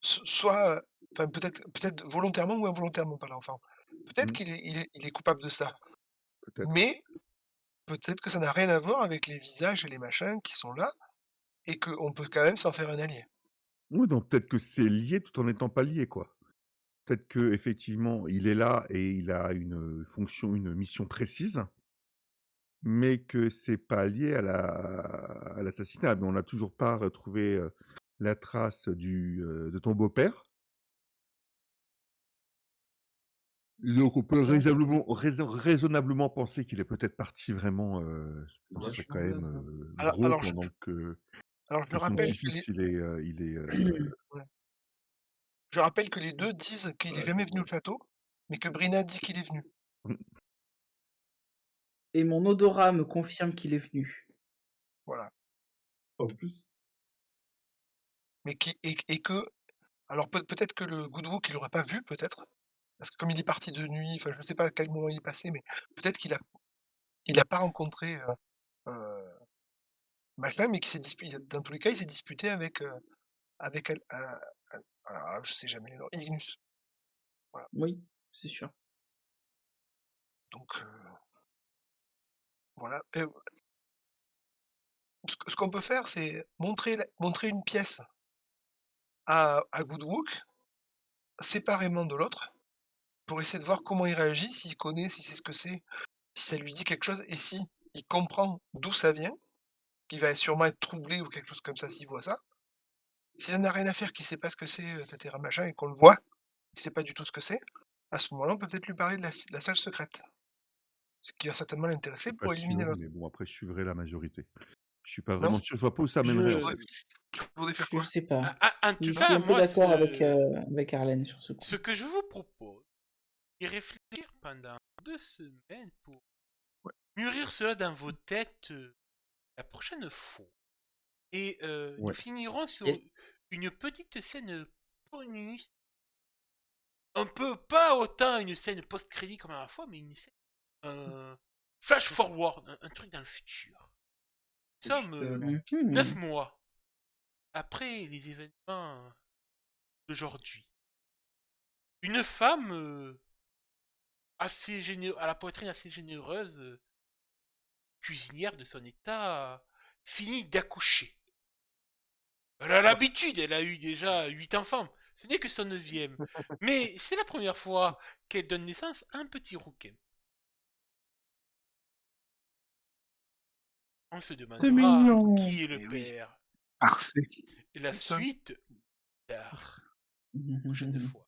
Soit, enfin peut-être volontairement ou involontairement, pas l'enfant. Peut-être Mmh, qu'il est coupable de ça, peut-être. mais peut-être que ça n'a rien à voir avec les visages et les machins qui sont là et qu'on peut quand même s'en faire un allié. Oui, donc peut-être que c'est lié tout en n'étant pas lié, quoi. Peut-être qu'effectivement, il est là et il a une, fonction, une mission précise, mais que c'est pas lié à l'assassinat. Mais on n'a toujours pas retrouvé, la trace de ton beau-père. Donc on peut Non, raisonnablement penser qu'il est peut-être parti vraiment, je pense que ce serait quand même, alors gros alors je pendant alors je que son rappelle que petit-fils, ouais, je rappelle que les 2 disent qu'il est jamais venu au château, mais que Brina dit qu'il est venu. mmh, Et mon odorat me confirme qu'il est venu. Voilà. Mais et que alors peut-être que le Goodwook il l'aurait pas vu peut-être, parce que comme il est parti de nuit, enfin je ne sais pas à quel moment il est passé, mais peut-être qu'il a pas rencontré, heu, machin, mais qu'il s'est disputé dans tous les cas, il s'est disputé avec je sais jamais les noms, Ignus. Voilà, Oui, c'est sûr. donc voilà, ce qu'on peut faire, c'est montrer une pièce à Goodwook, séparément de l'autre, pour essayer de voir comment il réagit, s'il connaît, s'il sait ce que c'est, si ça lui dit quelque chose et si il comprend d'où ça vient, qu'il va sûrement être troublé ou quelque chose comme ça s'il voit ça. S'il en a rien à faire, qu'il sait pas ce que c'est, et cetera machin et qu'on le voit, il sait pas du tout ce que c'est, à ce moment-là, on peut peut-être lui parler de la salle secrète. Ce qui va certainement Je l'intéresser suis pas pour éliminer sûr, l'autre. mais bon, après, je suivrai la majorité. Je suis pas Non? vraiment sûr, je vois pas où ça mènerait, en Je, Faudrait fait. faudrait faire je quoi? sais pas. En tout Je suis cas, un peu moi, d'accord avec Arlène sur ce coup. ce que je vous propose, c'est réfléchir pendant 2 semaines pour Ouais. mûrir cela dans vos têtes la prochaine fois. Et nous Ouais. finirons sur Yes. une petite scène bonus. Un peu, pas autant une scène post-crédit comme à la fois, mais une scène flash forward, un truc dans le futur. Nous sommes Mhm. 9 mois après les événements d'aujourd'hui. Une femme assez à la poitrine assez généreuse, cuisinière de son état, finit d'accoucher. Elle a l'habitude, elle a eu déjà 8 enfants. Ce n'est que son 9e. Mais c'est la première fois qu'elle donne naissance à un petit rouquin. On se C'est demandera mignon. qui est le Eh oui. père. Parfait. Et la Ça. suite, tard, prochaine fois.